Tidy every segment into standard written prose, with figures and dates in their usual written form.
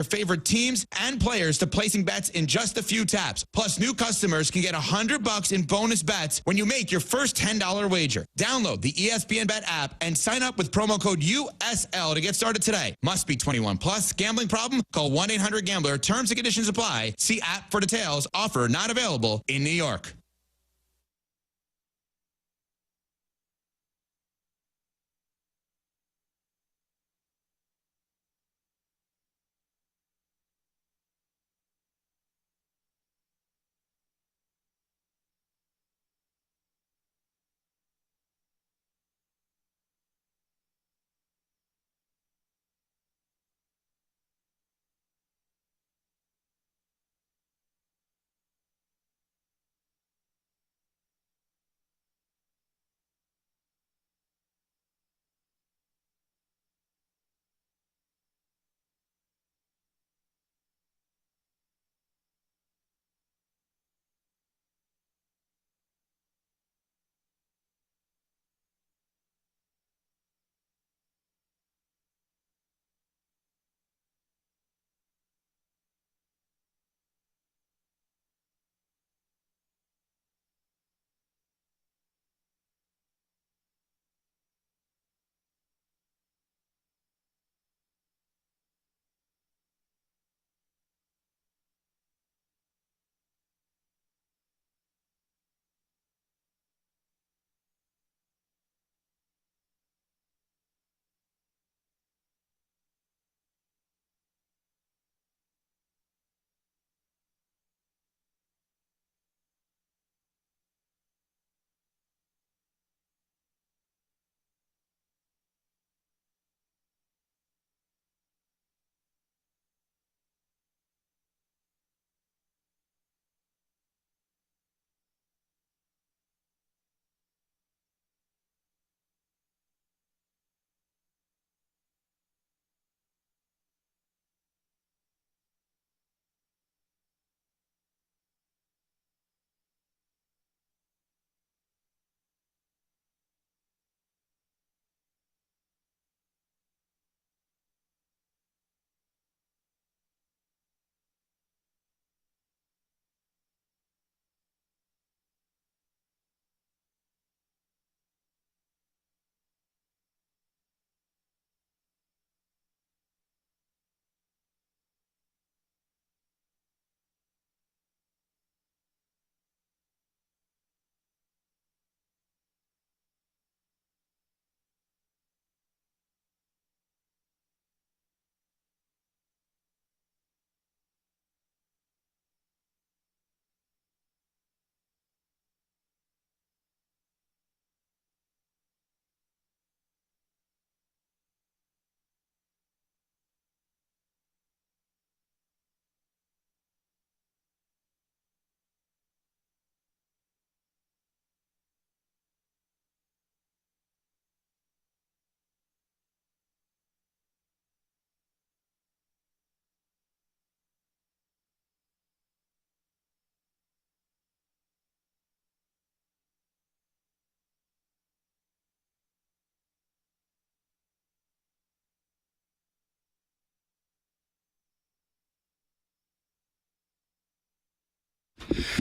your favorite teams and players to placing bets in just a few taps. Plus, new customers can get $100 in bonus bets when you make your first $10 wager. Download the ESPN Bet app and sign up with promo code USL to get started today. Must be 21 plus. Gambling problem? Call 1-800-GAMBLER. Terms and conditions apply. See app for details. Offer not available in New York.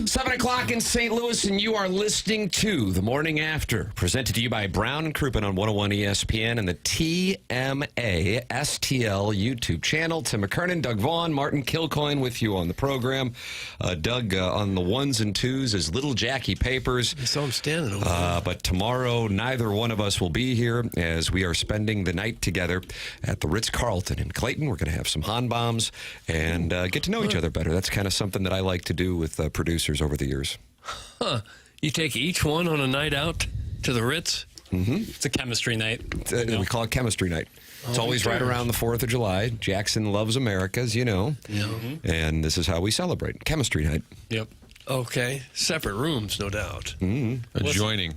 Seven o'clock in St. Louis, and you are listening to The Morning After, presented to you by Brown and Crouppen on 101 ESPN and the TMA STL YouTube channel. Tim McKernan, Doug Vaughn, Martin Kilcoyne with you on the program. Doug on the ones and twos is Little Jackie Papers. I saw him standing over there. But tomorrow, neither one of us will be here as we are spending the night together at the Ritz-Carlton in Clayton. We're going to have some Han bombs and get to know each other better. That's kind of something that I like to do with producers over the years. Huh. You take each one on a night out to the Ritz? Mm-hmm. It's a chemistry night. We call it chemistry night. It's always right around the 4th of July. Jackson loves America, as you know. Yeah. And this is how we celebrate. Chemistry night. Yep. Okay. Separate rooms, no doubt. Mm-hmm. Adjoining.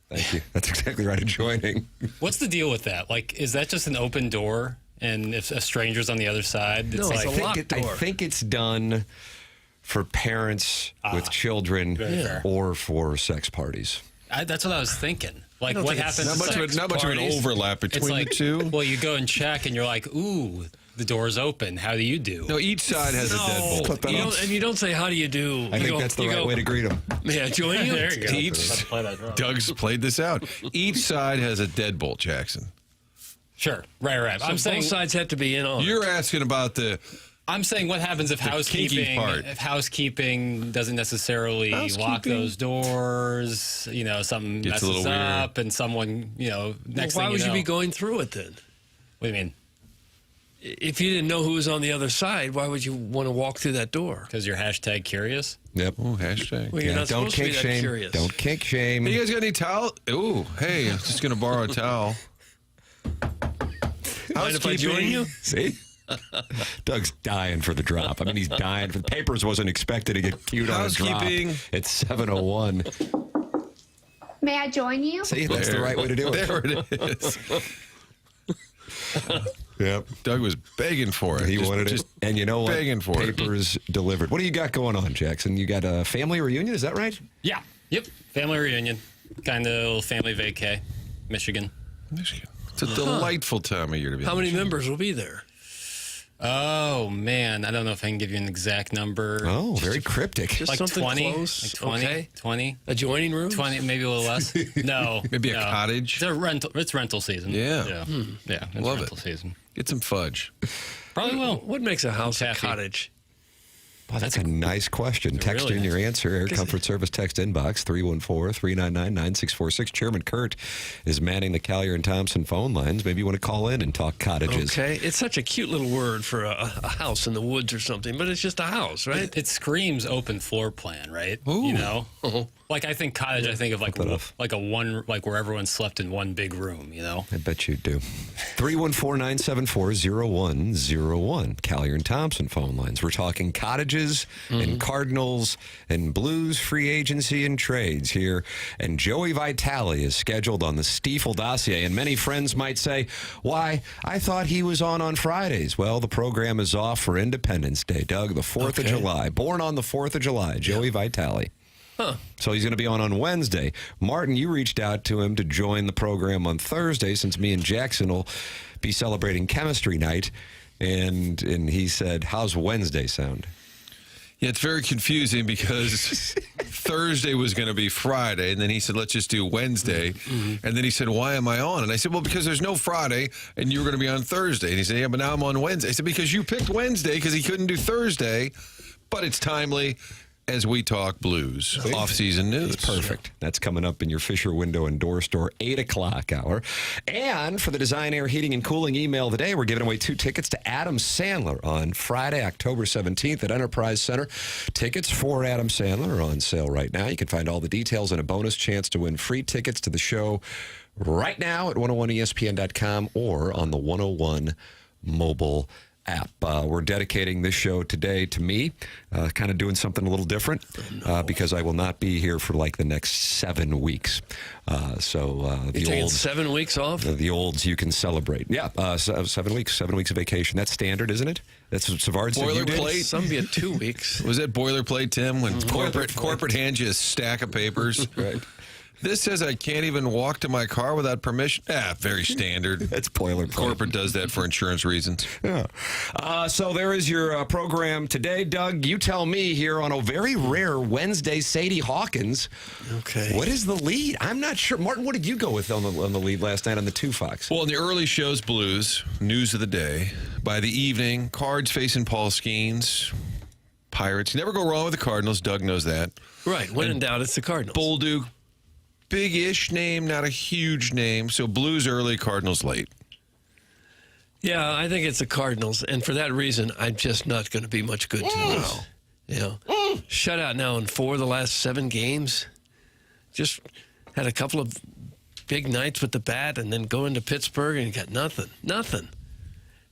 Thank you. That's exactly right, adjoining. What's the deal with that? Like, is that just an open door? And if a stranger's on the other side, it's No, like... it's a locked door. I think it's done for parents with children fair. or for sex parties. That's what I was thinking. Like, don't what think it's happens... Not much of an overlap It's between like, the two. well, you go and check, and you're like, ooh, the door's open. How do you do? No, each side has a deadbolt. You don't say, how do you do? I think that's the right way to greet them. Yeah, join you. There you go. Each, Doug's played this out. Each side has a deadbolt, Jackson. Sure. Right. So both sides have to be in on it. You're asking about I'm saying what happens if kinky part. housekeeping doesn't necessarily lock those doors, something Gets a messes little up and someone, next Why thing would you know. you be going through it then? What do you mean? If you didn't know who was on the other side, why would you want to walk through that door? Because you're #curious? Yep. Oh, hashtag. Well, you're not Don't supposed to be kink that shame. curious. Don't kink shame. Hey, you guys got any towel? Ooh, hey, I'm just going to borrow a towel. Mind if I join you? See? Doug's dying for the drop. I mean, he's dying for the papers. Wasn't expected to get cute on a drop. Housekeeping. It's 7:01. May I join you? See, that's the right way to do it. There it is. Yep. Doug was begging for it. He wanted it. And you know what? Begging for it. Papers delivered. What do you got going on, Jackson? You got a family reunion, is that right? Yeah. Yep. Family reunion. Kind of little family vacay. Michigan. Michigan. It's a delightful time of year to be. How in many Michigan. members will be there? Oh, man. I don't know if I can give you an exact number. Oh, very cryptic. Just Like something 20? close. Like 20? Okay. 20? Adjoining room? 20, maybe a little less. No. Maybe a no. cottage? It's rental season. Yeah. Yeah, it's Love rental it. season. Get some fudge. Probably will. What makes a house a Taffy. cottage? Wow, that's a nice question. Text really in your nice. answer. Air Comfort Service text inbox 314-399-9646. Chairman Kurt is manning the Collier and Thompson phone lines. Maybe you want to call in and talk cottages. Okay. It's such a cute little word for a house in the woods or something, but it's just a house, right? It screams open floor plan, right? Ooh. You know? Uh-huh. Like, I think cottage, I think of like that off. where everyone slept in one big room, you know? I bet you do. 314-974-0101. Collier and Thompson phone lines. We're talking cottages and Cardinals and Blues free agency and trades here. And Joey Vitale is scheduled on the Stiefel dossier. And many friends might say, why? I thought he was on Fridays. Well, the program is off for Independence Day, Doug, the 4th of Okay. July. Born on the 4th of July, Joey Vitale. Huh. So he's going to be on Wednesday. Martin, you reached out to him to join the program on Thursday since me and Jackson will be celebrating chemistry night. And he said, how's Wednesday sound? Yeah, it's very confusing because Thursday was going to be Friday, and then he said, let's just do Wednesday. Mm-hmm. And then he said, why am I on? And I said, well, because there's no Friday, and you were going to be on Thursday. And he said, yeah, but now I'm on Wednesday. I said, because you picked Wednesday because he couldn't do Thursday, but it's timely as we talk Blues, off-season news. It's perfect. That's coming up in your Fisher Window and Door Store 8 o'clock hour. And for the Design Air Heating and Cooling email today, we're giving away 2 tickets to Adam Sandler on Friday, October 17th at Enterprise Center. Tickets for Adam Sandler are on sale right now. You can find all the details and a bonus chance to win free tickets to the show right now at 101ESPN.com or on the 101 mobile app. We're dedicating this show today to me, kind of doing something a little different because I will not be here for like the next 7 weeks. So You're the taking olds, 7 weeks off? the olds you can celebrate. Yeah, 7 weeks of vacation. That's standard, isn't it? That's what Savard said you did? Boilerplate. Some be at 2 weeks. Was that boilerplate, Tim, when corporate hands you a stack of papers? Right. This says I can't even walk to my car without permission. Very standard. That's boilerplate. Corporate does that for insurance reasons. Yeah. So there is your program today. Doug, you tell me here on a very rare Wednesday, Sadie Hawkins. Okay. What is the lead? I'm not sure. Martin, what did you go with on the lead last night on the 2 Fox? Well, in the early shows, Blues, news of the day. By the evening, Cards facing Paul Skeens. Pirates. You never go wrong with the Cardinals. Doug knows that. Right. When in doubt, it's the Cardinals. Bolduc, big-ish name, not a huge name. So Blues early, Cardinals late. Yeah, I think it's the Cardinals, and for that reason, I'm just not going to be much good to lose. You know, shutout now in 4 of the last 7 games. Just had a couple of big nights with the bat, and then go into Pittsburgh and got nothing.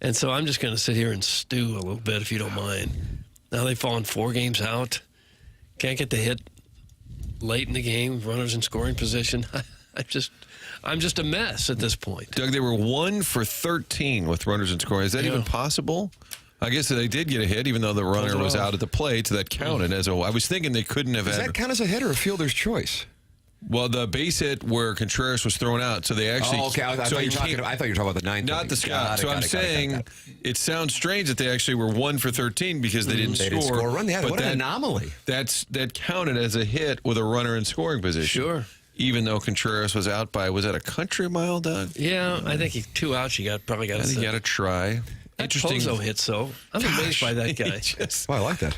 And so I'm just going to sit here and stew a little bit, if you don't mind. Now they've fallen 4 games out. Can't get the hit late in the game. Runners in scoring position. I'm just a mess at this point. Doug, they were 1 for 13 with runners in scoring. Is that even possible? I guess they did get a hit, even though the runner was out at the plate, so that counted as a. I was thinking they couldn't have Does had. that count as a hit or a fielder's choice? Well, the base hit where Contreras was thrown out, so they actually. Oh, okay. I thought you were talking about the ninth. Not the Scott. So I'm saying it sounds strange that they actually were 1 for 13 because they didn't score. A run. Yeah, what an anomaly. That counted as a hit with a runner in scoring position. Sure. Even though Contreras was out by, was that a country mile, Doug? Yeah, I think 2 outs. Probably got. I think you got to try. Interesting. Pozo hit, so I'm amazed by that guy. I like that.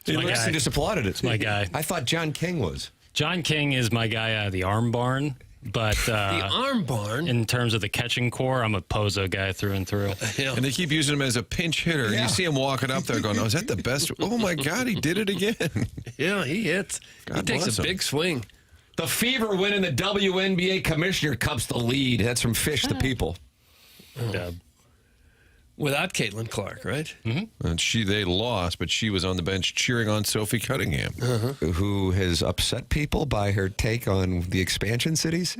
He just applauded it. It's my guy. I thought John King was. John King is my guy, the arm barn. But the arm barn? In terms of the catching core, I'm a Pozo guy through and through. Yeah. And they keep using him as a pinch hitter. Yeah. You see him walking up there going, oh, is that the best? Oh, my God, he did it again. Yeah, he hits. God he takes bless a him. big swing. The Fever win in the WNBA Commissioner Cup's the lead. That's from Fish the People. Yeah. Without Caitlin Clark, right? Mm-hmm. And they lost, but she was on the bench cheering on Sophie Cunningham. Who has upset people by her take on the expansion cities?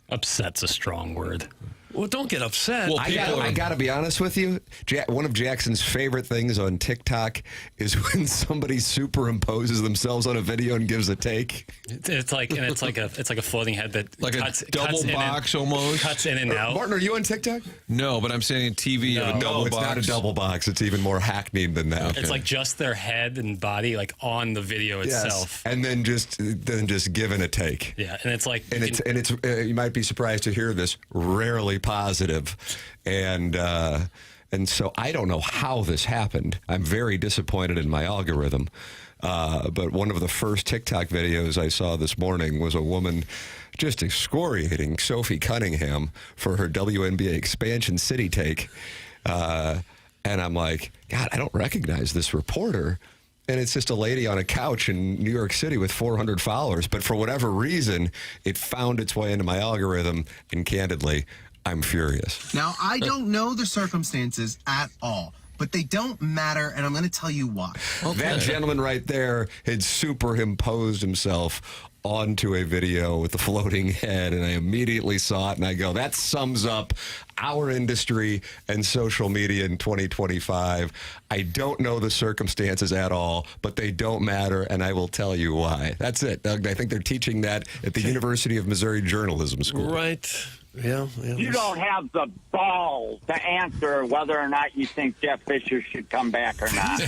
Upset's a strong word. Well, don't get upset. Well, I got to be honest with you. One of Jackson's favorite things on TikTok is when somebody superimposes themselves on a video and gives a take. It's like a floating head that Like cuts, a double cuts box almost. cuts in and out. Martin, are you on TikTok? No, but I'm saying TV you have a double it's box. not a double box. It's even more hackneyed than that. It's like just their head and body, like on the video itself. And then just given a take. Yeah, and it's like, It's you might be surprised to hear this, rarely positive, and so I don't know how this happened. I'm very disappointed in my algorithm. But one of the first TikTok videos I saw this morning was a woman just excoriating Sophie Cunningham for her WNBA expansion city take, and I'm like, God, I don't recognize this reporter. And it's just a lady on a couch in New York City with 400 followers. But for whatever reason, it found its way into my algorithm. And candidly, I'm furious. Now, I don't know the circumstances at all, but they don't matter, and I'm going to tell you why. That gentleman right there had superimposed himself onto a video with the floating head, and I immediately saw it, and I go, that sums up our industry and social media in 2025. I don't know the circumstances at all, but they don't matter, and I will tell you why. That's it, Doug. I think they're teaching that at the University of Missouri Journalism School. Right. Yeah. You don't have the balls to answer whether or not you think Jeff Fisher should come back or not.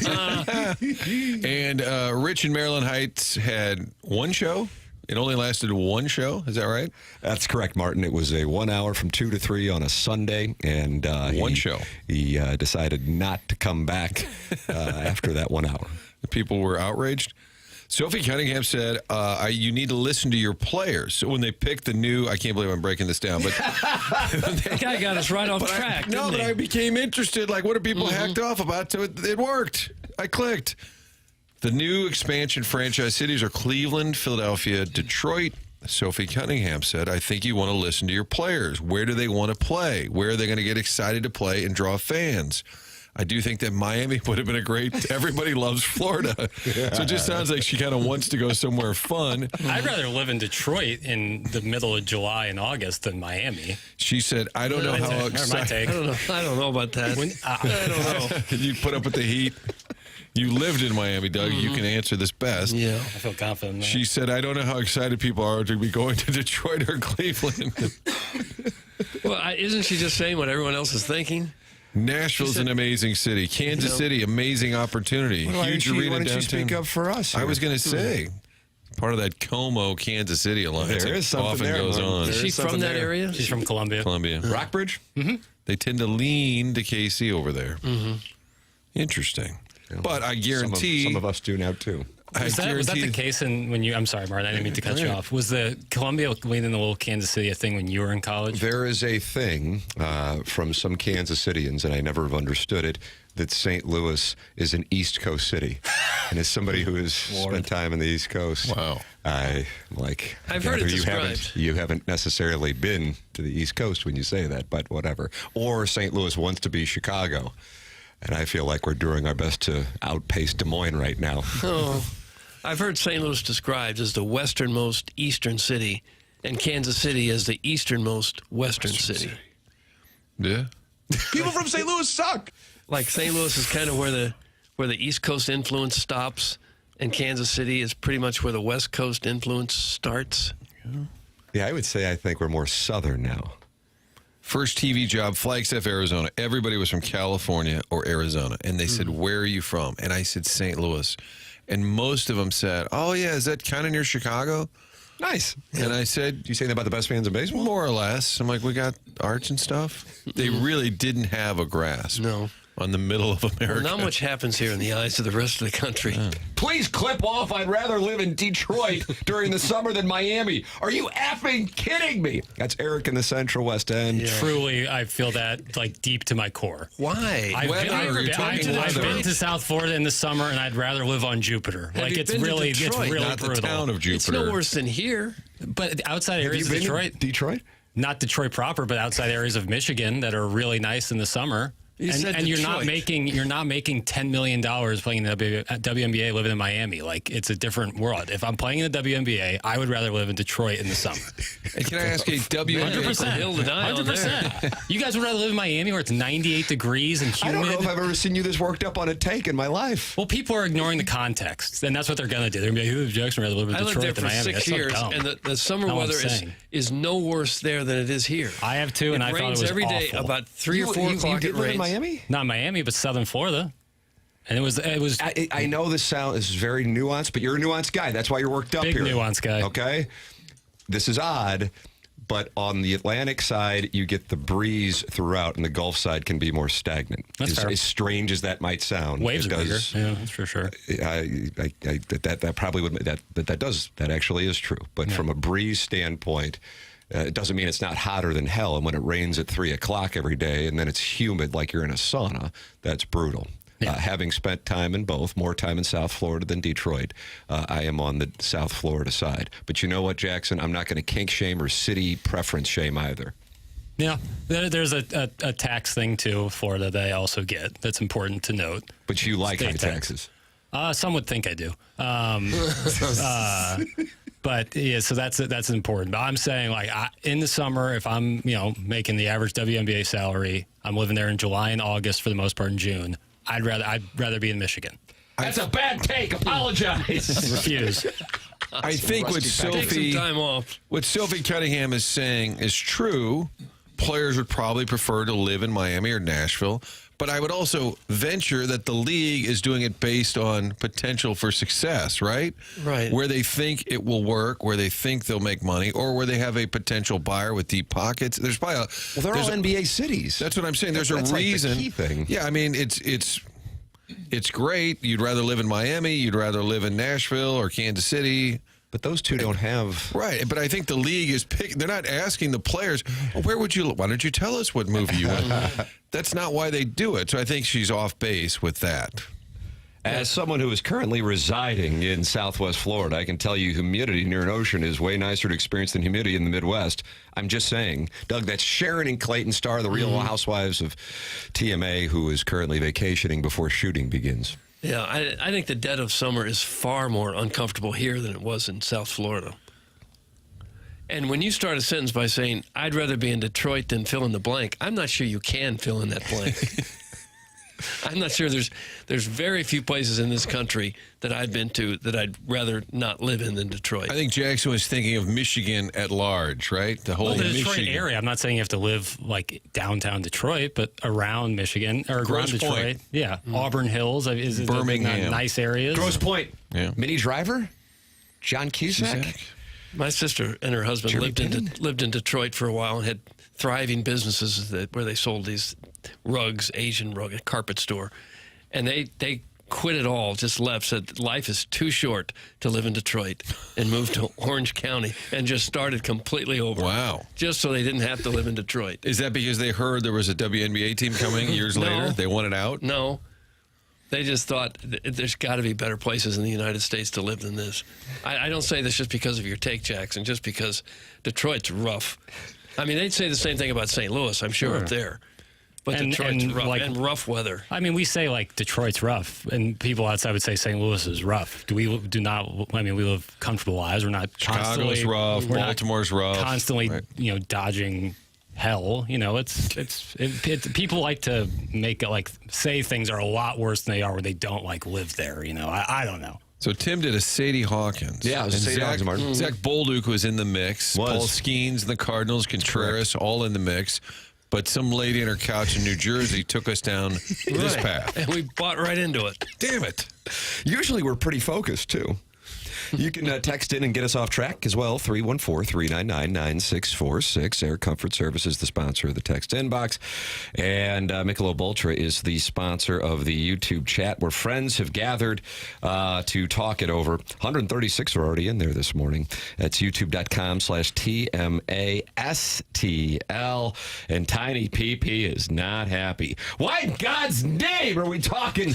And Rich in Maryland Heights had one show. It only lasted one show. Is that right? That's correct, Martin. It was a 1 hour from 2 to 3 on a Sunday, and one show. He decided not to come back after that 1 hour. The people were outraged. Sophie Cunningham said, you need to listen to your players. So when they picked the new, I can't believe I'm breaking this down, but That guy got us right off track. but I became interested. Like, what are people hacked off about? So it worked. I clicked. The new expansion franchise cities are Cleveland, Philadelphia, Detroit. Sophie Cunningham said, I think you want to listen to your players. Where do they want to play? Where are they going to get excited to play and draw fans? I do think that Miami would have been a great, everybody loves Florida. So it just sounds like she kind of wants to go somewhere fun. I'd rather live in Detroit in the middle of July and August than Miami. She said, I don't know how excited. I don't know about that. I don't know. You put up with the heat. You lived in Miami, Doug. You can answer this best. Yeah. I feel confident in that. She said, I don't know how excited people are to be going to Detroit or Cleveland. Well, isn't she just saying what everyone else is thinking? Nashville's an amazing city. Kansas City, amazing opportunity. Huge arena why don't downtown. you speak up for us? I here? was going to say, part of that Como, Kansas City alliance. There is something often there, goes Martin. on. There Is she is something from that there. area? She's from Columbia. Columbia. Rockbridge? They tend to lean to KC over there. Interesting. But I guarantee Some of us do now, too. Was that the case when you? I'm sorry, Martin. I didn't mean to cut you off. Was the Columbia leading the little Kansas City a thing when you were in college? There is a thing from some Kansas Cityans, and I never have understood it, that St. Louis is an East Coast city. And as somebody who has spent time in the East Coast, Wow. I've heard it described. You haven't necessarily been to the East Coast when you say that, but whatever. Or St. Louis wants to be Chicago. And I feel like we're doing our best to outpace Des Moines right now. Oh, I've heard St. Louis described as the westernmost eastern city and Kansas City as the easternmost western city. Yeah. People from St. Louis suck. Like St. Louis is kind of where the East Coast influence stops, and Kansas City is pretty much where the West Coast influence starts. Yeah, I would say I think we're more southern now. First TV job, Flagstaff, Arizona. Everybody was from California or Arizona. And they said, where are you from? And I said, St. Louis. And most of them said, oh, yeah, is that kind of near Chicago? Nice. And I said, You saying that about the best fans in baseball? more or less. I'm like, we got arts and stuff. They really didn't have a grasp on the middle of America. Well, not much happens here in the eyes of the rest of the country. Please clip off. I'd rather live in Detroit during the summer than Miami. Are you effing kidding me? That's Eric in the Central West End. Truly, I feel that like deep to my core. Why? I've been to South Florida in the summer, and I'd rather live on Jupiter. Have Like you it's been to really Detroit? Not brutal. the town of Jupiter. It's no worse than here. But outside areas of Have you been Detroit, to Detroit? not Detroit proper, but outside areas of Michigan that are really nice in the summer. You said And you're not Detroit. making $10 million playing in the WNBA living in Miami. Like it's a different world. If I'm playing in the WNBA, I would rather live in Detroit in the summer. And can I ask a WNBA? 100%. hill to die on 100%. You guys would rather live in Miami where it's 98 degrees and I humid? don't know if I've ever seen you this worked up on a take in my life. Well, people are ignoring the context, and that's what they're going to do. They're going to be like, Jackson rather live in I lived there Detroit than for Miami. 6 That's years, so dumb. and the summer No one's weather saying. is no worse there than it is here. I have too, and I thought it rains was every day. awful. About 3 or 4 o'clock you it live in rains. Miami? Not Miami, but Southern Florida. And it was I know this is very nuanced, but you're a nuanced guy. That's why you're worked up Big here. nuanced guy. Okay? This is odd, but on the Atlantic side, you get the breeze throughout, and the Gulf side can be more stagnant. That's fair. As strange as that might sound. waves it are bigger. does, Yeah, that's for sure. that probably would that actually is true. But from a breeze standpoint, it doesn't mean it's not hotter than hell. And when it rains at 3 o'clock every day, and then it's humid like you're in a sauna, that's brutal. Yeah. Having spent time in both, more time in South Florida than Detroit, I am on the South Florida side. But you know what, Jackson? I'm not going to kink shame or city preference shame either. Yeah, there's a tax thing too, Florida, that I also get. That's important to note. But you like high State tax. taxes. Some would think I do. But yeah, so that's important. But I'm saying, like, in the summer, if I'm making the average WNBA salary, I'm living there in July and August for the most part in June. I'd rather be in Michigan. That's a bad take. Apologize. Refuse. I think what Take some time off. what Sophie Cunningham is saying is true. Players would probably prefer to live in Miami or Nashville. But I would also venture that the league is doing it based on potential for success, right? Right. Where they think it will work, where they think they'll make money, or where they have a potential buyer with deep pockets. There's probably They're all NBA cities. That's what I'm saying. There's That's a like the reason. key thing. Yeah, I mean, it's great. You'd rather live in Miami. You'd rather live in Nashville or Kansas City. But those two don't have. Right, but I think the league is picking. They're not asking the players, where would you? Why don't you tell us what movie you want? That's not why they do it. So I think she's off base with that. As someone who is currently residing in Southwest Florida, I can tell you humidity near an ocean is way nicer to experience than humidity in the Midwest. I'm just saying. Doug, that's Sharon and Clayton Starr, the Real Housewives of TMA, who is currently vacationing before shooting begins. Yeah, I think the dead of summer is far more uncomfortable here than it was in South Florida. And when you start a sentence by saying, I'd rather be in Detroit than fill in the blank, I'm not sure you can fill in that blank. I'm not sure there's very few places in this country that I've been to that I'd rather not live in than Detroit. I think Jackson was thinking of Michigan at large, right? The whole The Detroit Michigan area. I'm not saying you have to live like downtown Detroit, but around Michigan or Grosse around Detroit. Pointe. Yeah, Auburn Hills is Birmingham. nice areas. Grosse Pointe. Yeah. Minnie Driver? John Cusack? My sister and her husband Jeremy lived in Detroit for a while and had thriving businesses where they sold these rugs, Asian rug, a carpet store. And they quit it all, just left, said life is too short to live in Detroit, and moved to Orange County and just started completely over. Wow. Just so they didn't have to live in Detroit. Is that because they heard there was a WNBA team coming years No. later? They wanted out? No. They just thought there's got to be better places in the United States to live than this. I don't say this just because of your take, Jackson, just because Detroit's rough. I mean, they'd say the same thing about St. Louis, I'm sure, up there. But Detroit's rough, like, and rough weather. I mean, we say like Detroit's rough, and people outside would say St. Louis is rough. We live comfortable lives. We're not Chicago's constantly rough. we're not Baltimore's rough. Constantly, Right. dodging hell. People like to make it like say things are a lot worse than they are, where they don't like live there. I don't know. So Tim did a Sadie Hawkins. Yeah, it was and Sadie Hawkins, Martin. Zach Bolduc was in the mix. Was. Paul Skeens, the Cardinals, Contreras, all in the mix. But some lady on her couch in New Jersey took us down this path. And we bought right into it. Damn it. Usually we're pretty focused, too. You can text in and get us off track as well, 314-399-9646. Air Comfort Service is the sponsor of the text inbox. And Michelob Ultra is the sponsor of the YouTube chat where friends have gathered to talk it over. 136 are already in there this morning. That's youtube.com/TMASTL. And Tiny PP is not happy. Why in God's name are we talking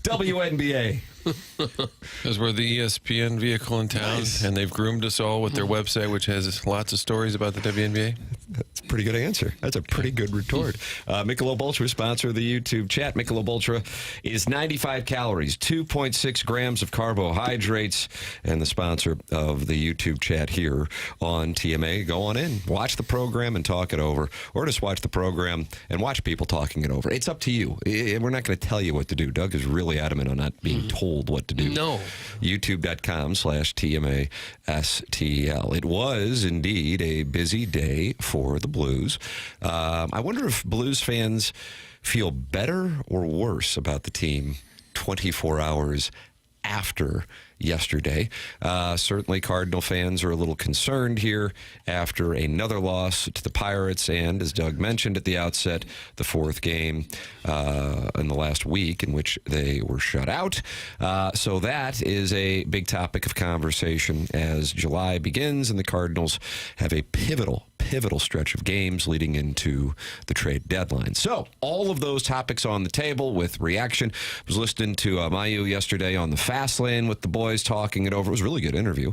WNBA? Because we're the ESPN vehicle in town, and they've groomed us all with their website, which has lots of stories about the WNBA. That's a pretty good answer. That's a pretty good retort. Michelob Ultra, sponsor of the YouTube chat. Michelob Ultra is 95 calories, 2.6 grams of carbohydrates, and the sponsor of the YouTube chat here on TMA. Go on in, watch the program and talk it over, or just watch the program and watch people talking it over. It's up to you. We're not going to tell you what to do. Doug is really adamant on not being told what to do. No. YouTube.com/TMASTL. It was indeed a busy day for the Blues. I wonder if Blues fans feel better or worse about the team 24 hours after yesterday. Certainly Cardinal fans are a little concerned here after another loss to the Pirates and, as Doug mentioned at the outset, the fourth game in the last week in which they were shut out. So that is a big topic of conversation as July begins and the Cardinals have a pivotal stretch of games leading into the trade deadline. So all of those topics on the table with reaction. I was listening to Mailloux yesterday on the Fast Lane with the boys talking it over. It was a really good interview.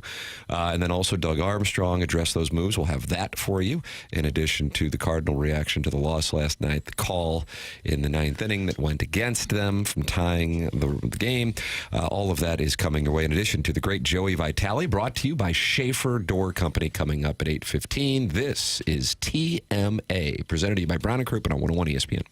And then also Doug Armstrong addressed those moves. We'll have that for you in addition to the Cardinal reaction to the loss last night, the call in the ninth inning that went against them from tying the game. All of that is coming your way in addition to the great Joey Vitale, brought to you by Schaefer Door Company, coming up at 8:15. This is TMA, presented to you by Brown & Crouppen on 101 ESPN.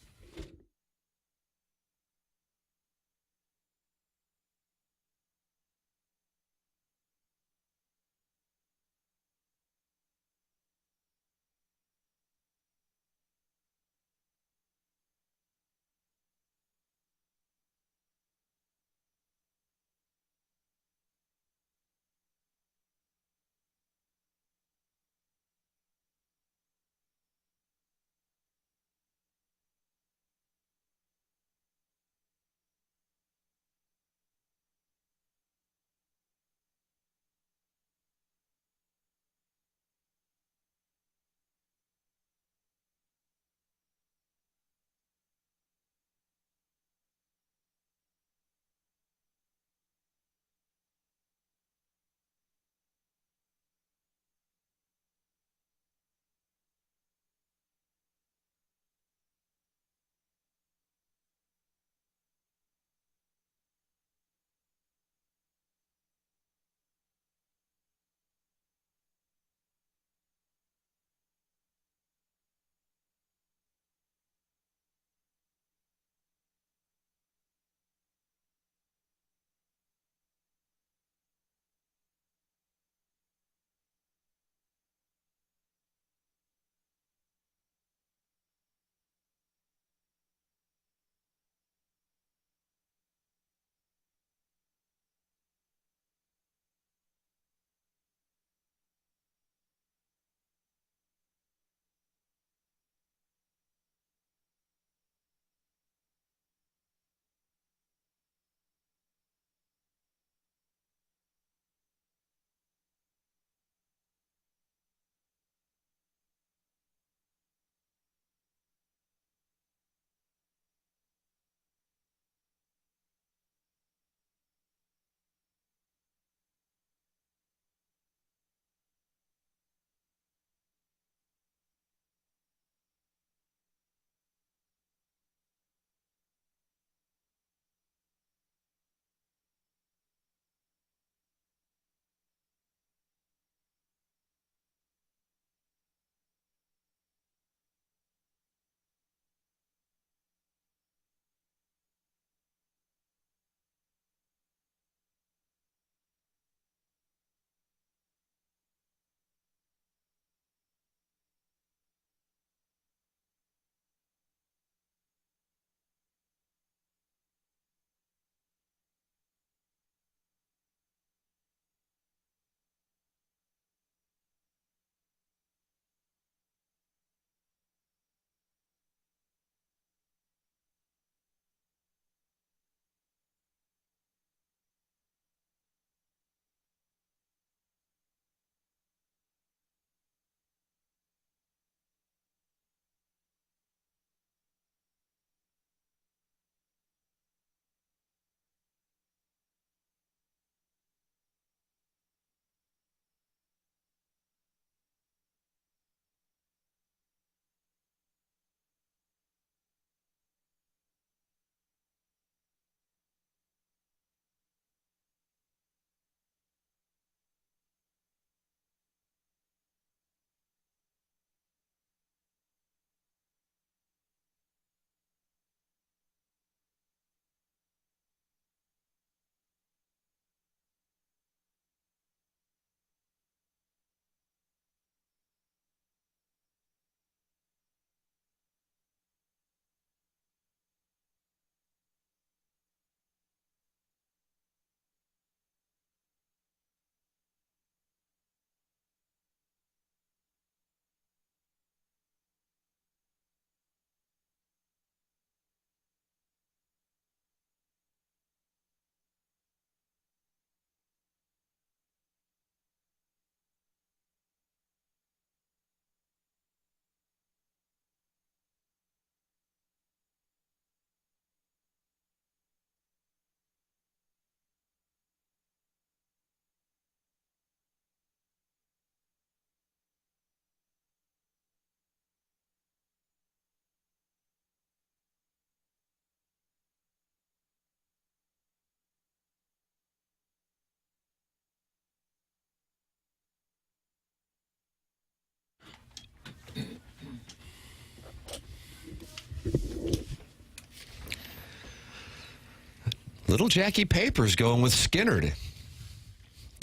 Little Jackie Papers going with Skinnerd.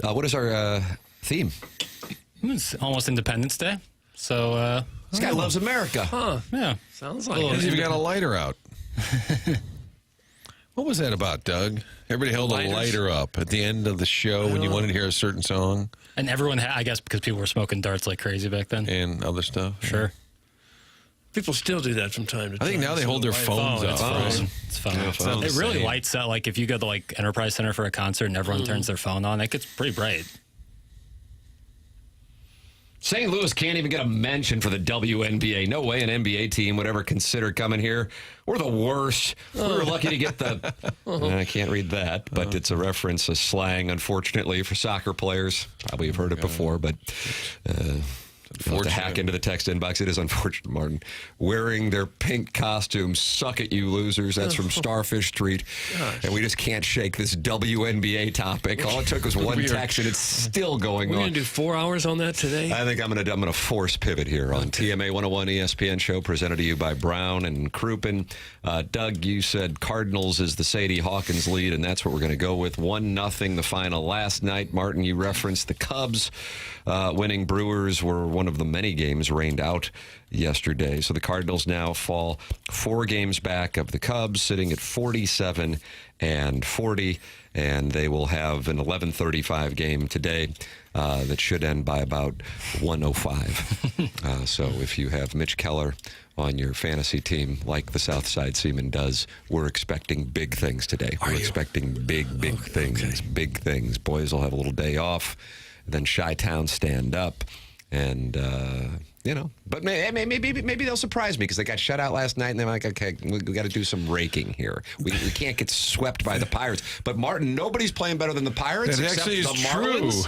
What is our theme? It's almost Independence Day. So, This guy loves America. Huh. yeah. Sounds like He's even it. got a lighter out. What was that about, Doug? Everybody held a lighter up at the end of the show when you wanted to hear a certain song. And everyone, I guess, because people were smoking darts like crazy back then. And other stuff. Sure. People still do that from time to time. I think now they hold their phones It's up. fun. Right? It's fun. Yeah, phones. It really Same. lights up. Like if you go to like Enterprise Center for a concert and everyone turns their phone on, it gets pretty bright. St. Louis can't even get a mention for the WNBA. No way an NBA team would ever consider coming here. We're the worst. We were lucky to get the... I can't read that, but it's a reference, a slang, unfortunately, for soccer players. Probably have heard it before, but... You'll have to hack into the text inbox. It is unfortunate, Martin. Wearing their pink costumes. Suck at you, losers. That's from Starfish Street. Gosh. And we just can't shake this WNBA topic. All it took was one text, and it's still going on. We're going to do 4 hours on that today? I think I'm gonna force pivot here on TMA 101 ESPN show, presented to you by Brown and Crouppen. Doug, you said Cardinals is the Sadie Hawkins lead, and that's what we're going to go with. 1-0 the final last night. Martin, you referenced the Cubs winning. Brewers were one of the many games rained out yesterday. So the Cardinals now fall 4 games back of the Cubs, sitting at 47 and 40, and they will have an 11:35 game today that should end by about 1:05. So if you have Mitch Keller on your fantasy team, like the Southside Seaman does, we're expecting big things today. We're expecting big things. Okay. Big things. Boys will have a little day off. Then Chi-Town stand up. And, but maybe they'll surprise me because they got shut out last night and they're like, okay, we got to do some raking here. We can't get swept by the Pirates. But, Martin, nobody's playing better than the Pirates That except actually is the Marlins.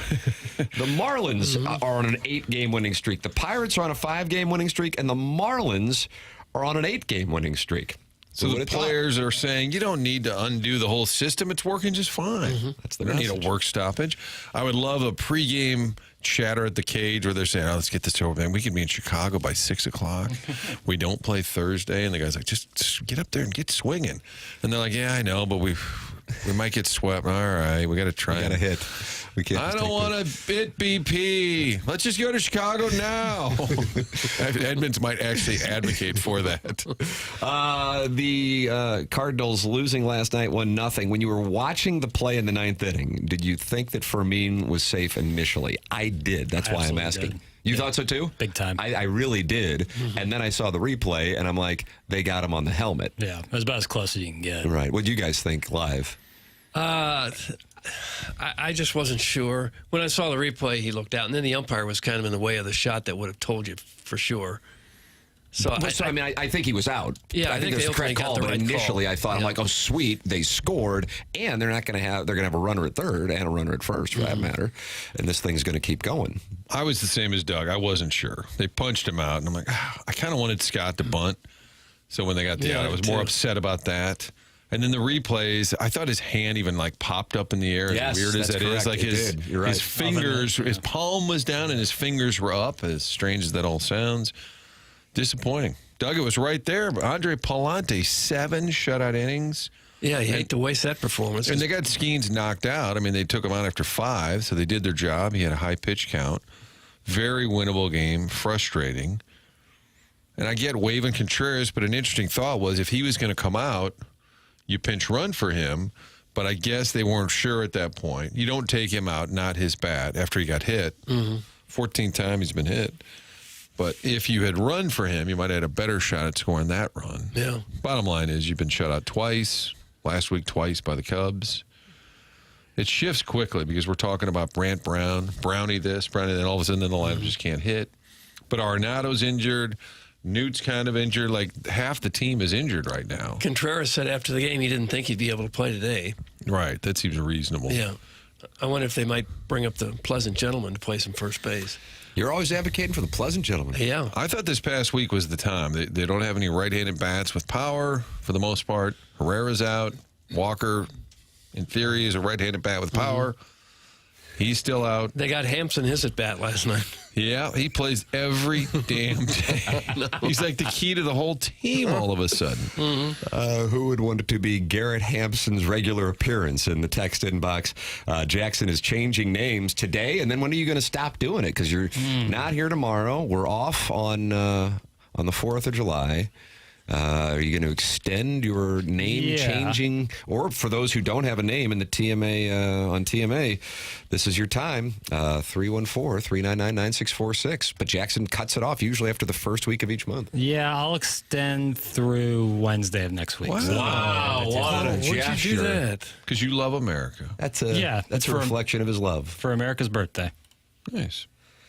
The Marlins are on an 8-game winning streak. The Pirates are on a 5-game winning streak, and the Marlins are on an 8-game winning streak. So the players are saying, you don't need to undo the whole system. It's working just fine. That's the We don't message. need a work stoppage. I would love a pregame chatter at the cage where they're saying, let's get this over. Man, we could be in Chicago by 6 o'clock. We don't play Thursday. And the guy's like, just get up there and get swinging. And they're like, yeah, I know, but we might get swept. All right, we got to try. We got to hit. We can't. I don't want to bit BP. Let's just go to Chicago now. Edmonds might actually advocate for that. The Cardinals losing last night 1-0. When you were watching the play in the 9th inning, did you think that Fermin was safe initially? I did. That's why I'm asking. Did. You thought so too? Big time. I really did. And then I saw the replay, and I'm like, they got him on the helmet. Yeah, it was about as close as you can get. Right. What did you guys think live? I just wasn't sure. When I saw the replay, he looked out, and then the umpire was kind of in the way of the shot that would have told you for sure. So, I think he was out. Yeah, I think they that's the correct ultimately got call. the But right initially, call. I thought, I'm like, oh, sweet, they scored, and they're going to have a runner at third and a runner at first, for that matter, and this thing's going to keep going. I was the same as Doug. I wasn't sure. They punched him out, and I'm like, I kind of wanted Scott to bunt. So when they got the out, I was more upset about that. And then the replays, I thought his hand even like popped up in the air. Yes, as weird as that's that is, correct. like It did. You're right. his fingers, his palm was down and his fingers were up. As strange as that all sounds, disappointing. Doug, it was right there. Andre Palante, 7 shutout innings. yeah, you hate to waste that performance. And they got Skeens knocked out. I mean, they took him out after 5, so they did their job. He had a high pitch count. Very winnable game, frustrating. And I get Wavin Contreras, but an interesting thought was if he was going to come out, you pinch run for him. But I guess they weren't sure at that point. You don't take him out, not his bat, after he got hit. 14th time he's been hit. But if you had run for him, you might have had a better shot at scoring that run. Yeah. Bottom line is you've been shut out twice, last week twice by the Cubs. It shifts quickly because we're talking about Brant Brown, Brownie this, Brownie that, all of a sudden then the lineup just can't hit. But Arenado's injured. Newt's kind of injured. Like half the team is injured right now. Contreras said after the game he didn't think he'd be able to play today. Right. That seems reasonable. Yeah. I wonder if they might bring up the Pleasant Gentleman to play some first base. You're always advocating for the Pleasant Gentleman. Yeah. I thought this past week was the time. They don't have any right-handed bats with power for the most part. Herrera's out. Walker, in theory, is a right-handed bat with power. He's still out. They got Hampson his at bat last night. Yeah, he plays every damn day. He's like the key to the whole team all of a sudden. Who would want it to be Garrett Hampson's regular appearance in the text inbox? Jackson is changing names today, and then when are you going to stop doing it? Because you're not here tomorrow. We're off on the 4th of July. Are you going to extend your name changing? Or for those who don't have a name in the TMA, on TMA, this is your time, 314-399-9646. But Jackson cuts it off usually after the first week of each month. Yeah, I'll extend through Wednesday of next week. Wow. So, What a gesture. Why'd you do that? Because you love America. That's a reflection of his love. for America's birthday. Nice.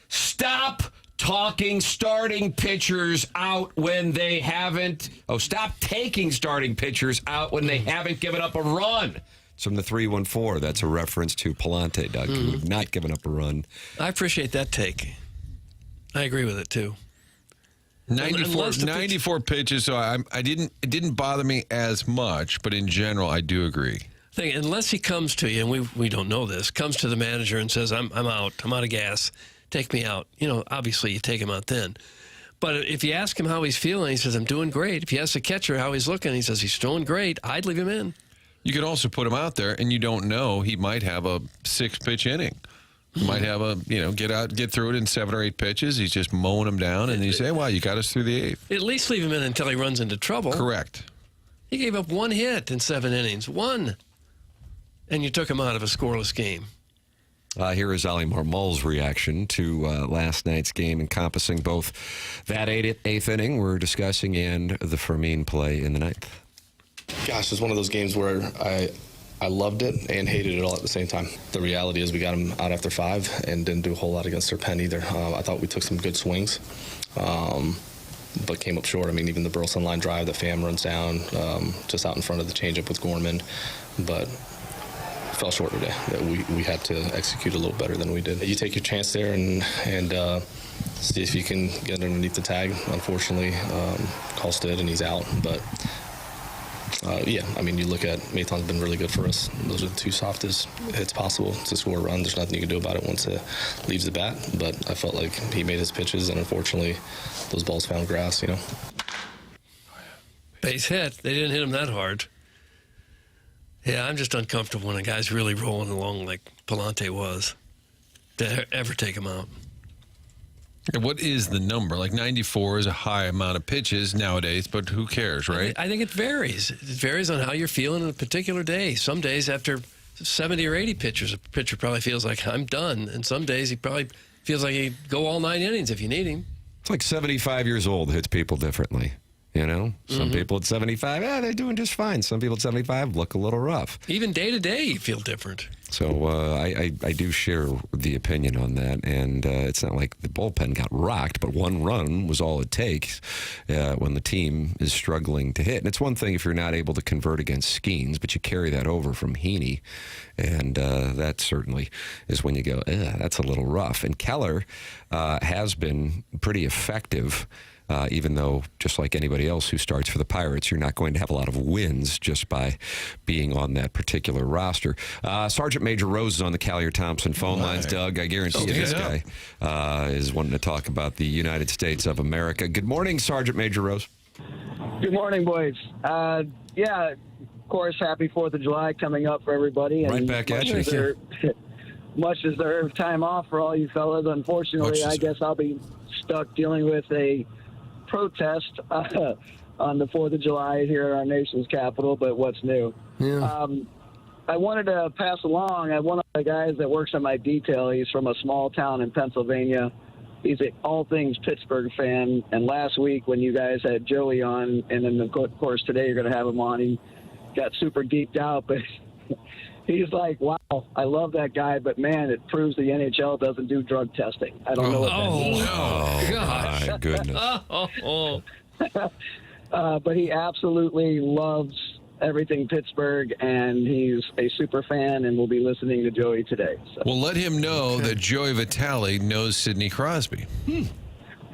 Stop talking starting pitchers out when they haven't. Stop taking starting pitchers out when they haven't given up a run. It's from the 314. That's a reference to Palante, Doug, who have not given up a run. I appreciate that take. I agree with it, too. 94 pitches, so it didn't bother me as much, but in general, I do agree. Unless he comes to you, and we don't know this, comes to the manager and says, I'm out of gas. Take me out. Obviously you take him out then. But if you ask him how he's feeling, he says, I'm doing great. If you ask the catcher how he's looking, he says, he's doing great. I'd leave him in. You could also put him out there, and you don't know. He might have a 6-pitch inning. He might have get through it in 7 or 8 pitches. He's just mowing them down, and you say, wow, you got us through the 8th. At least leave him in until he runs into trouble. Correct. He gave up 1 hit in 7 innings. 1. And you took him out of a scoreless game. Here is Ollie Marmol's reaction to last night's game, encompassing both that 8th inning we're discussing and the Fermin play in the 9th. Gosh, it's one of those games where I loved it and hated it all at the same time. The reality is we got him out after 5 and didn't do a whole lot against their pen either. I thought we took some good swings, but came up short. I mean, even the Burleson line drive, the Pham runs down just out in front of the changeup with Gorman, but fell short today. We had to execute a little better than we did. You take your chance there and see if you can get underneath the tag. Unfortunately, Call did, and he's out. But, you look at Maton's been really good for us. Those are the 2 softest hits possible to score a run. There's nothing you can do about it once it leaves the bat. But I felt like he made his pitches, and unfortunately, those balls found grass, Base hit. They didn't hit him that hard. Yeah, I'm just uncomfortable when a guy's really rolling along like Palante was to ever take him out. And what is the number? Like 94 is a high amount of pitches nowadays, but who cares, right? I think it varies. It varies on how you're feeling on a particular day. Some days after 70 or 80 pitches, a pitcher probably feels like, I'm done. And some days he probably feels like he'd go all 9 innings if you need him. It's like 75 years old hits people differently. Some people at 75, they're doing just fine. Some people at 75 look a little rough. Even day to day, you feel different. So I do share the opinion on that. And it's not like the bullpen got rocked, but 1 run was all it takes when the team is struggling to hit. And it's one thing if you're not able to convert against Skeens, but you carry that over from Heaney. And that certainly is when you go, that's a little rough. And Keller has been pretty effective. Even though, just like anybody else who starts for the Pirates, you're not going to have a lot of wins just by being on that particular roster. Sergeant Major Rose is on the Collier-Thompson phone lines, Doug. I guarantee you this guy is wanting to talk about the United States of America. Good morning, Sergeant Major Rose. Good morning, boys. Of course, happy 4th of July coming up for everybody. And right back at you. Much deserved time off for all you fellas. Unfortunately, I guess I'll be stuck dealing with a protest on the 4th of July here in our nation's capital, but what's new? Yeah. I wanted to pass along, one of the guys that works on my detail, he's from a small town in Pennsylvania. He's an all things Pittsburgh fan, and last week when you guys had Joey on, and then of course today you're going to have him on, he got super geeked out, but he's like, wow, I love that guy, but man, it proves the NHL doesn't do drug testing. I don't know what that means. Oh, gosh. My goodness. But he absolutely loves everything Pittsburgh, and he's a super fan and will be listening to Joey today. So. Well, let him know that Joey Vitale knows Sidney Crosby.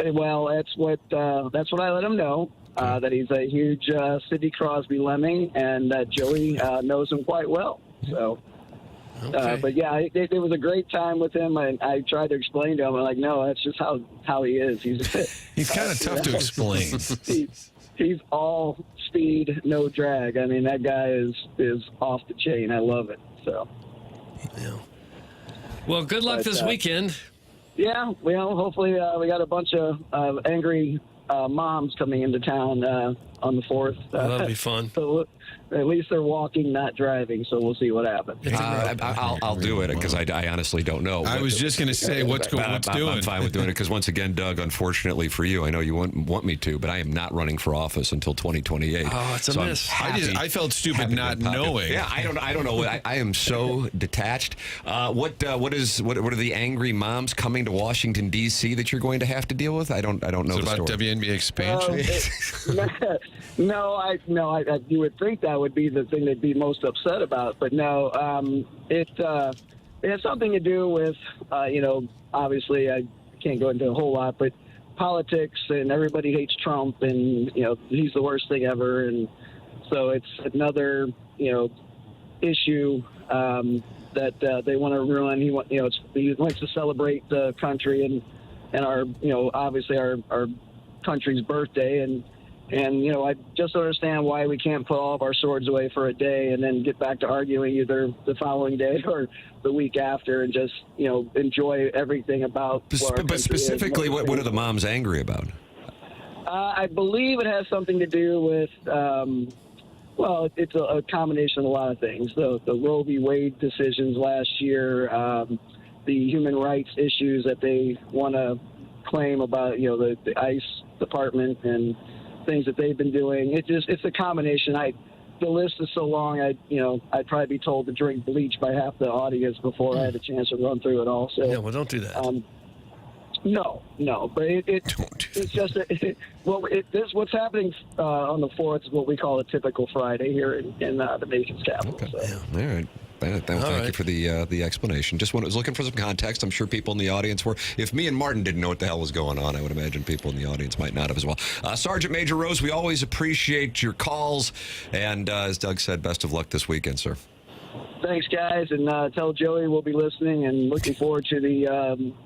Well, that's what I let him know. That he's a huge Sidney Crosby lemming, and that Joey knows him quite well. So Okay. But yeah, it was a great time with him, and I tried to explain to him. I'm like, no, that's just how he is. He's kind of tough to explain. He's all speed, no drag. I mean, that guy is off the chain. I love it. So. Yeah. Well, good luck this weekend. Yeah, well, hopefully we got a bunch of angry moms coming into town on the 4th. That'll be fun. So at least they're walking, not driving, so we'll see what happens. I'll do it because I honestly don't know. I was just going to say, what's doing? I'm fine with doing it because, once again, Doug, unfortunately for you, I know you want me to, but I am not running for office until 2028. Oh, it's a miss. I felt stupid not knowing. Yeah, I don't know. I am so detached. What are the angry moms coming to Washington D.C. that you're going to have to deal with? I don't know. Is it about WNBA expansion? No, you would think that would be the thing they'd be most upset about, but no, it has something to do with, obviously I can't go into a whole lot, but politics, and everybody hates Trump, and, he's the worst thing ever, and so it's another, issue that they want to ruin. He wants to celebrate the country and our, obviously our country's birthday, and I just don't understand why we can't put all of our swords away for a day and then get back to arguing either the following day or the week after, and just enjoy everything about. But specifically, what are the moms angry about? I believe it has something to do with. It's a combination of a lot of things. The Roe v. Wade decisions last year, the human rights issues that they want to claim about the ICE department and things that they've been doing. It's a combination. The list is so long. I'd probably be told to drink bleach by half the audience before I had a chance to run through it all. So yeah, well, don't do that. No, but it's just what's happening on the 4th is what we call a typical Friday here in the nation's capital. Okay. So. Yeah. All right. Thank you for the explanation. Just was looking for some context. I'm sure people in the audience were. If me and Martin didn't know what the hell was going on, I would imagine people in the audience might not have as well. Sergeant Major Rose, we always appreciate your calls. And as Doug said, best of luck this weekend, sir. Thanks, guys, and tell Joey we'll be listening and looking forward to the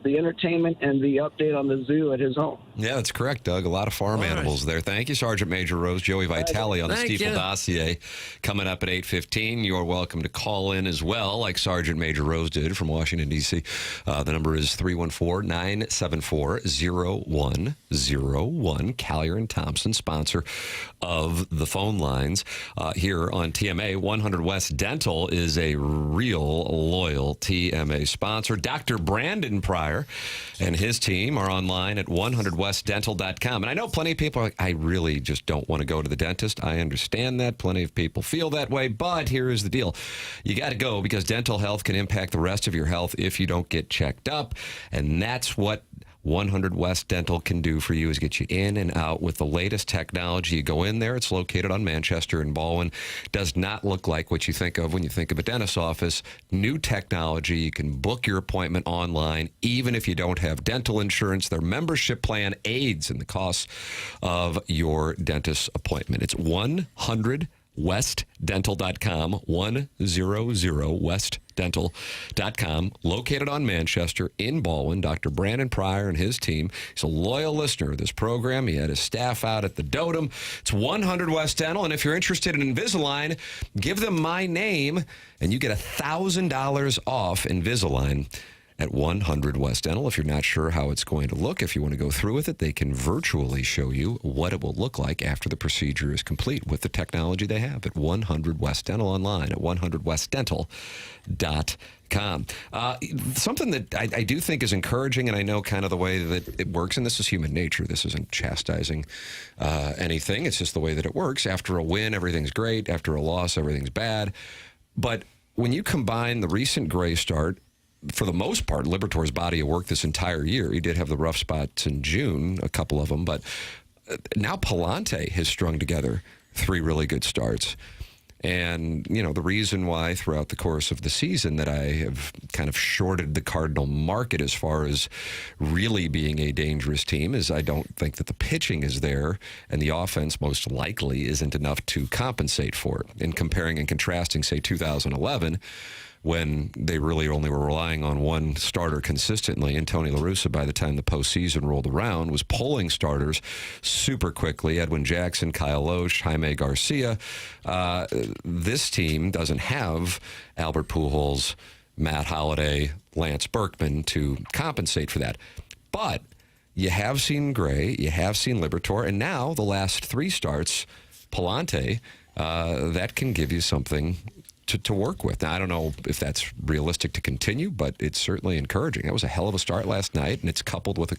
entertainment and the update on the zoo at his home. Yeah, that's correct, Doug. A lot of farm animals there. Thank you, Sergeant Major Rose. Joey Vitale on the Stiefel dossier coming up at 8:15. You are welcome to call in as well, like Sergeant Major Rose did from Washington, D.C. The number is 314-974-0101. Collier and Thompson, sponsor of the phone lines here on TMA. 100 West Dental is a real loyal TMA sponsor. Dr. Brandon Pryor and his team are online at 100westdental.com. And I know plenty of people are like, I really just don't want to go to the dentist. I understand that. Plenty of people feel that way. But here is the deal. You got to go because dental health can impact the rest of your health if you don't get checked up. And that's what 100 West Dental can do for you, is get you in and out with the latest technology. You go in there. It's located on Manchester and Baldwin. Does not look like what you think of when you think of a dentist's office. New technology. You can book your appointment online, even if you don't have dental insurance. Their membership plan aids in the costs of your dentist's appointment. It's 100westdental.com, 100westdental.com, located on Manchester in Baldwin. Dr. Brandon Pryor and his team. He's a loyal listener of this program. He had his staff out at the Dotem. It's 100 West Dental, and if you're interested in Invisalign, give them my name, and you get $1,000 off Invisalign at 100 West Dental. If you're not sure how it's going to look, if you want to go through with it, they can virtually show you what it will look like after the procedure is complete with the technology they have at 100 West Dental, online at 100westdental.com. Something that I do think is encouraging, and I know kind of the way that it works, and this is human nature. This isn't chastising anything. It's just the way that it works. After a win, everything's great. After a loss, everything's bad. But when you combine the recent Gray start, for the most part, Libertor's body of work this entire year. He did have the rough spots in June, a couple of them, but now Palante has strung together 3 really good starts. And, the reason why throughout the course of the season that I have kind of shorted the Cardinal market as far as really being a dangerous team is I don't think that the pitching is there, and the offense most likely isn't enough to compensate for it. In comparing and contrasting, say, 2011, when they really only were relying on one starter consistently. And Tony La Russa, by the time the postseason rolled around, was pulling starters super quickly. Edwin Jackson, Kyle Loesch, Jaime Garcia. This team doesn't have Albert Pujols, Matt Holliday, Lance Berkman to compensate for that. But you have seen Gray, you have seen Liberatore, and now the last 3 starts, Palante, that can give you something to work with. Now, I don't know if that's realistic to continue, but it's certainly encouraging. That was a hell of a start last night, and it's coupled with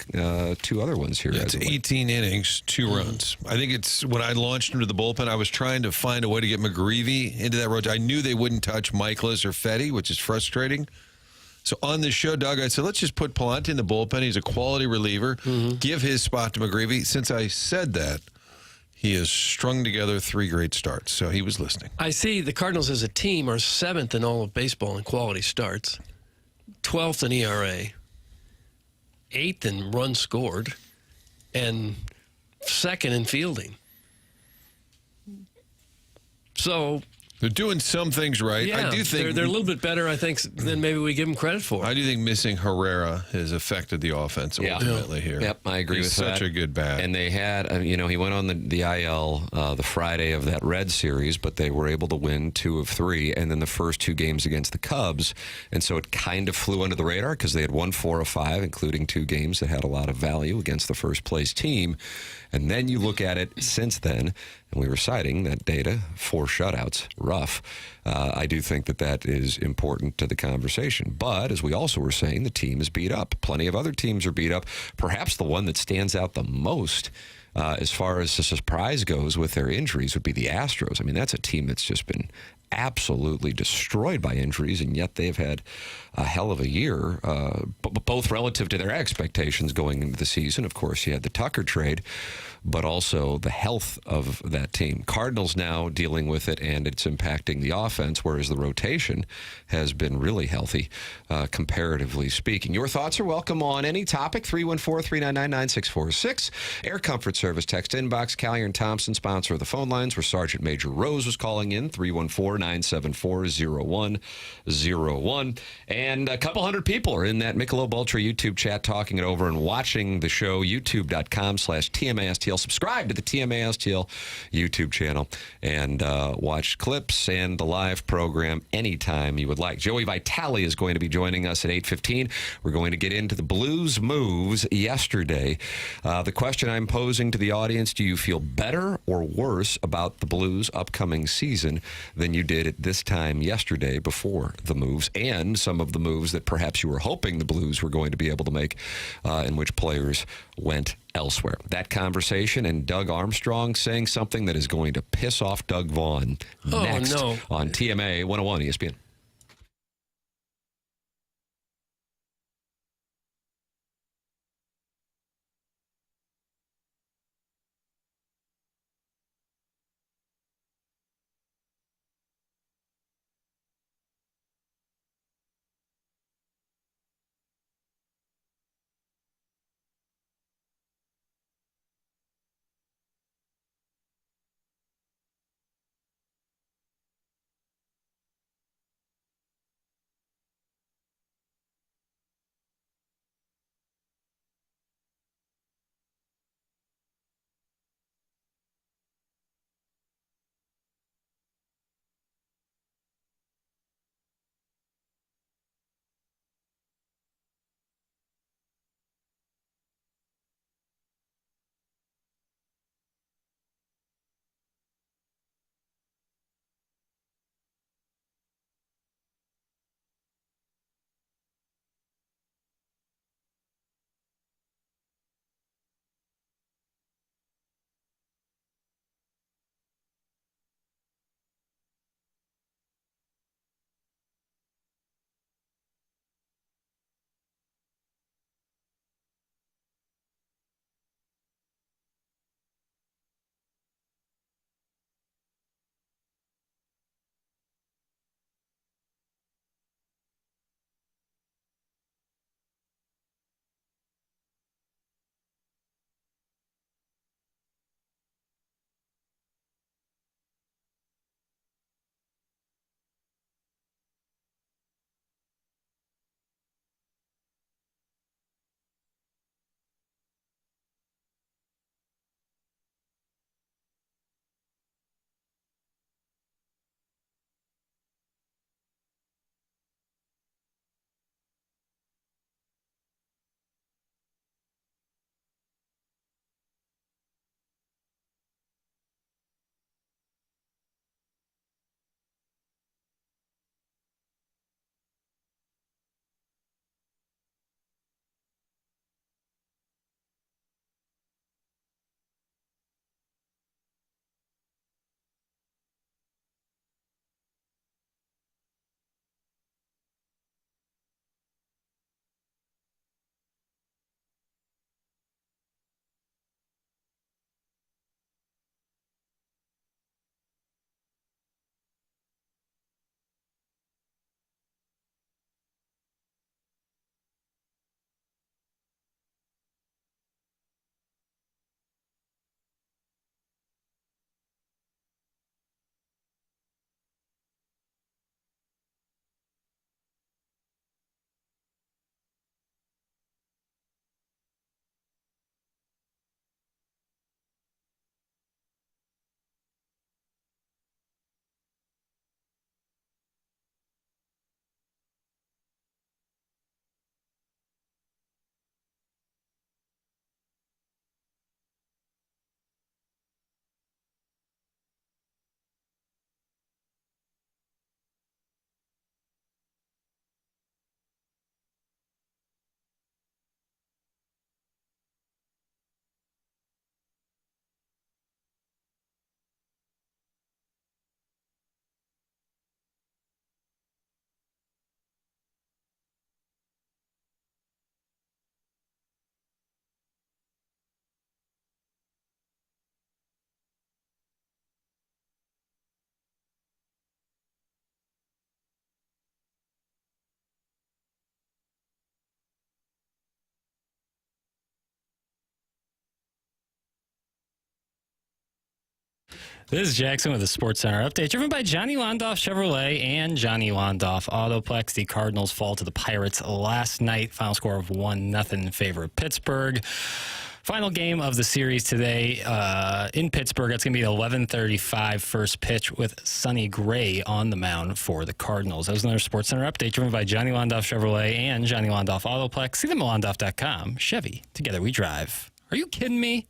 2 other ones here. Yeah, it's 18 innings, 2 runs. I think it's when I launched into the bullpen, I was trying to find a way to get McGreevy into that rotation. I knew they wouldn't touch Michaelis or Fetty, which is frustrating. So on this show, Doug, I said, let's just put Palante in the bullpen. He's a quality reliever. Give his spot to McGreevy. Since I said that, he has strung together 3 great starts, so he was listening. I see the Cardinals as a team are 7th in all of baseball in quality starts, 12th in ERA, 8th in runs scored, and 2nd in fielding. So they're doing some things right. Yeah, I do think they're a little bit better, I think, than maybe we give them credit for. I do think missing Herrera has affected the offense ultimately here. Yep, I agree with that. He's such a good bat. And they had, he went on the IL the Friday of that Red series, but they were able to win 2 of 3, and then the first 2 games against the Cubs. And so it kind of flew under the radar because they had won 4 of 5, including 2 games that had a lot of value against the first-place team. And then you look at it since then, and we were citing that data, 4 shutouts, rough. I do think that is important to the conversation. But as we also were saying, the team is beat up. Plenty of other teams are beat up. Perhaps the one that stands out the most as far as the surprise goes with their injuries would be the Astros. I mean, that's a team that's just been absolutely destroyed by injuries, and yet they've had a hell of a year, both relative to their expectations going into the season. Of course, you had the Tucker trade, but also the health of that team. Cardinals now dealing with it, and it's impacting the offense, whereas the rotation has been really healthy, comparatively speaking. Your thoughts are welcome on any topic, 314-399-9646. Air Comfort Service text inbox. Callier and Thompson, sponsor of the phone lines, where Sergeant Major Rose was calling in, 314-974-0101. And a couple hundred people are in that Michelob Ultra YouTube chat talking it over and watching the show, youtube.com/TMASTL. Subscribe to the TMASTL YouTube channel and watch clips and the live program anytime you would like. Joey Vitale is going to be joining us at 8:15. We're going to get into the Blues moves yesterday. The question I'm posing to the audience, do you feel better or worse about the Blues' upcoming season than you did at this time yesterday before the moves, and some of the moves that perhaps you were hoping the Blues were going to be able to make, in which players went elsewhere? That conversation and Doug Armstrong saying something that is going to piss off Doug Vaughn next on TMA 101 ESPN. This is Jackson with a Sports Center update, driven by Johnny Londoff Chevrolet and Johnny Londoff Autoplex. The Cardinals fall to the Pirates last night. Final score of 1-0 in favor of Pittsburgh. Final game of the series today in Pittsburgh. It's going to be 11:35 first pitch with Sonny Gray on the mound for the Cardinals. That was another Sports Center update driven by Johnny Londoff Chevrolet and Johnny Londoff Autoplex. See them at Londoff.com. Chevy, together we drive. Are you kidding me?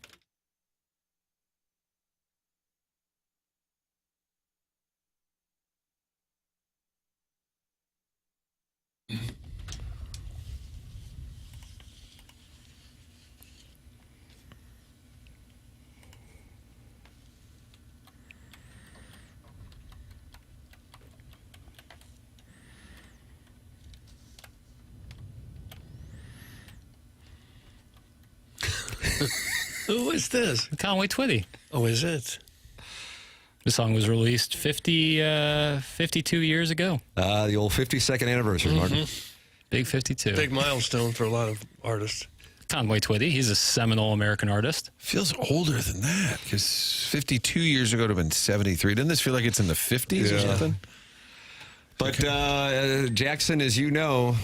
Who is this? Conway Twitty. Oh, is it? The song was released 52 years ago. The old 52nd anniversary, Martin. Big 52. Big milestone for a lot of artists. Conway Twitty. He's a seminal American artist. Feels older than that because 52 years ago would have been 73. Doesn't this feel like it's in the 50s or something? But Jackson, as you know,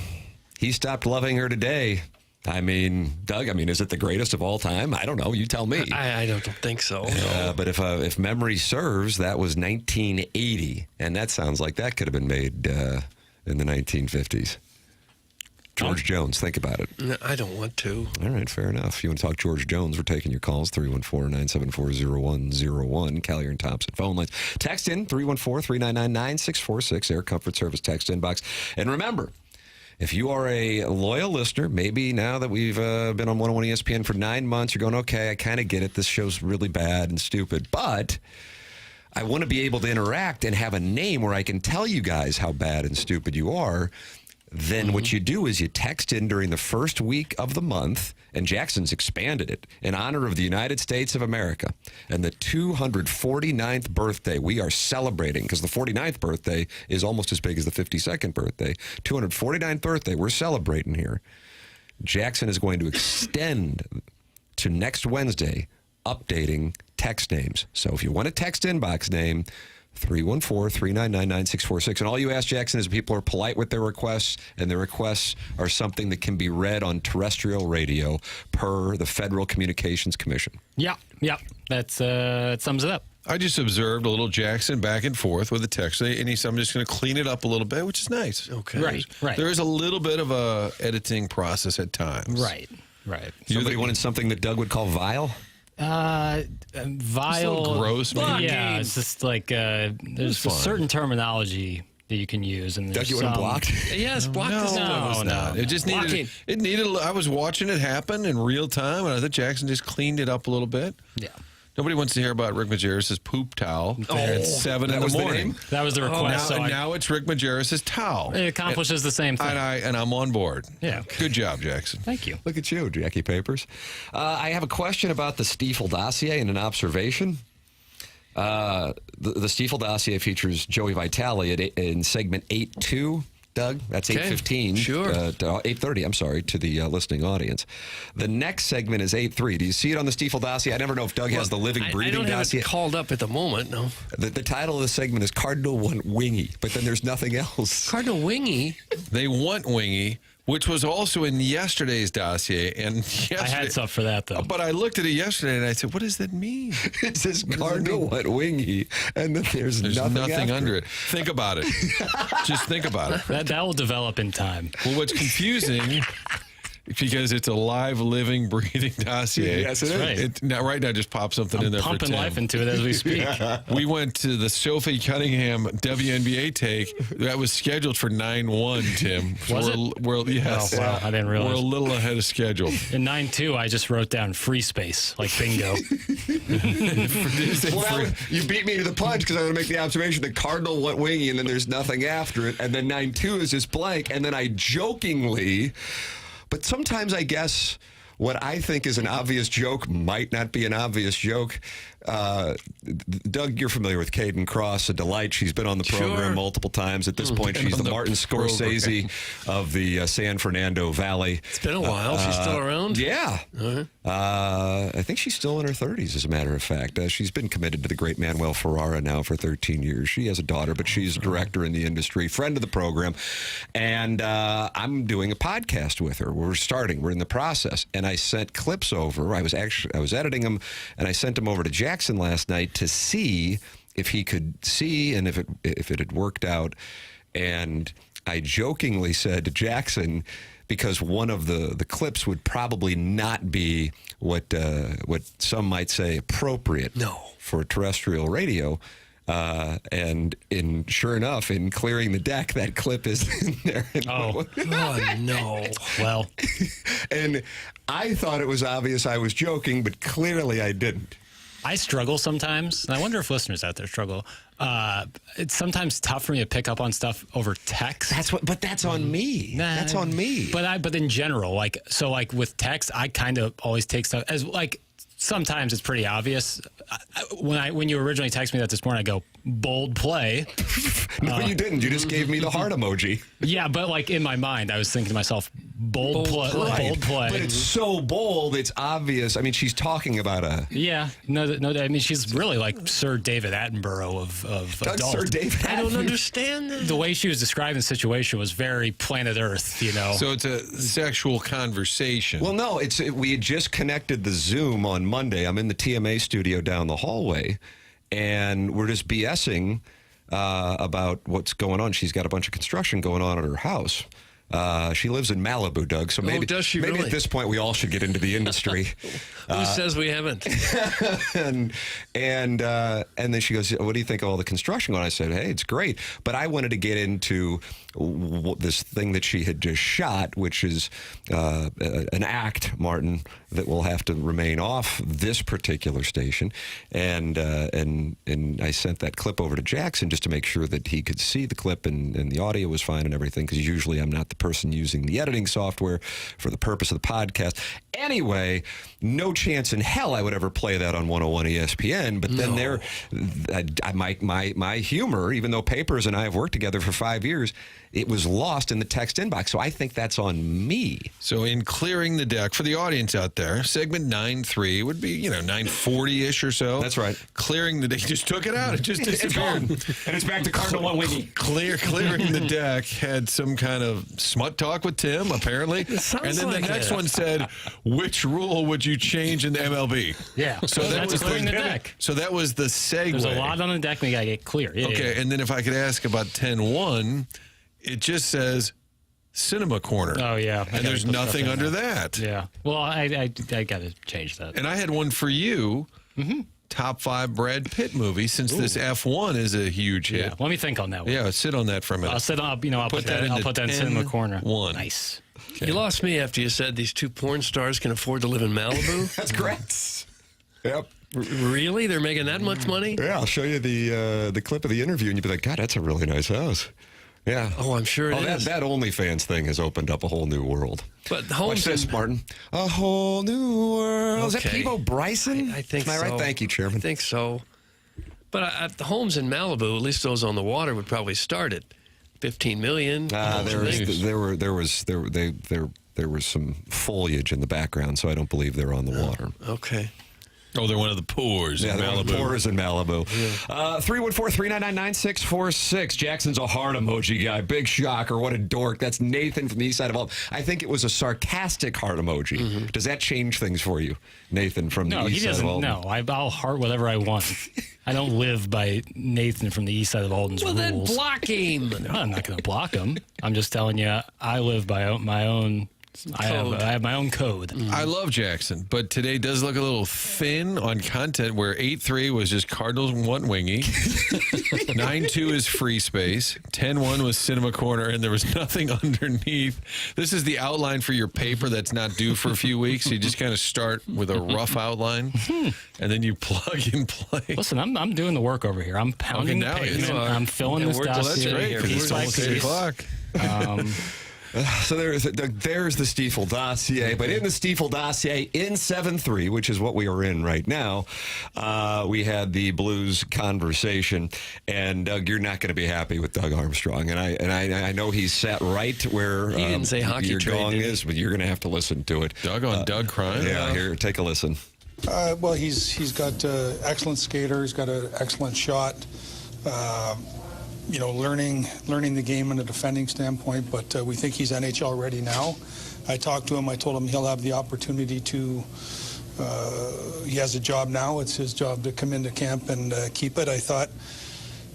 he stopped loving her today. I mean, Doug, is it the greatest of all time? I don't know. You tell me. I don't think so. But if memory serves, that was 1980, and that sounds like that could have been made in the 1950s. George Jones, think about it. No, I don't want to. All right, fair enough. If you want to talk George Jones, we're taking your calls, 314-974-0101. Callier and Thompson phone lines. Text in, 314-399-9646, Air Comfort Service text inbox. And remember, if you are a loyal listener, maybe now that we've been on 101 ESPN for 9 months, you're going, okay, I kind of get it. This show's really bad and stupid. But I want to be able to interact and have a name where I can tell you guys how bad and stupid you are. Then what you do is you text in during the first week of the month, and Jackson's expanded it, in honor of the United States of America and the 249th birthday we are celebrating, because the 49th birthday is almost as big as the 52nd birthday. 249th birthday, we're celebrating here. Jackson is going to extend to next Wednesday, updating text names. So if you want a text inbox name, 314-399-9646. And all you ask, Jackson, is people are polite with their requests, and their requests are something that can be read on terrestrial radio per the Federal Communications Commission. Yeah. That sums it up. I just observed a little Jackson back and forth with the text, and he said, I'm just going to clean it up a little bit, which is nice. Okay. Right. There is a little bit of a editing process at times. Right. Somebody wanted something that Doug would call vile? Vile. Gross, maybe. Yeah, it's just like there's a certain terminology that you can use, and Doug, you want him blocked? Yes, block No, this stuff. no. It just needed. It needed. I was watching it happen in real time, and I thought Jackson just cleaned it up a little bit. Yeah. Nobody wants to hear about Rick Majerus' poop towel at 7 in the morning. That was the request. Now it's Rick Majerus' towel. It accomplishes the same thing. And I'm on board. Yeah. Good job, Jackson. Thank you. Look at you, Jackie Papers. I have a question about the Stiefel dossier and an observation. The Stiefel dossier features Joey Vitale in segment 8-2. Doug, that's 8:15. Sure. 8:30, I'm sorry, to the listening audience. The next segment is 8:3. Do you see it on the Stiefel dossier? I never know if Doug has the living, breathing I don't dossier. have it called up at the moment, no. The title of the segment is Cardinal Want Wingy, but then there's nothing else. Cardinal Wingy? They want Wingy, which was also in yesterday's dossier. And I had stuff for that, though. But I looked at it yesterday, and I said, what does that mean? It says Cardinal Want Wingy, and then there's nothing under it. Think about it. Just think about it. That will develop in time. Well, what's confusing, because it's a live, living, breathing dossier. Yes, it is. Right. Right now, just pop something in there for pumping Tim. life into it as we speak. We went to the Sophie Cunningham WNBA take. That was scheduled for 9-1, Tim. Was it? Yes. Oh, wow. I didn't realize. We're a little ahead of schedule. In 9-2, I just wrote down free space, like bingo. Well, you beat me to the punch because I want to make the observation that Cardinal Want Wingy, and then there's nothing after it, and then 9-2 is just blank, and then I jokingly, but sometimes I guess what I think is an obvious joke might not be an obvious joke. Doug, you're familiar with Caden Cross, a delight. She's been on the program multiple times. At this point, she's the Martin Scorsese of the San Fernando Valley. It's been a while. She's still around? Yeah. I think she's still in her 30s, as a matter of fact. She's been committed to the great Manuel Ferrara now for 13 years. She has a daughter, but she's a director in the industry, friend of the program. And I'm doing a podcast with her. We're in the process. And I sent clips over. I was editing them, and I sent them over to Jackson last night to see if he could see and if it had worked out. And I jokingly said to Jackson, because one of the clips would probably not be what some might say appropriate for terrestrial radio. And sure enough, in clearing the deck, that clip is in there. Oh no. Well, and I thought it was obvious I was joking, but clearly I didn't. I struggle sometimes, and I wonder if listeners out there struggle. It's sometimes tough for me to pick up on stuff over text. But that's on me. That's on me. But in general, like with text, I kind of always take stuff as like. Sometimes it's pretty obvious. When you originally texted me that this morning, I go, bold play. No, you didn't. You just gave me the heart emoji. Yeah, but like in my mind, I was thinking to myself, bold play. Bold play. But it's so bold, it's obvious. I mean, she's talking about a... Yeah. No. I mean, she's really like Sir David Attenborough of adult. Sir David I don't understand that. The way she was describing the situation was very planet Earth, you know. So it's a sexual conversation. Well, no, we had just connected the Zoom on Monday. I'm in the TMA studio down the hallway, and we're just BSing about what's going on. She's got a bunch of construction going on at her house. She lives in Malibu, Doug. So maybe, does she maybe really? At this point we all should get into the industry. Who says we haven't? and then she goes, "What do you think of all the construction?" And I said, "Hey, it's great." But I wanted to get into this thing that she had just shot, which is an act, Martin, that will have to remain off this particular station. And I sent that clip over to Jackson just to make sure that he could see the clip and the audio was fine and everything, because usually I'm not the person using the editing software for the purpose of the podcast. Anyway, no chance in hell I would ever play that on 101 ESPN. But then my humor, even though Papers and I have worked together for 5 years, it was lost in the text inbox. So I think that's on me. So in clearing the deck, for the audience out there, segment 9-3 would be, 9:40-ish or so. That's right. Clearing the deck. You just took it out. It just disappeared. And it's back to Cardinal one wingy. Clearing the deck had some kind of smut talk with Tim, apparently. And then the next one said, which rule would you change in the MLB? Yeah. So that was clearing the deck. So that was the segue. There's a lot on the deck. We got to get clear. Yeah, okay, yeah. and then if I could ask about 10-1, it just says Cinema Corner. Oh, yeah. And there's nothing under that. Yeah. Well, I got to change that. And I had one for you. Mm-hmm. Top 5 Brad Pitt movie, since this F1 is a huge hit. Yeah. Let me think on that one. Yeah, sit on that for a minute. I'll sit on. I'll put that in Cinema Corner. 1. Nice. Okay. You lost me after you said these two porn stars can afford to live in Malibu. That's correct. Yep. Really? They're making that much money? Yeah, I'll show you the clip of the interview, and you'll be like, God, that's a really nice house. Yeah. Oh, I'm sure it is. That OnlyFans thing has opened up a whole new world. But Watch homes this, Martin. A whole new world. Is that Okay. Peebo Bryson? I think Am I so. right? Thank you, Chairman. I think so. But the homes in Malibu, at least those on the water, would probably start at $15 million. There was some foliage in the background, so I don't believe they're on the water. Okay. Oh, they're one of the poors in Malibu. The poors in Malibu. 314-399-9646. Jackson's a heart emoji guy. Big shocker. What a dork. That's Nathan from the east side of Alton. I think it was a sarcastic heart emoji. Mm-hmm. Does that change things for you, Nathan from the east side of Alton? No, I'll heart whatever I want. I don't live by Nathan from the east side of Alton's rules. Well, then block him. No, I'm not going to block him. I'm just telling you, I live by my own... I have my own code. I love Jackson, but today does look a little thin on content where 8-3 was just Cardinals one wingy. 9-2 is free space. 10-1 was Cinema Corner, and there was nothing underneath. This is the outline for your paper that's not due for a few weeks. You just kind of start with a rough outline, and then you plug and play. Listen, I'm doing the work over here. I'm pounding the pavement. I'm filling this Well, that's dossier great, because piece it's by almost 8 piece. o'clock. So there's the Stiefel dossier. But in the Stiefel dossier, in 7-3, which is what we are in right now, we had the Blues conversation. And, Doug, you're not going to be happy with Doug Armstrong. And I know he's sat right where he didn't say hockey your trade, gong did he? is, but you're going to have to listen to it. Doug on Doug crying? Yeah, here, take a listen. Well, he's got excellent skater. He's got an excellent shot. Learning the game in a defending standpoint, but we think he's NHL ready now. I talked to him. I told him he'll have the opportunity to. He has a job now. It's his job to come into camp and keep it. I thought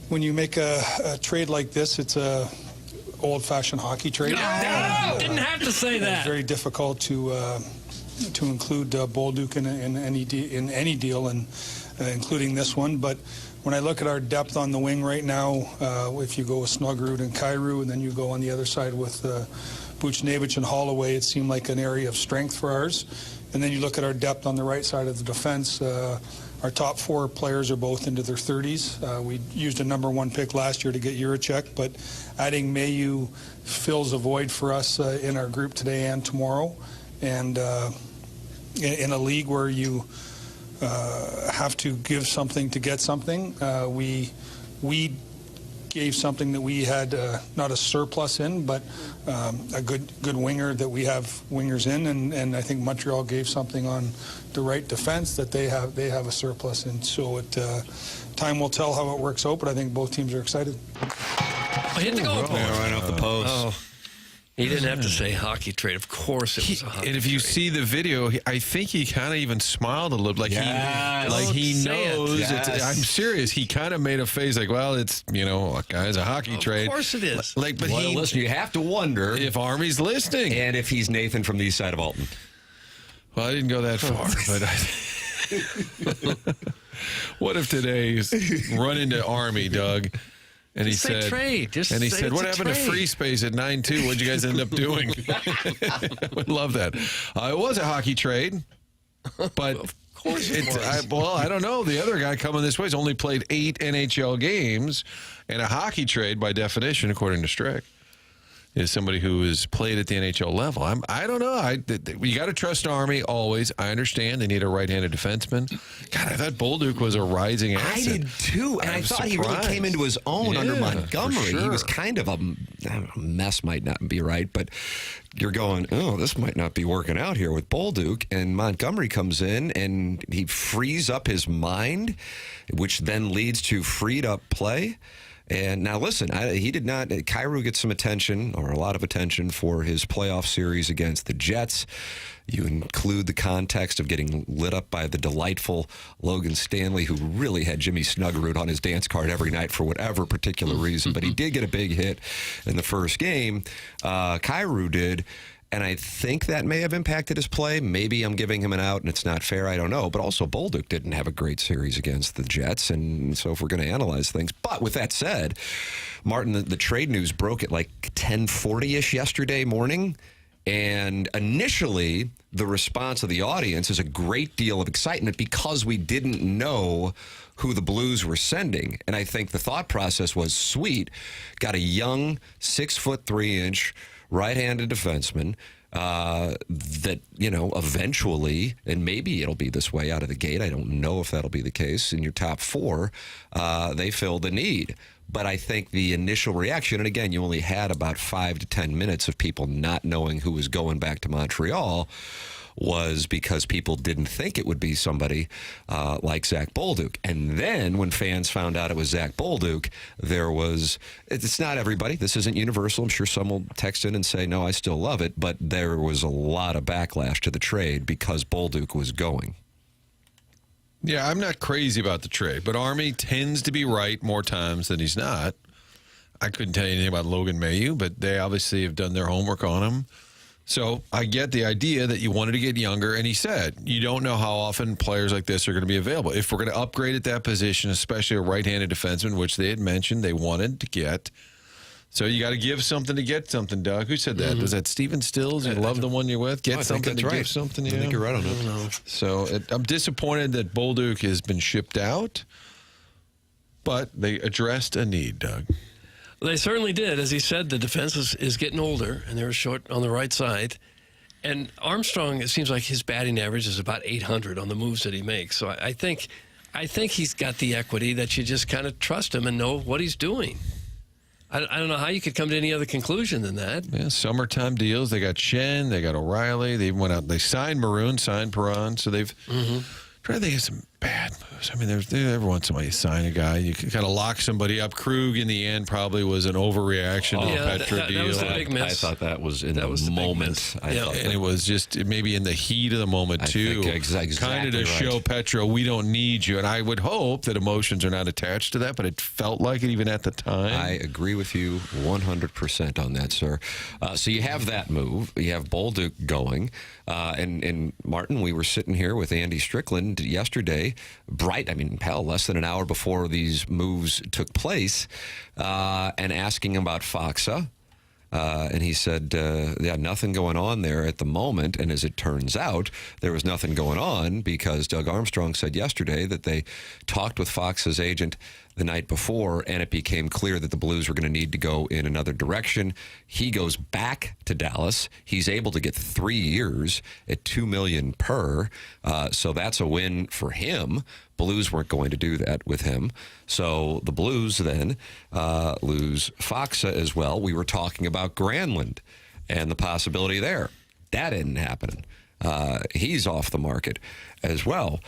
when you make a trade like this, it's a old-fashioned hockey trade. Didn't have to say that. It's very difficult to include Bolduc in any deal, and including this one. But when I look at our depth on the wing right now, if you go with Snuggerud and Kyrou, and then you go on the other side with Buchnevich and Holloway, it seemed like an area of strength for ours. And then you look at our depth on the right side of the defense. Our top 4 players are both into their 30s. We used a #1 pick last year to get Juracek, but adding Mailloux fills a void for us in our group today and tomorrow. And in a league where you have to give something to get something, we gave something that we had not a surplus in, but a good winger that we have wingers in, and I think Montreal gave something on the right defense that they have a surplus in. So time will tell how it works out, but I think both teams are excited. Hit the goal. Right off the post. Oh. He didn't have to say hockey trade. Of course it was a hockey And if you trade. see the video, I think he kind of even smiled a little, like Yes. he knows. Yes. I'm serious. He kind of made a face like, well, it's guys, a hockey trade. Of course it is. But Well, listen, you have to wonder if Army's listening, and if he's Nathan from the east side of Alton. Well, I didn't go that far, but what if today's run into Army, Doug? And he Just say said, trade. Just and he say said, it's what a happened to trade." free space at 9-2? What'd you guys end up doing? I would love that. It was a hockey trade, but Of course it was. I don't know. The other guy coming this way has only played 8 NHL games, and a hockey trade, by definition, according to Strick, is somebody who has played at the NHL level. I don't know. You got to trust Army always. I understand they need a right-handed defenseman. God, I thought Bolduc was a rising asset. I did too, and I thought he really came into his own under Montgomery. for sure. He was kind of a mess, might not be right, but you're going, oh, this might not be working out here with Bolduc, and Montgomery comes in and he frees up his mind, which then leads to freed up play. And now, listen, he did not. Kyrou gets some attention, or a lot of attention, for his playoff series against the Jets. You include the context of getting lit up by the delightful Logan Stanley, who really had Jimmy Snuggerud on his dance card every night for whatever particular reason. But he did get a big hit in the first game. Kyrou did. And I think that may have impacted his play. Maybe I'm giving him an out and it's not fair. I don't know. But also Bolduc didn't have a great series against the Jets. And so if we're going to analyze things. But with that said, Martin, the trade news broke at like 10:40-ish yesterday morning. And initially, the response of the audience is a great deal of excitement because we didn't know who the Blues were sending. And I think the thought process was, sweet, got a young 6'3" right-handed defenseman that, eventually, and maybe it'll be this way out of the gate, I don't know if that'll be the case, in your top 4, they fill the need. But I think the initial reaction, and again, you only had about 5 to 10 minutes of people not knowing who was going back to Montreal, was because people didn't think it would be somebody like Zach Bolduc. And then when fans found out it was Zach Bolduc, it's not everybody. This isn't universal. I'm sure some will text in and say, no, I still love it. But there was a lot of backlash to the trade because Bolduc was going. Yeah, I'm not crazy about the trade, but Army tends to be right more times than he's not. I couldn't tell you anything about Logan Mailloux, but they obviously have done their homework on him. So I get the idea that you wanted to get younger, and he said, you don't know how often players like this are going to be available. If we're going to upgrade at that position, especially a right-handed defenseman, which they had mentioned they wanted to get, so you got to give something to get something, Doug. Who said that? Mm-hmm. Was that Steven Stills? You love the one you're with? Get something to give something. I think you're right on that. So I'm disappointed that Bolduc has been shipped out, but they addressed a need, Doug. They certainly did. As he said, the defense is getting older, and they were short on the right side. And Armstrong, it seems like his batting average is about 800 on the moves that he makes. So I think he's got the equity that you just kind of trust him and know what he's doing. I don't know how you could come to any other conclusion than that. Yeah, summertime deals. They got Shen, they got O'Reilly. They even went out. They signed Maroon, signed Perron. So they've trying to think of some bad moves. I mean, there's every once in a while you sign a guy, you kind of lock somebody up. Krug in the end probably was an overreaction to the Petra deal. That was the big miss. I thought that was in the moment. And it was just maybe in the heat of the moment too. Exactly kind of to show Petra, we don't need you. And I would hope that emotions are not attached to that, but it felt like it even at the time. I agree with you 100% on that, sir. So you have that move. You have Bolduc going. And Martin, we were sitting here with Andy Strickland yesterday, less than an hour before these moves took place, and asking about Faksa. And he said, nothing going on there at the moment. And as it turns out, there was nothing going on because Doug Armstrong said yesterday that they talked with Faksa's agent the night before, and it became clear that the Blues were going to need to go in another direction. He goes back to Dallas. He's able to get 3 years at $2 million per. So that's a win for him. Blues weren't going to do that with him. So the Blues then lose Faksa as well. We were talking about Granlund and the possibility there. That didn't happen. He's off the market as well.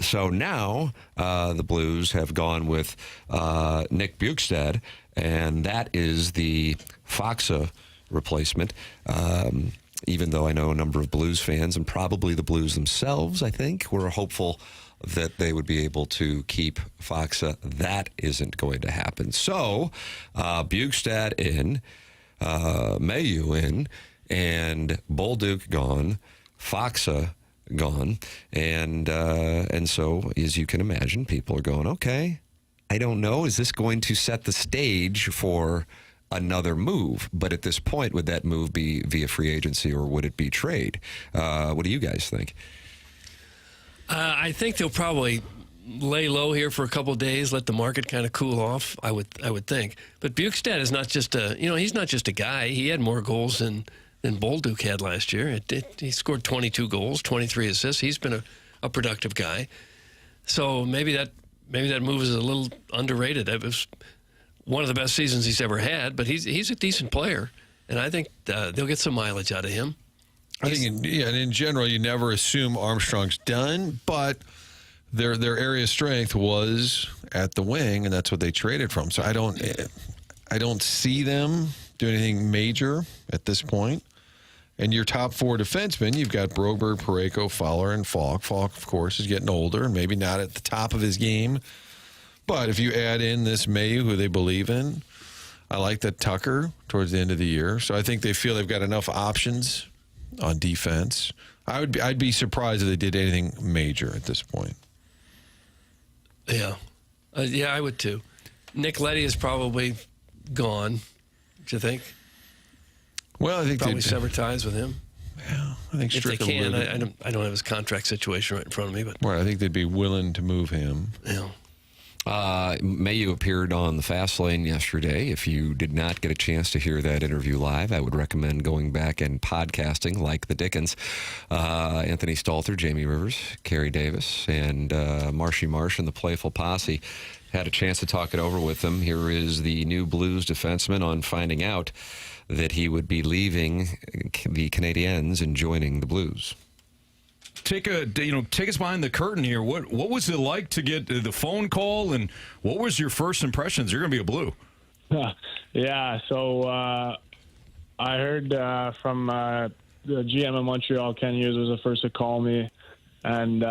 So now the Blues have gone with Nick Bjugstad, and that is the Faksa replacement. Even though I know a number of Blues fans, and probably the Blues themselves, I think, were hopeful that they would be able to keep Faksa. That isn't going to happen. So Bjugstad in, Mailloux in, and Bolduc gone, Faksa gone, and so as you can imagine, people are going, okay, I don't know, is this going to set the stage for another move? But at this point, would that move be via free agency or would it be trade? What do you guys think? I think they'll probably lay low here for a couple of days, let the market kind of cool off. I would think. But Bjugstad is not just he's not just a guy. He had more goals than Bolduc had last year. He scored 22 goals, 23 assists. He's been a productive guy. So maybe that move is a little underrated. It was one of the best seasons he's ever had, but he's a decent player, and I think they'll get some mileage out of him. I think, and in general, you never assume Armstrong's done, but their area of strength was at the wing, and that's what they traded from. So I don't see them doing anything major at this point. And your top four defensemen, you've got Broberg, Parayko, Fowler, and Falk. Falk, of course, is getting older and maybe not at the top of his game. But if you add in this Mailloux, who they believe in, I like that Tucker towards the end of the year. So I think they feel they've got enough options on defense. I'd be surprised if they did anything major at this point. Yeah. I would too. Nick Leddy is probably gone, do you think? Well, I think probably sever ties with him. Yeah, I think if they can. I don't have his contract situation right in front of me, but right, I think they'd be willing to move him. Yeah. Mailloux appeared on the Fast Lane yesterday. If you did not get a chance to hear that interview live, I would recommend going back and podcasting like the Dickens. Anthony Stalter, Jamie Rivers, Kerry Davis, and Marshy Marsh and the Playful Posse had a chance to talk it over with them. Here is the new Blues defenseman on finding out that he would be leaving the Canadiens and joining the Blues. Take us behind the curtain here. What was it like to get the phone call, and what was your first impressions? You're going to be a Blue. Yeah, so I heard from the GM in Montreal, Ken Hughes, was the first to call me, and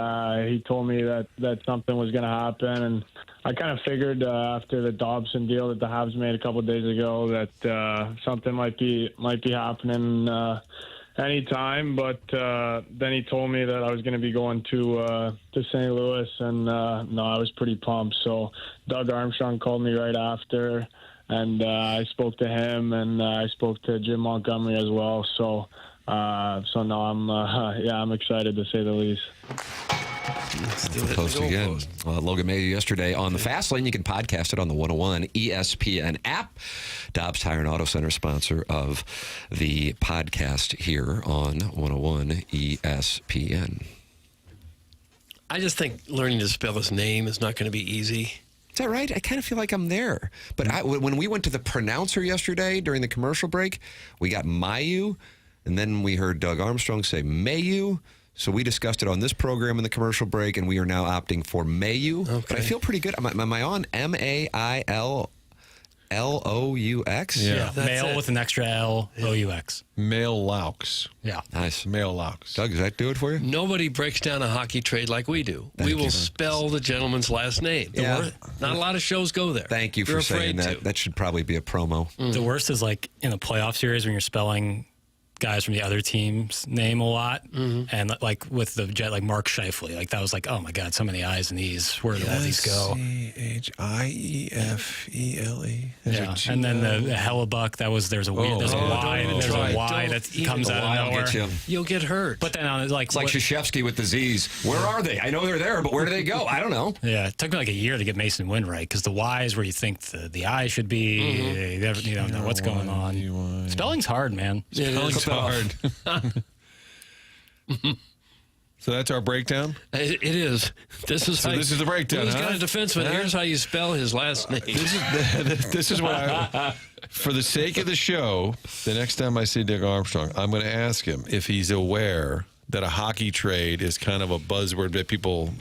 he told me that something was going to happen. And I kind of figured after the Dobson deal that the Habs made a couple of days ago that something might be happening anytime, but then he told me that I was going to be going to St. Louis, and no, I was pretty pumped. So Doug Armstrong called me right after, and I spoke to him, and I spoke to Jim Montgomery as well. So no, I'm excited to say the least. Post again. Logan Mailloux yesterday on the Fast Lane. You can podcast it on the 101 ESPN app. Dobbs Tire and Auto Center, sponsor of the podcast here on 101 ESPN. I just think learning to spell his name is not going to be easy. Is that right? I kind of feel like I'm there. But when we went to the pronouncer yesterday during the commercial break, we got Mailloux, and then we heard Doug Armstrong say Mailloux. So we discussed it on this program in the commercial break, and we are now opting for Mailloux. Okay. But I feel pretty good. Am I on Mailloux? Yeah, Mail with an extra L-O-U-X. Mailloux. Yeah. Nice. Mailloux. Doug, does that do it for you? Nobody breaks down a hockey trade like we do. We will spell the gentleman's last name. Not a lot of shows go there. Thank you for saying that. That should probably be a promo. The worst is like in a playoff series when you're spelling guys from the other team's name a lot, and like with the Jet, like Mark Scheifele, like that was like, oh my God, so many I's and E's. Where did all these go? Chiefele. Yeah, and then the Hellebuck. There's a Y that comes out of nowhere. You'll get hurt. But then it's like Krzyzewski with the Z's. Where are they? I know they're there, but where do they go? I don't know. Yeah, it took me like a year to get Mason Wynn right because the Y is where you think the I should be. You don't know what's going on. Spelling's hard, man. Spelling's hard. So that's our breakdown? It is. This is the breakdown. Who's got a defenseman? Here's how you spell his last name. This is what for the sake of the show, the next time I see Dick Armstrong, I'm going to ask him if he's aware that a hockey trade is kind of a buzzword that people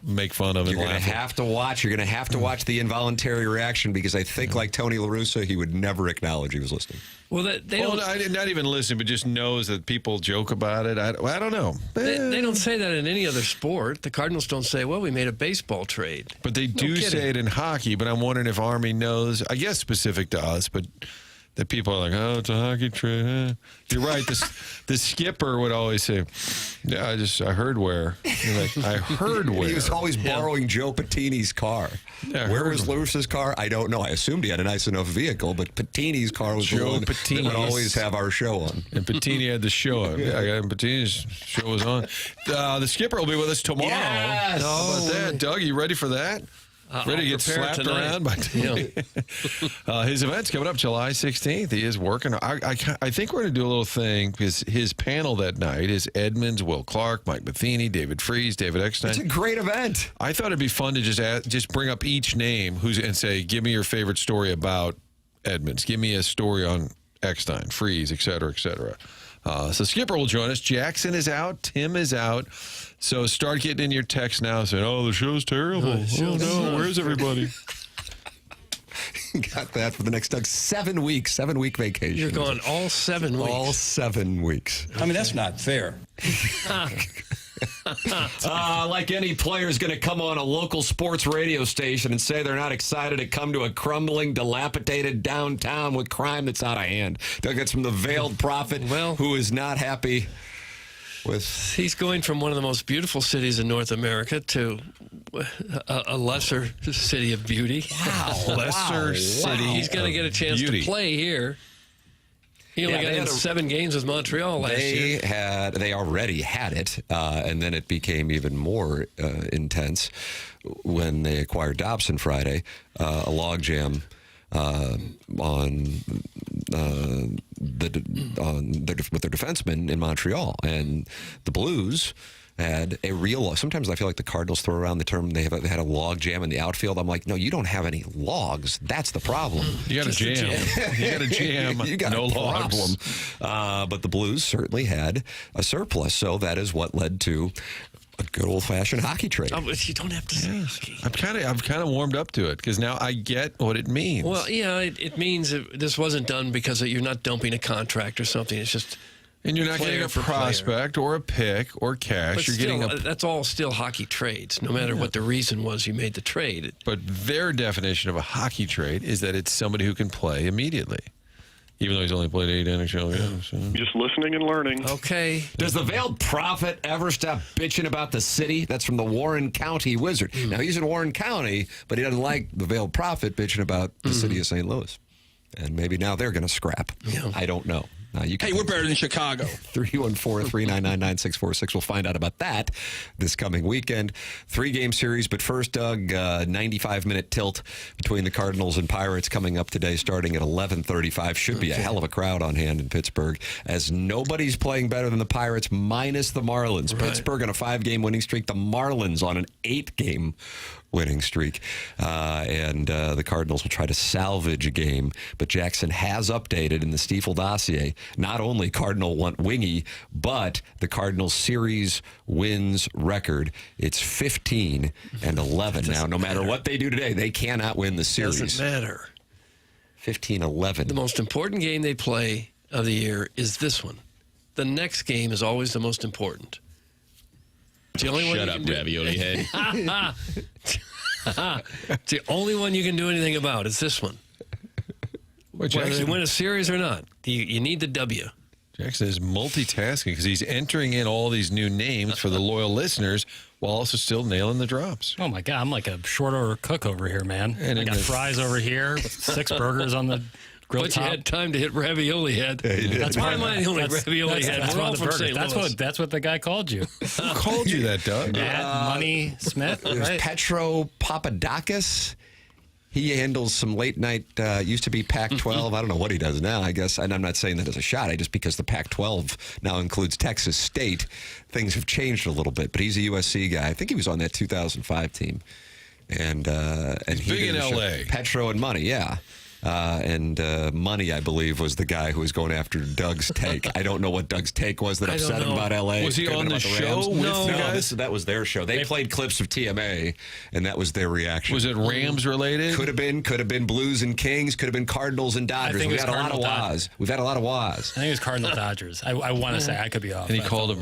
make fun of. You're going to have to watch. You're going to have to watch the involuntary reaction because I think, like Tony La Russa, he would never acknowledge he was listening. Well, they don't. I did not even listen, but just knows that people joke about it. I don't know. They don't say that in any other sport. The Cardinals don't say, well, we made a baseball trade. But they do say it in hockey, but I'm wondering if Army knows, I guess specific to us, but that people are like, oh, it's a hockey trade. You're right. The skipper would always say, yeah, I heard where. You're like, I heard where. He was always borrowing Joe Patini's car. Yeah, where was Lewis's car? I don't know. I assumed he had a nice enough vehicle, but Patini's car was Joe the one that would always have our show on. And Patini had the show on. Yeah, Patini's show was on. The skipper will be with us tomorrow. Yes. How about that? Doug, you ready for that? Ready to get slapped around by his event's coming up July 16th. He is working. I think we're going to do a little thing because his panel that night is Edmonds, Will Clark, Mike Matheny, David Freese, David Eckstein. It's a great event. I thought it'd be fun to just bring up each name and say, give me your favorite story about Edmonds. Give me a story on Eckstein, Freese, et cetera, et cetera. So Skipper will join us. Jackson is out. Tim is out. So start getting in your text now saying, oh, the show's terrible. Oh, no, where's everybody? Got that for the next, Doug. 7 weeks, 7-week vacation. You're going all 7 weeks. All 7 weeks. I mean, that's not fair. Like any player is going to come on a local sports radio station and say they're not excited to come to a crumbling, dilapidated downtown with crime that's out of hand. Doug, that's from the Veiled Prophet, who is not happy with... He's going from one of the most beautiful cities in North America to a lesser city of beauty. Wow. Lesser city. He's going to get a chance to play here. He only got in 7 games with Montreal last year. They already had it, and then it became even more intense when they acquired Dobson Friday, a logjam with their defensemen in Montreal, and the Blues had a real. Sometimes I feel like the Cardinals throw around the term they had a log jam in the outfield. I'm like, no, you don't have any logs. That's the problem. You got a jam. You got a jam. You got no a problem. But the Blues certainly had a surplus, so that is what led to a good old-fashioned hockey trade. Oh, but you don't have to say hockey. I'm kind of warmed up to it because now I get what it means. Well, yeah, it means this wasn't done because you're not dumping a contract or something. It's just. And you're not getting a prospect or a pick or cash. But you're still, getting that's all still hockey trades, no matter what the reason was you made the trade. But their definition of a hockey trade is that it's somebody who can play immediately, even though he's only played 8 NHL games. So. Just listening and learning. Okay. Does the Veiled Prophet ever stop bitching about the city? That's from the Warren County Wizard. Now, he's in Warren County, but he doesn't like the Veiled Prophet bitching about the city of St. Louis. And maybe now they're going to scrap. Yeah. I don't know. Hey, we're better than Chicago. 314-399-9646. We'll find out about that this coming weekend. 3-game series, but first, Doug, 95-minute tilt between the Cardinals and Pirates coming up today starting at 11:35. Should be a hell of a crowd on hand in Pittsburgh, as nobody's playing better than the Pirates minus the Marlins. Right. Pittsburgh on a 5-game winning streak. The Marlins on an 8-game winning streak. And the Cardinals will try to salvage a game. But Jackson has updated in the Stiefel dossier, not only Cardinal want wingy, but the Cardinals series wins record. It's 15-11 now. No matter what they do today, they cannot win the series. Doesn't matter. 15-11. The most important game they play of the year is this one. The next game is always the most important. It's the only Shut up, ravioli head. It's the only one you can do anything about. It's this one. Whether they win a series or not, you need the W. Jackson is multitasking because he's entering in all these new names for the loyal listeners while also still nailing the drops. Oh, my God. I'm like a short order cook over here, man. And I got fries over here, 6 burgers on the grill But top. you had time to hit ravioli head. That's Why am I the only ravioli head? That's We're all one of the from burgers. St. Louis. That's what the guy called you. Who called you that, Doug? Matt Money Smith. There's Right? Petro Papadakis. He handles some late night, used to be Pac-12. I don't know what he does now, I guess. And I'm not saying that as a shot. Just because the Pac-12 now includes Texas State, things have changed a little bit. But he's a USC guy. I think he was on that 2005 team. And he's big in L.A. Petro and Money, yeah. Money, I believe, was the guy who was going after Doug's take. I don't know what Doug's take was that upset him about L.A. Was he on the show with No, the guys? that was their show. They played clips of TMA, and that was their reaction. Was it Rams related? Could have been Blues and Kings, could have been Cardinals and Dodgers. think it We've was had a lot of Cardinal Waz. We've had a lot of Waz. I think it was Cardinal Dodgers. I want to say I could be off. And he called him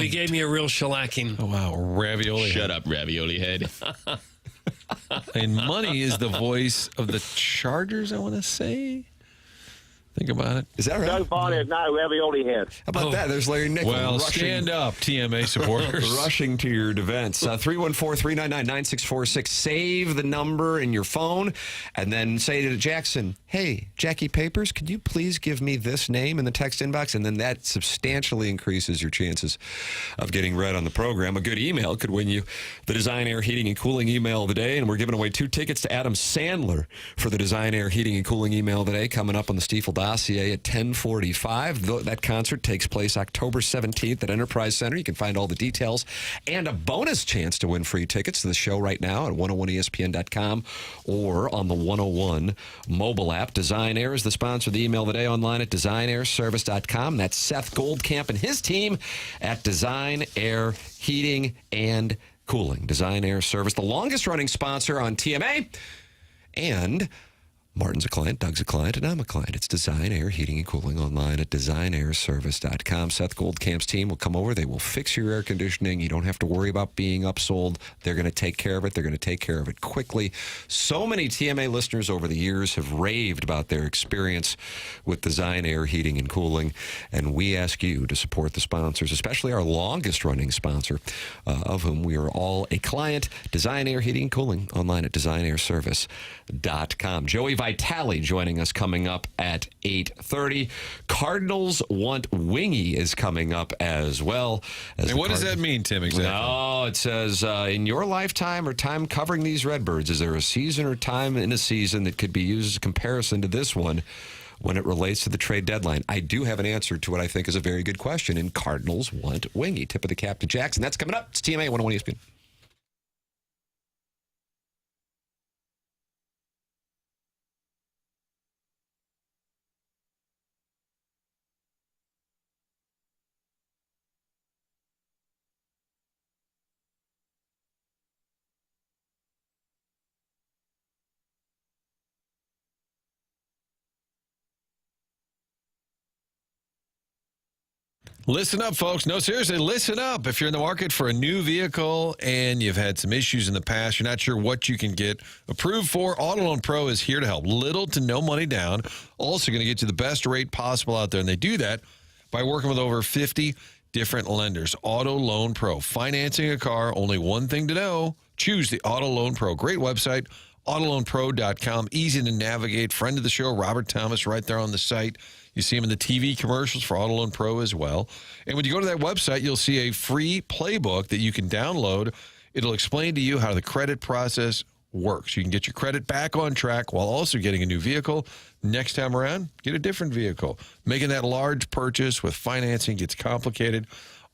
he gave me a real shellacking. Oh, wow. Ravioli. Shut up, ravioli head. And Money is the voice of the Chargers, I want to say. Think about it. Is that right? So far, there's not a ravioli head. How about that? There's Larry Nickel. Well, stand up, TMA supporters. Rushing to your defense. 314-399-9646. Save the number in your phone and then say to Jackson, hey, Jackie Papers, could you please give me this name in the text inbox? And then that substantially increases your chances of getting read on the program. A good email could win you the Design Air Heating and Cooling email of the day. And we're giving away 2 tickets to Adam Sandler for the Design Air Heating and Cooling email of the day coming up on the Stiefel dossier at 10:45. That concert takes place October 17th at Enterprise Center. You can find all the details and a bonus chance to win free tickets to the show right now at 101ESPN.com or on the 101 mobile app. Design Air is the sponsor of the email of the day online at designairservice.com. That's Seth Goldcamp and his team at Design Air Heating and Cooling. Design Air Service, the longest running sponsor on TMA. And Martin's a client, Doug's a client, and I'm a client. It's Design Air Heating and Cooling online at designairservice.com. Seth Goldcamp's team will come over. They will fix your air conditioning. You don't have to worry about being upsold. They're going to take care of it. They're going to take care of it quickly. So many TMA listeners over the years have raved about their experience with Design Air Heating and Cooling, and we ask you to support the sponsors, especially our longest-running sponsor, of whom we are all a client, Design Air Heating and Cooling online at designairservice.com. Joey Vitale joining us coming up at 8:30. Cardinals want wingy is coming up as well. And what does that mean, Tim, exactly? No, it says, in your lifetime or time covering these Redbirds, is there a season or time in a season that could be used as a comparison to this one when it relates to the trade deadline? I do have an answer to what I think is a very good question, and Cardinals want wingy. Tip of the cap to Jackson. That's coming up. It's TMA 101 ESPN. Listen up, folks. No, seriously, listen up. If you're in the market for a new vehicle and you've had some issues in the past, you're not sure what you can get approved for, Auto Loan Pro is here to help. Little to no money down. Also going to get you the best rate possible out there. And they do that by working with over 50 different lenders. Auto Loan Pro. Financing a car, only one thing to know. Choose the Auto Loan Pro. Great website, autoloanpro.com. Easy to navigate. Friend of the show, Robert Thomas, right there on the site. You see them in the TV commercials for Auto Loan Pro as well. And when you go to that website, you'll see a free playbook that you can download. It'll explain to you how the credit process works. You can get your credit back on track while also getting a new vehicle. Next time around, get a different vehicle. Making that large purchase with financing gets complicated.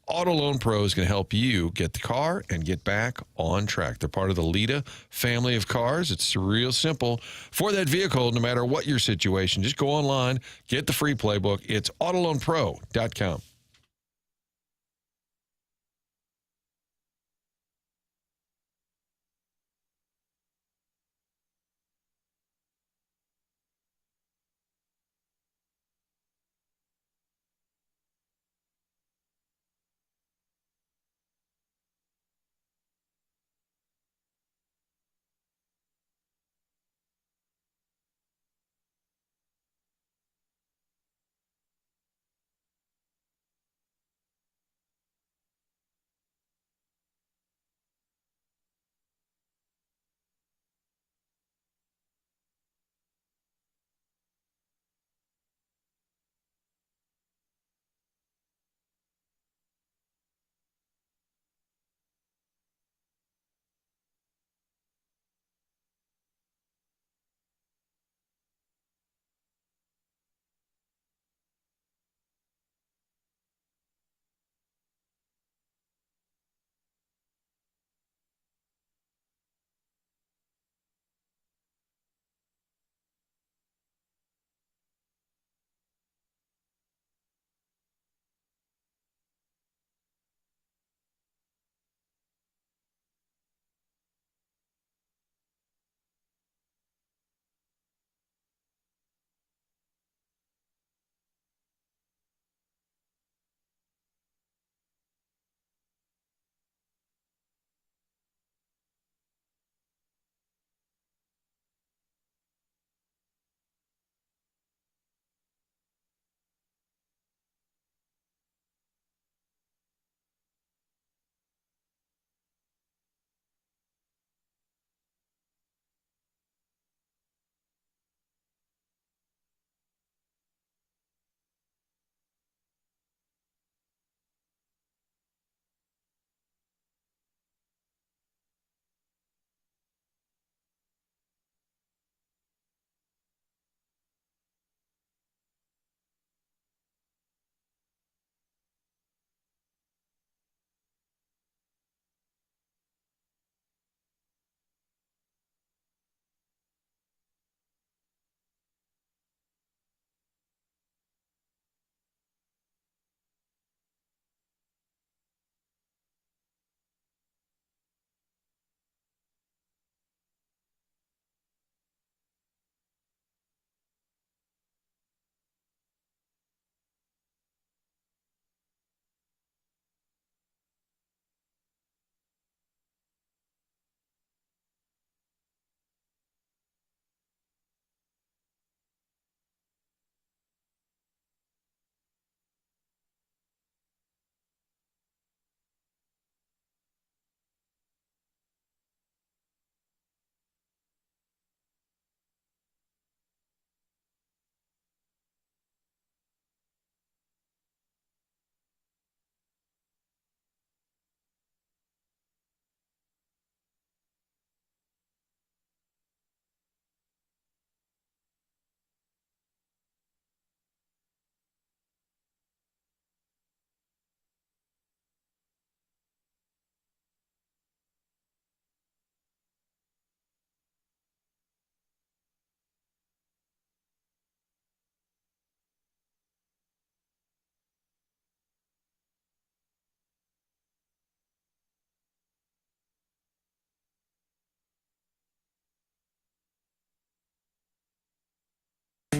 Auto Loan Pro is going to help you get the car and get back on track. They're part of the Lita family of cars. It's real simple. For that vehicle, no matter what your situation, just go online, get the free playbook. It's autoloanpro.com.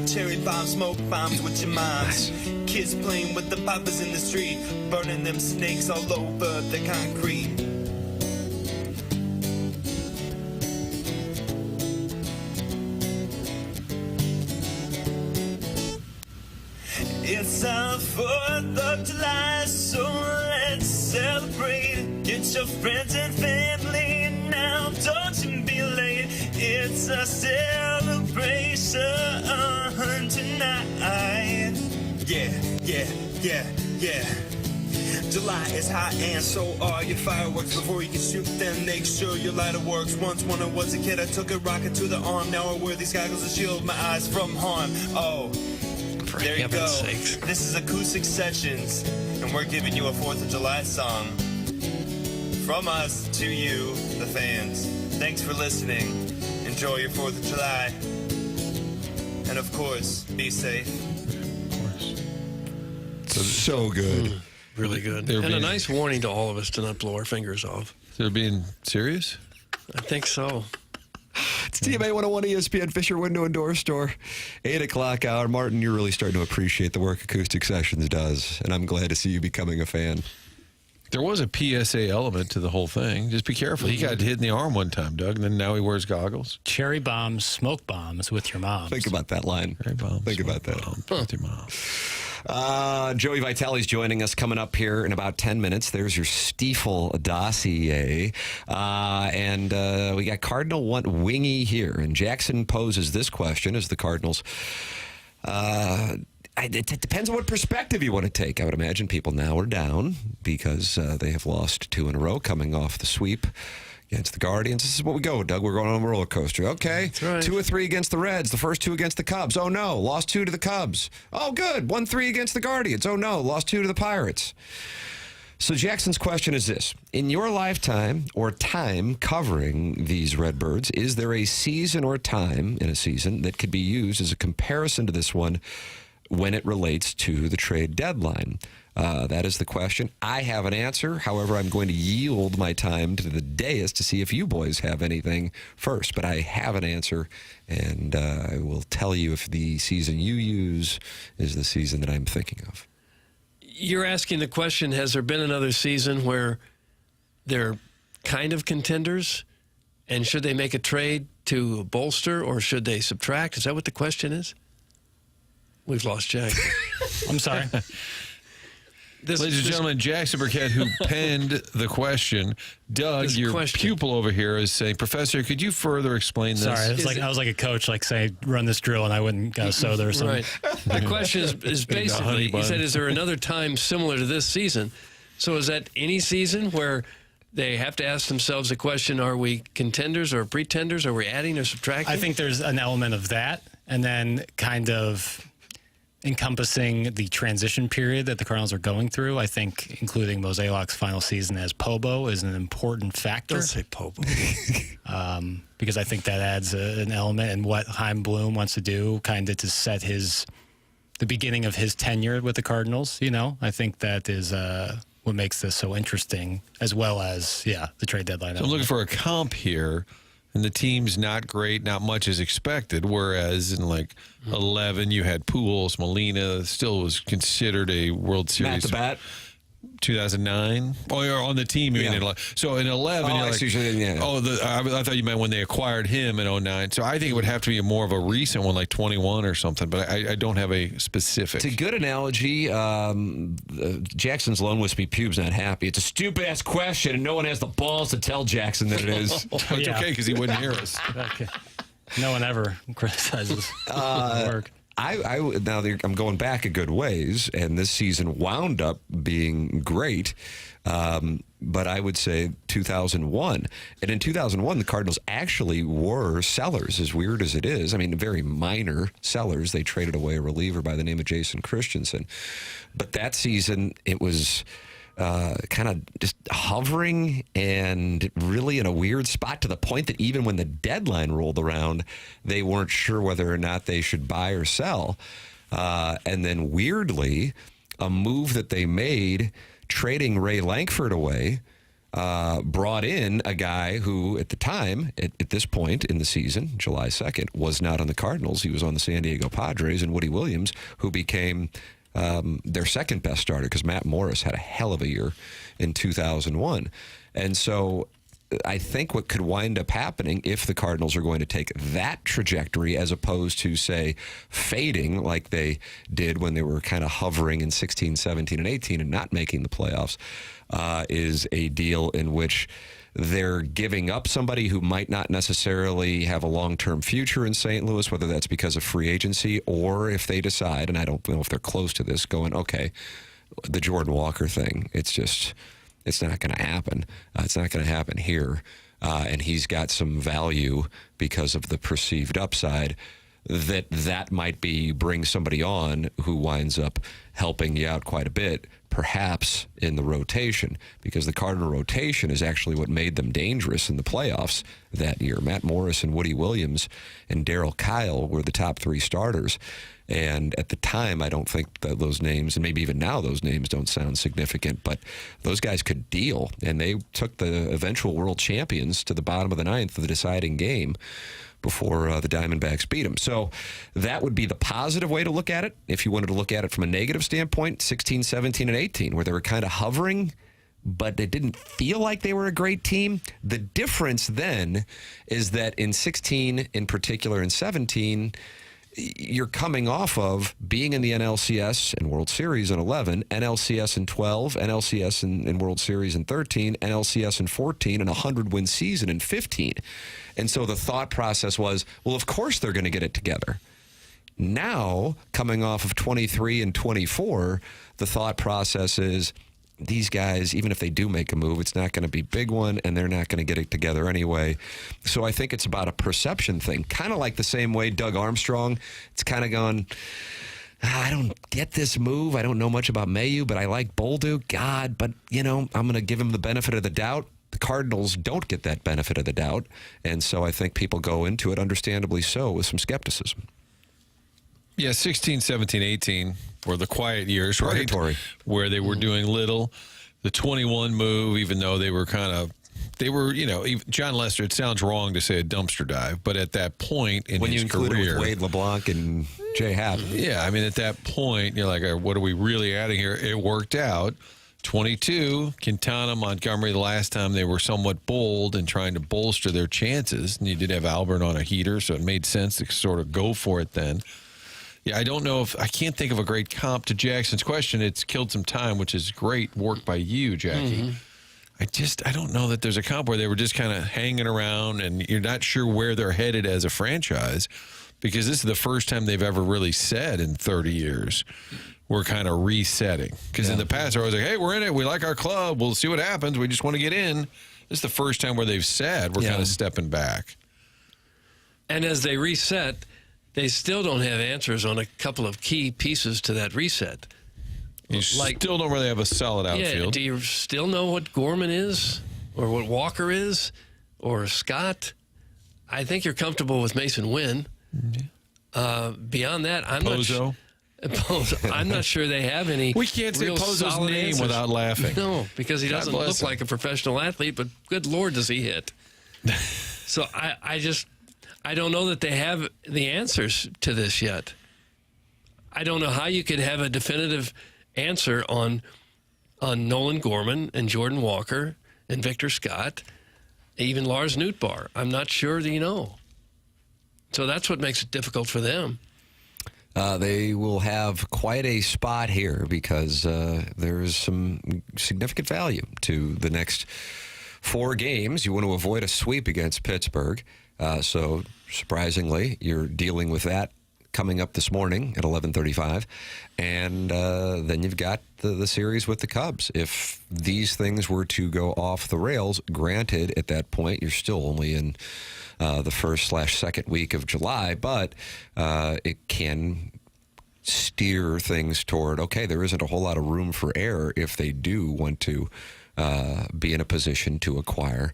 Cherry bomb, smoke bombs with your moms. Kids playing with the poppers in the street, burning them snakes all over the concrete. It's our 4th of July, so let's celebrate. Get your friends and family now, don't you be late. It's a celebration tonight. Yeah, yeah. July is hot and so are your fireworks. Before you can shoot them, make sure your lighter works. Once when I was a kid, I took a rocket to the arm. Now I wear these goggles to shield my eyes from harm. Oh, For there you go. heaven's sakes. This is Acoustic Sessions, and we're giving you a 4th of July song. From us to you, the fans. Thanks for listening. Enjoy your 4th of July. And of course, be safe. So good. Really good. They're And a being- nice warning to all of us to not blow our fingers off. They're being serious? I think so. It's TMA 101 ESPN Fisher Window and Door Store. 8 o'clock hour. Martin, you're really starting to appreciate the work Acoustic Sessions does, and I'm glad to see you becoming a fan. There was a PSA element to the whole thing. Just be careful. He got hit in the arm one time, Doug, and then now he wears goggles. Cherry bombs, smoke bombs with your mom. Think about that line. Think about that. With your mom. Joey Vitale's joining us coming up here in about 10 minutes. There's your Stiefel dossier. And we got Cardinal want wingy here. And Jackson poses this question as the Cardinals. It depends on what perspective you want to take. I would imagine people now are down because they have lost 2 in a row coming off the sweep against the Guardians. This is what we go, Doug. We're going on a roller coaster. Okay. That's right. 2 or 3 against the Reds. The first 2 against the Cubs. Oh, no. Lost 2 to the Cubs. Oh, good. 1-3 against the Guardians. Oh, no. Lost 2 to the Pirates. So Jackson's question is this. In your lifetime or time covering these Redbirds, is there a season or time in a season that could be used as a comparison to this one when it relates to the trade deadline? That is the question. I have an answer. However, I'm going to yield my time to the dais to see if you boys have anything first. But I have an answer, and I will tell you if the season you use is the season that I'm thinking of. You're asking the question, has there been another season where they're kind of contenders? And should they make a trade to bolster or should they subtract? Is that what the question is? We've lost Jack. I'm sorry. Ladies and gentlemen, Jackson Burkett, who penned the question. Doug, your pupil over here, is saying, Professor, could you further explain this? Sorry, I was like a coach, like say, run this drill, and I wouldn't go soda or something. Right. The question is basically, he said, is there another time similar to this season? So is that any season where they have to ask themselves the question, are we contenders or pretenders? Are we adding or subtracting? I think there's an element of that, and then kind of encompassing the transition period that the Cardinals are going through. I think including Mozeliak's final season as Pobo is an important factor. Don't say Pobo. Because I think that adds an element in what Chaim Bloom wants to do, kind of to set the beginning of his tenure with the Cardinals. You know, I think that is what makes this so interesting, as well as, the trade deadline. So I'm looking for a comp here. And the team's not great, not much is expected. Whereas in 11, you had Pujols, Molina, still was considered a World Series. Matt the Bat. 2009. Oh, you're on the team. So in 11, you're I thought you meant when they acquired him in 09. So I think it would have to be more of a recent one, like 21 or something. But I don't have a specific. It's a good analogy. Jackson's lone wispy pubes not happy. It's a stupid ass question, and no one has the balls to tell Jackson that it is. It's okay because he wouldn't hear us. Okay. No one ever criticizes work. Now I'm going back a good ways, and this season wound up being great. But I would say 2001. And in 2001, the Cardinals actually were sellers, as weird as it is. I mean, very minor sellers. They traded away a reliever by the name of Jason Christensen. But that season, it was kind of just hovering and really in a weird spot, to the point that even when the deadline rolled around, they weren't sure whether or not they should buy or sell. And then weirdly, a move that they made, trading Ray Lankford away, brought in a guy who at the time, at this point in the season, July 2nd, was not on the Cardinals. He was on the San Diego Padres, and Woody Williams, who became their second best starter, because Matt Morris had a hell of a year in 2001. And so I think what could wind up happening, if the Cardinals are going to take that trajectory as opposed to, say, fading like they did when they were kind of hovering in 16, 17, and 18 and not making the playoffs, is a deal in which they're giving up somebody who might not necessarily have a long-term future in St. Louis, whether that's because of free agency or if they decide, and I don't know if they're close to this, going, okay, the Jordan Walker thing. It's not going to happen. It's not going to happen here. And he's got some value because of the perceived upside that might bring somebody on who winds up helping you out quite a bit, perhaps in the rotation, because the Cardinal rotation is actually what made them dangerous in the playoffs that year. Matt Morris and Woody Williams and Darryl Kyle were the top 3 starters. And at the time, I don't think that those names, and maybe even now those names don't sound significant, but those guys could deal. And they took the eventual world champions to the bottom of the 9th of the deciding game before the Diamondbacks beat them. So that would be the positive way to look at it. If you wanted to look at it from a negative standpoint, 16, 17, and 18, where they were kind of hovering, but they didn't feel like they were a great team. The difference then is that in 16, in particular, and 17, you're coming off of being in the NLCS and World Series in 11, NLCS in 12, NLCS in World Series in 13, NLCS in 14, and a 100-win season in 15. And so the thought process was, well, of course they're going to get it together. Now, coming off of 23 and 24, the thought process is, these guys, even if they do make a move, it's not going to be a big one, and they're not going to get it together anyway. So I think it's about a perception thing, kind of like the same way Doug Armstrong. It's kind of gone, I don't get this move. I don't know much about Mailloux, but I like Bolduc. God, but, I'm going to give him the benefit of the doubt. The Cardinals don't get that benefit of the doubt, and so I think people go into it, understandably so, with some skepticism. Yeah, 16, 17, 18 were the quiet years, right? Purgatory. Where they were doing little. The 21 move, even though they were John Lester, it sounds wrong to say a dumpster dive, but at that point in when his you include career, it with Wade LeBlanc and Jay Happ. Yeah, I mean, at that point, you're like, what are we really adding here? It worked out. 22, Quintana, Montgomery, the last time they were somewhat bold and trying to bolster their chances. And you did have Albert on a heater, so it made sense to sort of go for it then. Yeah, I can't think of a great comp to Jackson's question. It's killed some time, which is great work by you, Jackie. I don't know that there's a comp where they were just kind of hanging around and you're not sure where they're headed as a franchise, because this is the first time they've ever really said in 30 years, we're kind of resetting. Because in the past, they're always like, hey, we're in it. We like our club. We'll see what happens. We just want to get in. This is the first time where they've said we're kind of stepping back. And as they reset, they still don't have answers on a couple of key pieces to that reset. You still don't really have a solid outfield. Yeah, do you still know what Gorman is or what Walker is or Scott? I think you're comfortable with Mason Wynn. Beyond that, I'm not sure they have any. We can't say Pozo's name answers without laughing. No, because he doesn't look like a professional athlete, but good Lord, does he hit. So I don't know that they have the answers to this yet. I don't know how you could have a definitive answer on Nolan Gorman and Jordan Walker and Victor Scott, even Lars Nootbaar. I'm not sure that you know. So that's what makes it difficult for them. They will have quite a spot here because there is some significant value to the next 4 games. You want to avoid a sweep against Pittsburgh. So surprisingly, you're dealing with that coming up this morning at 11:35. And then you've got the series with the Cubs. If these things were to go off the rails, granted, at that point, you're still only in the first/second week of July, but it can steer things toward, okay, there isn't a whole lot of room for error if they do want to be in a position to acquire,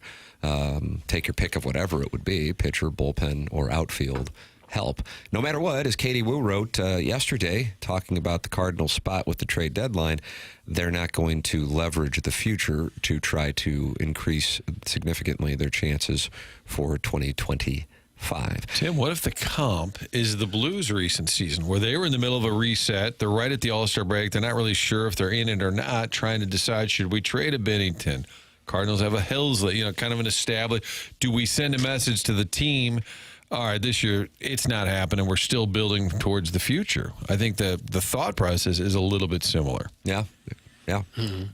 take your pick of whatever it would be, pitcher, bullpen, or outfield help. No matter what, as Katie Wu wrote yesterday, talking about the Cardinals spot with the trade deadline, they're not going to leverage the future to try to increase significantly their chances for 2025. Tim, what if the comp is the Blues' recent season, where they were in the middle of a reset, they're right at the All-Star break, they're not really sure if they're in it or not, trying to decide, should we trade a Binnington? Cardinals have a Helsley, kind of an established, do we send a message to the team, all right, this year it's not happening, we're still building towards the future? I think the thought process is a little bit similar. Yeah.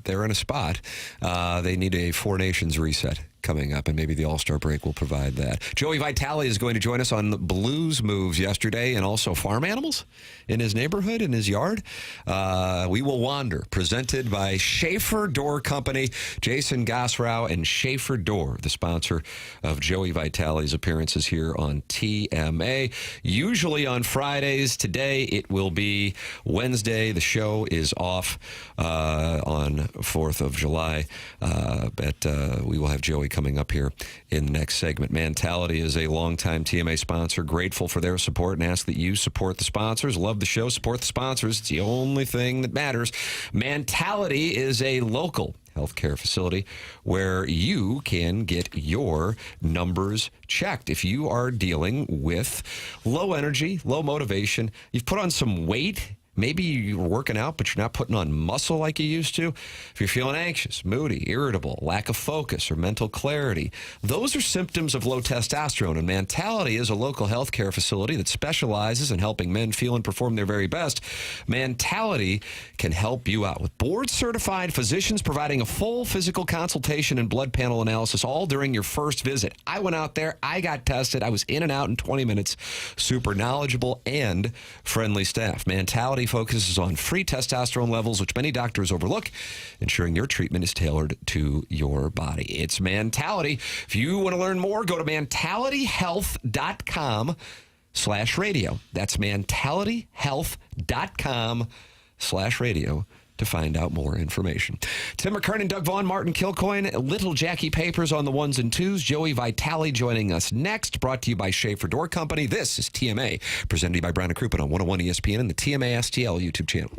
They're in a spot. They need a Four Nations reset coming up, and maybe the All-Star break will provide that. Joey Vitale is going to join us on Blues Moves yesterday, and also farm animals in his neighborhood, in his yard. We Will Wander, presented by Schaefer Door Company. Jason Gosrow and Schaefer Door, the sponsor of Joey Vitale's appearances here on TMA. Usually on Fridays. Today it will be Wednesday. The show is off on 4th of July. But we will have Joey coming up here in the next segment. Mentality is a longtime TMA sponsor. Grateful for their support and ask that you support the sponsors. Love the show. Support the sponsors. It's the only thing that matters. Mentality is a local healthcare facility where you can get your numbers checked. If you are dealing with low energy, low motivation, you've put on some weight, maybe you're working out, but you're not putting on muscle like you used to. If you're feeling anxious, moody, irritable, lack of focus, or mental clarity, those are symptoms of low testosterone. And Mentality is a local healthcare facility that specializes in helping men feel and perform their very best. Mentality can help you out with board-certified physicians providing a full physical consultation and blood panel analysis all during your first visit. I went out there. I got tested. I was in and out in 20 minutes. Super knowledgeable and friendly staff. Mentality focuses on free testosterone levels, which many doctors overlook, ensuring your treatment is tailored to your body. It's Mentality. If you want to learn more, go to mentalityhealth.com/radio. That's mentalityhealth.com/radio to find out more information. Tim McKernan, Doug Vaughn, Martin Kilcoyne, Little Jackie Papers on the ones and twos. Joey Vitale joining us next. Brought to you by Schaefer Door Company. This is TMA, presented to you by Brown & Crouppen on 101 ESPN and the TMA STL YouTube channel.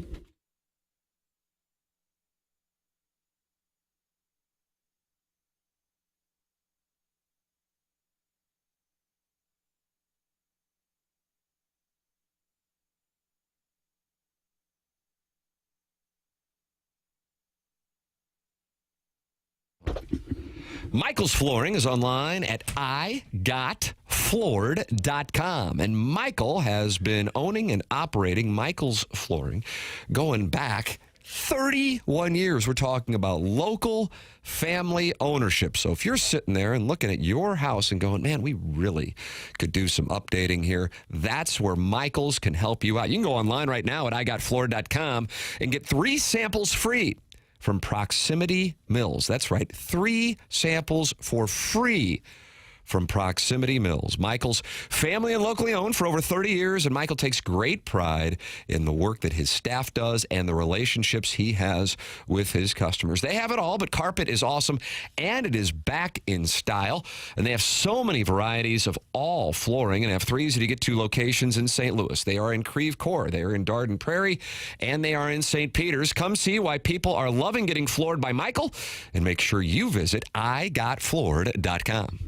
Michael's Flooring is online at igotfloored.com. And Michael has been owning and operating Michael's Flooring going back 31 years. We're talking about local family ownership. So if you're sitting there and looking at your house and going, man, we really could do some updating here, that's where Michael's can help you out. You can go online right now at igotfloored.com and get 3 samples free from Proximity Mills. That's right, 3 samples for free from Proximity Mills. Michael's family and locally owned for over 30 years, and Michael takes great pride in the work that his staff does and the relationships he has with his customers. They have it all, but carpet is awesome, and it is back in style. And they have so many varieties of all flooring, and have 3 easy to get to locations in St. Louis. They are in Creve Coeur, they are in Garden Prairie, and they are in St. Peters. Come see why people are loving getting floored by Michael, and make sure you visit igotfloored.com.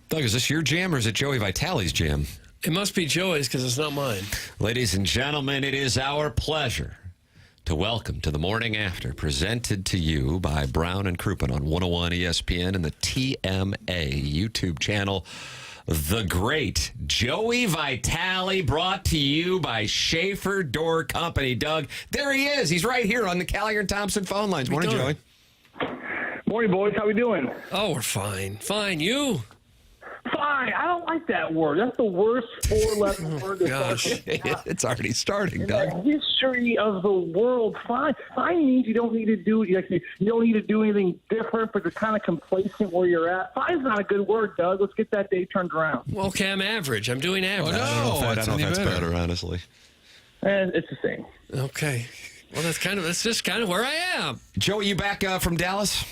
Doug, is this your jam or is it Joey Vitale's jam? It must be Joey's because it's not mine. Ladies and gentlemen, it is our pleasure to welcome to the Morning After, presented to you by Brown and Crouppen on 101 ESPN and the TMA YouTube channel, the great Joey Vitale, brought to you by Schaefer Door Company. Doug, there he is. He's right here on the Callier and Thompson phone lines. Morning, Joey. Morning, boys. How we doing? Oh, we're fine. Fine. You? Fine. I don't like that word. That's the worst four-letter word. Gosh. It's already starting, in Doug. the history of the world. Fine. Fine means you don't need to do you don't need to do anything different, but you're kind of complacent where you're at. Fine's not a good word, Doug. Let's get that day turned around. Well, okay, I'm average. I'm doing average. I don't know if that's better, honestly. It's the same. Okay. Well, that's just kind of where I am. Joey, you back from Dallas?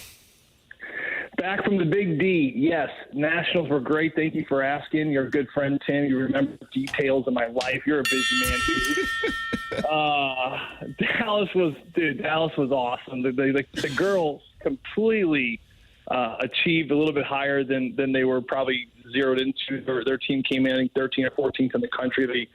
Back from the Big D, yes. Nationals were great. Thank you for asking. You're a good friend, Tim. You remember the details of my life. You're a busy man, too. Dallas was awesome. The girls completely achieved a little bit higher than they were probably zeroed into. Their team came in, I think, 13 or 14th in the country. They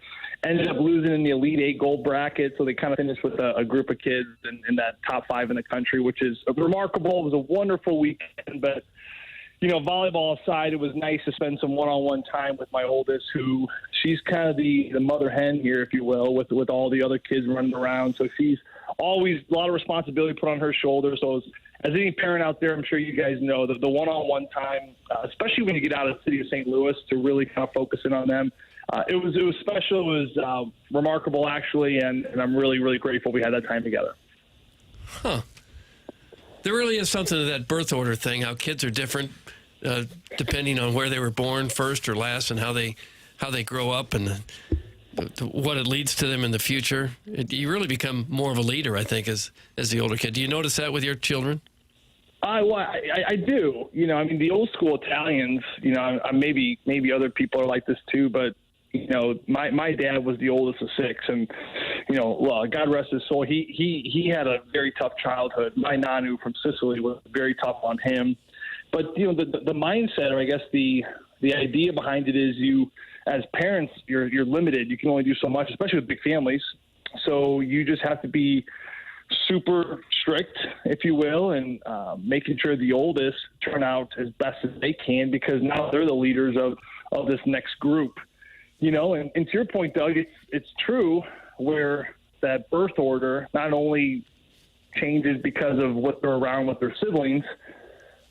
ended up losing in the Elite Eight gold bracket, so they kind of finished with a group of kids in that top 5 in the country, which is remarkable. It was a wonderful weekend, but, volleyball aside, it was nice to spend some one-on-one time with my oldest, who she's kind of the mother hen here, if you will, with all the other kids running around. So she's always a lot of responsibility put on her shoulders. So as any parent out there, I'm sure you guys know that the one-on-one time, especially when you get out of the city of St. Louis, to really kind of focus in on them. It was special. It was remarkable, actually, and I'm really, really grateful we had that time together. Huh. There really is something to that birth order thing, how kids are different depending on where they were born, first or last, and how they grow up and what it leads to them in the future. You really become more of a leader, I think, as the older kid. Do you notice that with your children? I do. The old school Italians, maybe other people are like this too, but my dad was the oldest of 6, and God rest his soul. He had a very tough childhood. My nanu from Sicily was very tough on him. But the mindset, or I guess the idea behind it is, you as parents, you're limited. You can only do so much, especially with big families. So you just have to be super strict, if you will, and making sure the oldest turn out as best as they can, because now they're the leaders of this next group. And to your point, Doug, it's true where that birth order not only changes because of what they're around with their siblings,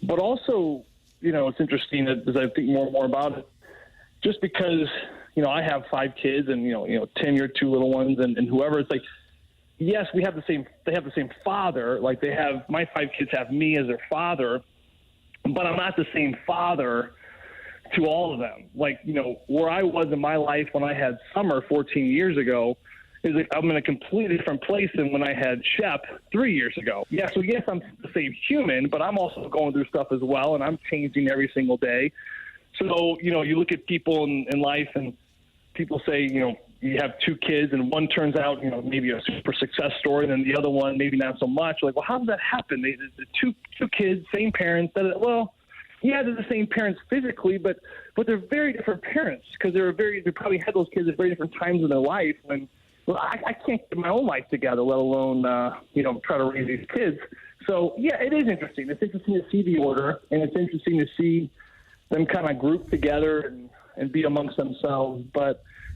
but also, it's interesting that as I think more and more about it, just because, I have 5 kids and, Tim, your 2 little ones and whoever, it's like, yes, they have the same father. Like my 5 kids have me as their father, but I'm not the same father to all of them. Like, where I was in my life when I had Summer 14 years ago is like I'm in a completely different place than when I had Shep 3 years ago. Yeah, so yes, I'm the same human, but I'm also going through stuff as well, and I'm changing every single day. So, you look at people in life and people say, you have 2 kids and one turns out, maybe a super success story, and then the other one maybe not so much. Like, well, how does that happen? The 2 kids, same parents. Well, yeah, they're the same parents physically, but they're very different parents because they probably had those kids at very different times in their life. And I can't get my own life together, let alone try to raise these kids. So yeah, it is interesting. It's interesting to see the order, and it's interesting to see them kind of group together and be amongst themselves.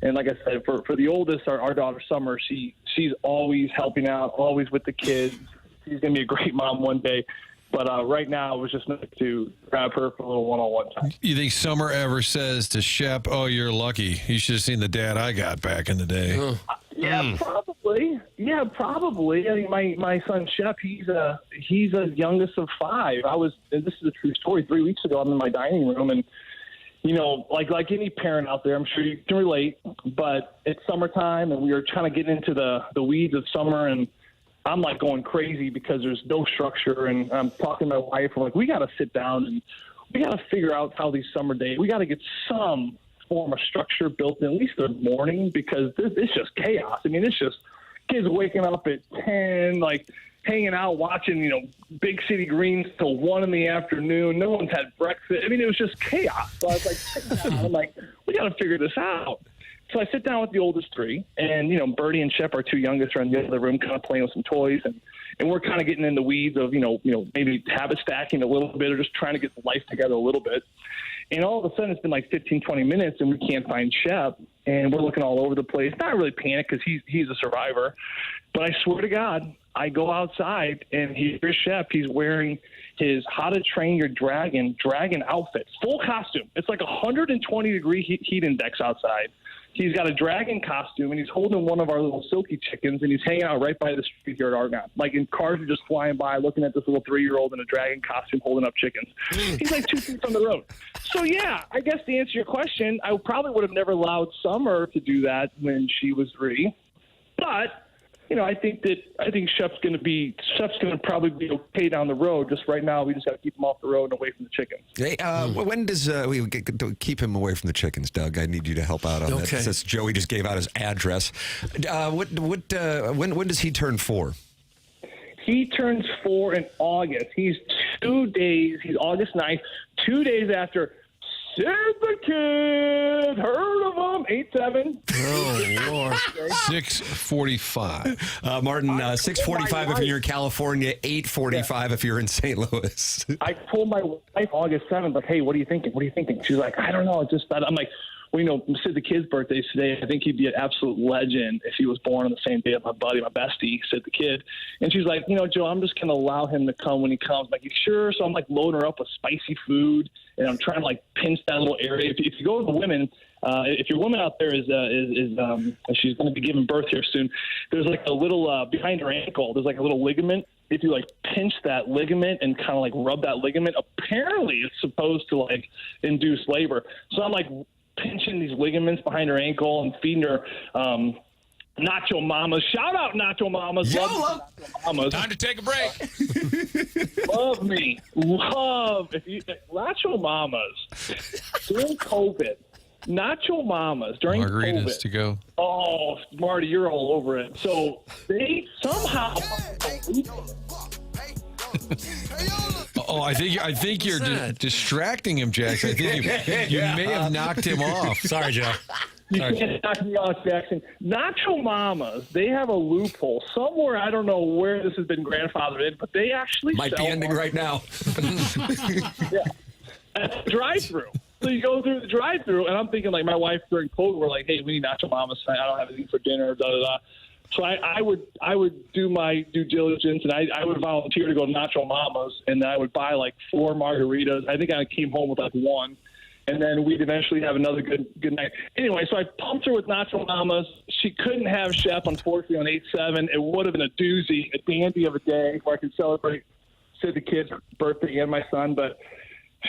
And like I said, for the oldest, our daughter Summer, she's always helping out, always with the kids. She's gonna be a great mom one day. But right now, it was just nice to grab her for a little one-on-one time. You think Summer ever says to Shep, "Oh, you're lucky. You should have seen the dad I got back in the day." Yeah, probably. Yeah, probably. I mean, my son Shep, he's a youngest of 5. This is a true story. 3 weeks ago, I'm in my dining room, and like any parent out there, I'm sure you can relate. But it's summertime, and we were trying to get into the weeds of summer, and I'm like going crazy because there's no structure, and I'm talking to my wife. I'm like, we got to sit down and we got to figure out how these summer days. We got to get some form of structure built in, at least the morning, because it's just chaos. I mean, it's just kids waking up at 10, like hanging out, watching, Big City Greens till 1 in the afternoon. No one's had breakfast. I mean, it was just chaos. So I was like, sitting down, I'm like, we got to figure this out. So I sit down with the oldest three, and, Birdie and Shep, our two youngest, are in the other room kind of playing with some toys, and we're kind of getting in the weeds of, maybe habit stacking a little bit or just trying to get the life together a little bit. And all of a sudden, it's been like 15, 20 minutes, and we can't find Shep, and we're looking all over the place. Not really panic because he's a survivor, but I swear to God, I go outside, and here's Shep. He's wearing his How to Train Your Dragon outfit, full costume. It's like 120-degree heat index outside. He's got a dragon costume, and he's holding one of our little silky chickens, and he's hanging out right by the street here at Argonne. And cars are just flying by, looking at this little 3-year-old in a dragon costume holding up chickens. He's like 2 feet from the road. So, yeah, I guess to answer your question, I probably would have never allowed Summer to do that when she was 3. But I think Shep's going to probably be okay down the road. Just right now, we just got to keep him off the road and away from the chickens. Hey, when does we keep him away from the chickens, Doug? I need you to help out on that. Since Joey just gave out his address. When does he turn 4? He turns 4 in August. He's 2 days. He's August 9th, 2 days after Sid the Kid. Heard of him? 8'7". Oh, Lord. 6:45. Martin, 6:45 if you're in California, 8:45 if you're in St. Louis. I told my wife August 7th, hey, what are you thinking? What are you thinking? She's like, I don't know. It's just that. I'm like, Sid the Kid's birthday's today. I think he'd be an absolute legend if he was born on the same day as my buddy, my bestie, Sid the Kid. And she's like, Joe, I'm just going to allow him to come when he comes. I'm like, you sure? So I'm loading her up with spicy food, and I'm trying to pinch that little area. If you go to the women, if your woman out there is she's going to be giving birth here soon, there's a little behind her ankle. There's a little ligament. If you pinch that ligament and kind of rub that ligament, apparently it's supposed to induce labor. So I'm pinching these ligaments behind her ankle and feeding her Nacho Mamas. Shout out Nacho Mamas. Love Nacho Mamas. Time to take a break. Love me. Nacho Mamas during COVID. Nacho Mamas during Margaritas COVID. to go. Oh, Marty, you're all over it. So they somehow. I think you're distracting him, Jackson. I think you may have knocked him off. Sorry, Joe. You can't knock me off, Jackson. Nacho Mamas, they have a loophole somewhere. I don't know where this has been grandfathered in, but they actually might be ending right now. Yeah, at the drive-through. So you go through the drive-through, and I'm thinking my wife during COVID, we're like, hey, we need Nacho Mamas. I don't have anything for dinner. Da da da. So I would do my due diligence, and I would volunteer to go to Nacho Mamas, and then I would buy 4 margaritas. I think I came home with 1, and then we'd eventually have another good night. Anyway, so I pumped her with Nacho Mamas. She couldn't have Shep, unfortunately, on 8/7. It would have been a doozy, a dandy of a day where I could celebrate Sid the Kid's birthday and my son, but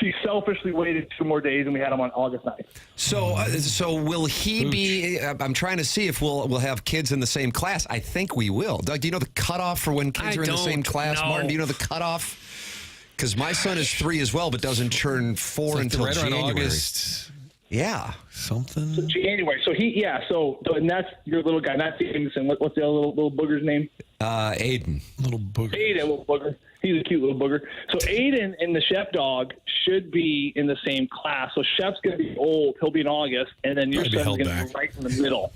she selfishly waited 2 more days, and we had him on August 9th. So will he be? I'm trying to see if we'll have kids in the same class. I think we will. Doug, do you know the cutoff for when kids are in the same class? No. Martin, do you know the cutoff? Because my son is 3 as well, but doesn't turn 4 until right January. August. Yeah, something. So January. So and that's your little guy, not Jameson. What's the other little booger's name? Aiden. Little booger. Aiden, little booger. He's a cute little booger. So Aiden and the Shep dog should be in the same class. So Shep's going to be old. He'll be in August, and then your son's going to be right in the middle.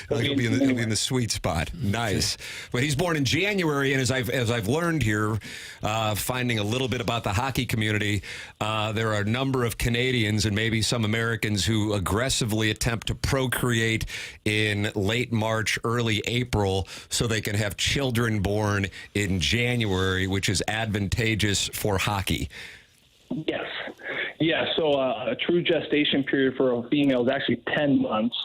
He'll be in the sweet spot. Nice. But he's born in January, and as I've learned here, finding a little bit about the hockey community, there are a number of Canadians and maybe some Americans who aggressively attempt to procreate in late March, early April, so they can have children born in January, which is advantageous for hockey. Yes. Yeah, so a true gestation period for a female is actually 10 months.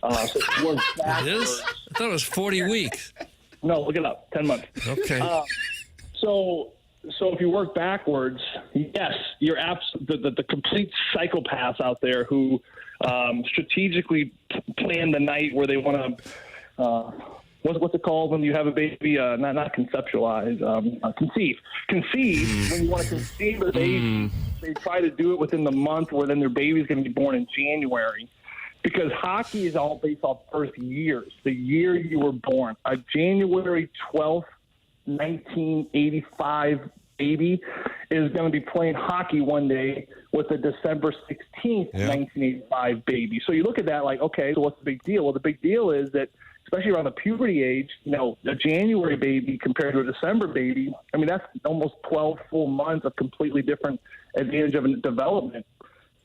So it is? I thought it was 40 weeks. No, look it up. 10 months. Okay. So if you work backwards, yes, you're the complete psychopaths out there who strategically plan the night where they want to what's it called when you have a baby? Not conceptualize, conceive. Conceive when you want to conceive a baby. They try to do it within the month, where then their baby's going to be born in January. Because hockey is all based off birth years, the year you were born. A January 12th 1985 baby is going to be playing hockey one day with a December 16th, 1985 baby. So you look at that like, okay, so what's the big deal? Well, the big deal is that, especially around the puberty age, a January baby compared to a December baby, I mean, that's almost 12 full months of completely different advantage of development.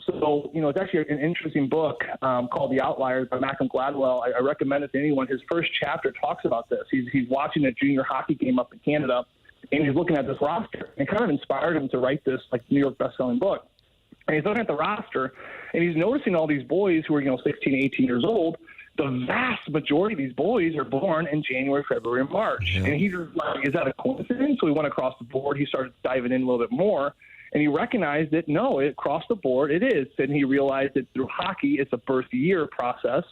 So, it's actually an interesting book called The Outliers by Malcolm Gladwell. I recommend it to anyone. His first chapter talks about this. He's watching a junior hockey game up in Canada, and he's looking at this roster. And it kind of inspired him to write this, New York best-selling book. And he's looking at the roster, and he's noticing all these boys who are, 16, 18 years old. The vast majority of these boys are born in January, February, and March. And he's like, is that a coincidence? So he went across the board. He started diving in a little bit more. And he recognized that, no, across the board it is. And he realized that through hockey, it's a birth year process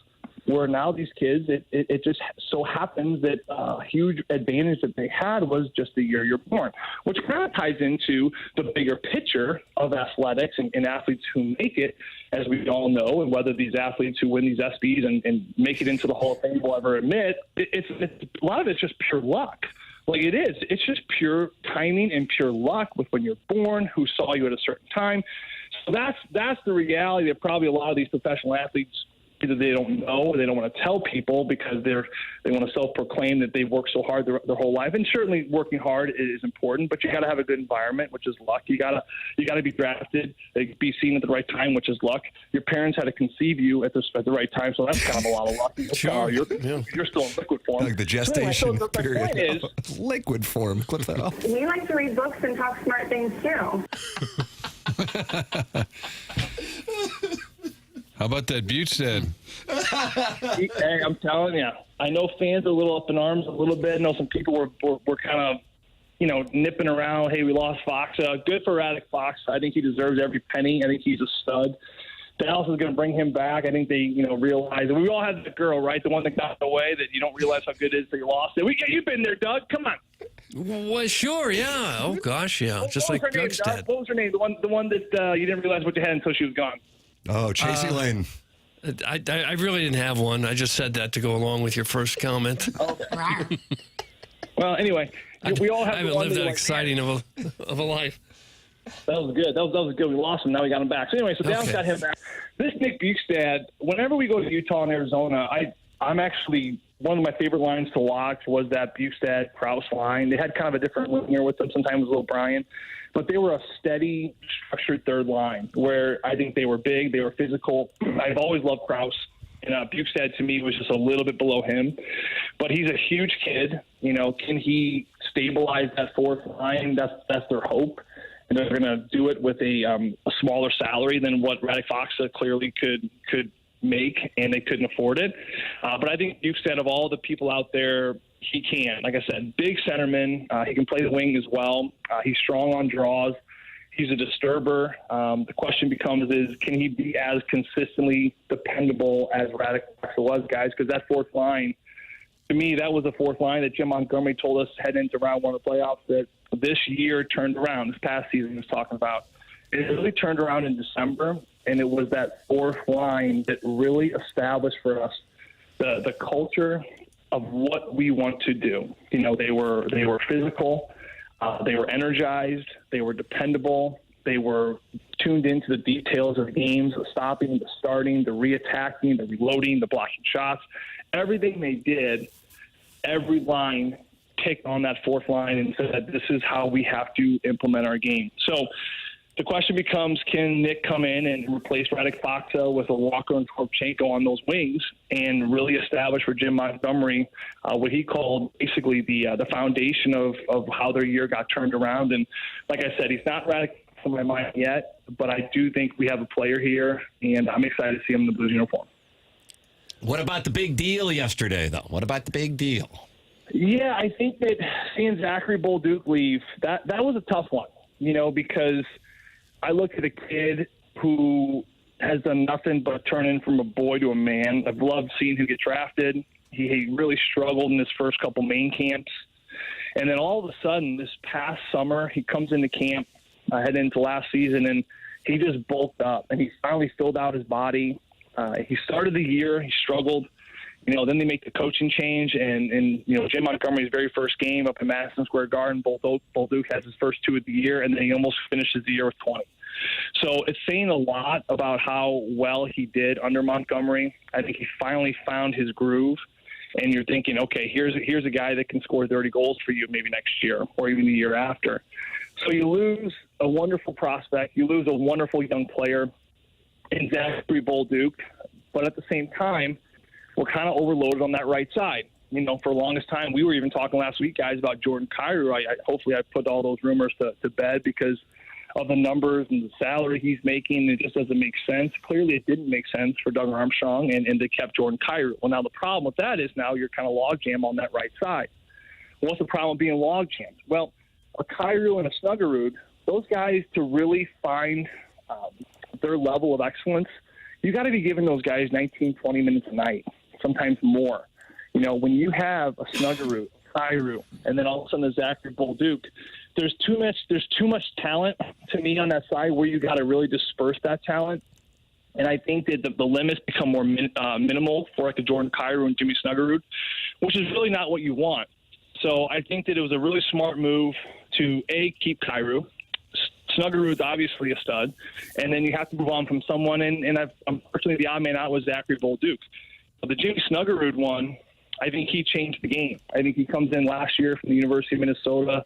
where now these kids, it just so happens that a huge advantage that they had was just the year you're born, which kind of ties into the bigger picture of athletics and athletes who make it, as we all know, and whether these athletes who win these ESPYs and make it into the Hall of Fame will ever admit, it's a lot of it's just pure luck. Like it is. It's just pure timing and pure luck with when you're born, who saw you at a certain time. So that's the reality that probably a lot of these professional athletes, either they don't know or they don't want to tell people because they want to self-proclaim that they've worked so hard their whole life. And certainly working hard is important, but you got to have a good environment, which is luck. You got to be drafted, be seen at the right time, which is luck. Your parents had to conceive you at the right time, so that's kind of a lot of luck. Sure. You're still in liquid form. Like the gestation period. The point is, liquid form. Clip that off. We like to read books and talk smart things too. How about that Butestead? Hey, I'm telling you, I know fans are a little up in arms a little bit. I know some people were kind of, nipping around. Hey, we lost Fox. Good for Radek Fox. I think he deserves every penny. I think he's a stud. Dallas is going to bring him back. I think they, realize. And we all had the girl, right? The one that got away that you don't realize how good it is that you lost it. You've been there, Doug. Come on. Well, sure, yeah. Oh, gosh, yeah. Just like Doug's dad. What was her name? The one that you didn't realize what you had until she was gone. Oh, Chasey Lane. I really didn't have one. I just said that to go along with your first comment. Okay. Well, anyway, we all have. I haven't lived that exciting of a life. That was good. That was good. We lost him. Now we got him back. So anyway, Dallas got him back. This Nick Bukestad, whenever we go to Utah and Arizona, I'm actually, one of my favorite lines to watch was that Bukestad-Krause line. They had kind of a different winger with them. Sometimes with O'Brien. But they were a steady, structured third line where I think they were big, they were physical. I've always loved Krause. And Bukestad, to me, was just a little bit below him. But he's a huge kid. Can he stabilize that fourth line? That's their hope. And they're going to do it with a smaller salary than what Radek Fox clearly could make, and they couldn't afford it. But I think Bukestad, of all the people out there, he can. Like I said, big centerman. He can play the wing as well. He's strong on draws. He's a disturber. The question becomes is, can he be as consistently dependable as Radek Fox was, guys? Because that fourth line, to me, that was the fourth line that Jim Montgomery told us heading into round one of the playoffs that this year turned around. This past season he was talking about. It really turned around in December, and it was that fourth line that really established for us the culture of what we want to do. They were physical, they were energized, they were dependable, they were tuned into the details of the games, the stopping, the starting, the reattacking, the reloading, the blocking shots. Everything they did, every line picked on that fourth line and said, this is how we have to implement our game. So the question becomes, can Nick come in and replace Radek Fox with a Walker and Korchenko on those wings and really establish for Jim Montgomery what he called basically the foundation of how their year got turned around? And like I said, he's not Radek in my mind yet, but I do think we have a player here, and I'm excited to see him in the Blues uniform. What about the big deal yesterday, though? What about the big deal? Yeah, I think that seeing Zachary Bolduc leave, that was a tough one, because I look at a kid who has done nothing but turn in from a boy to a man. I've loved seeing him get drafted. He really struggled in his first couple main camps. And then all of a sudden, this past summer, he comes into camp, heading into last season, and he just bulked up. And he finally filled out his body. He started the year. He struggled. Then they make the coaching change, and Jim Montgomery's very first game up in Madison Square Garden, Bolduc has his first 2 of the year, and then he almost finishes the year with 20. So it's saying a lot about how well he did under Montgomery. I think he finally found his groove, and you're thinking, okay, here's a guy that can score 30 goals for you maybe next year or even the year after. So you lose a wonderful prospect, you lose a wonderful young player in Zachary Bolduc, but at the same time, we're kind of overloaded on that right side. For the longest time, we were even talking last week, guys, about Jordan Kyrou. Hopefully I put all those rumors to bed because of the numbers and the salary he's making. It just doesn't make sense. Clearly, it didn't make sense for Doug Armstrong, and they kept Jordan Kyrou. Well, now the problem with that is now you're kind of logjam on that right side. What's the problem with being logjammed? Well, a Kyrou and a Snuggerud, those guys, to really find their level of excellence, you got to be giving those guys 19, 20 minutes a night, sometimes more. When you have a Snuggerud, Kyrou, and then all of a sudden a Zachary Bolduc, there's too much talent to me on that side where you got to really disperse that talent. And I think that the limits become more minimal for like a Jordan Kyrou and Jimmy Snuggerud, which is really not what you want. So I think that it was a really smart move to, A, keep Kyrou. Snuggerud's obviously a stud. And then you have to move on from someone. And unfortunately, the odd man out was Zachary Bolduc. The Jimmy Snuggerud one, I think he changed the game. I think he comes in last year from the University of Minnesota.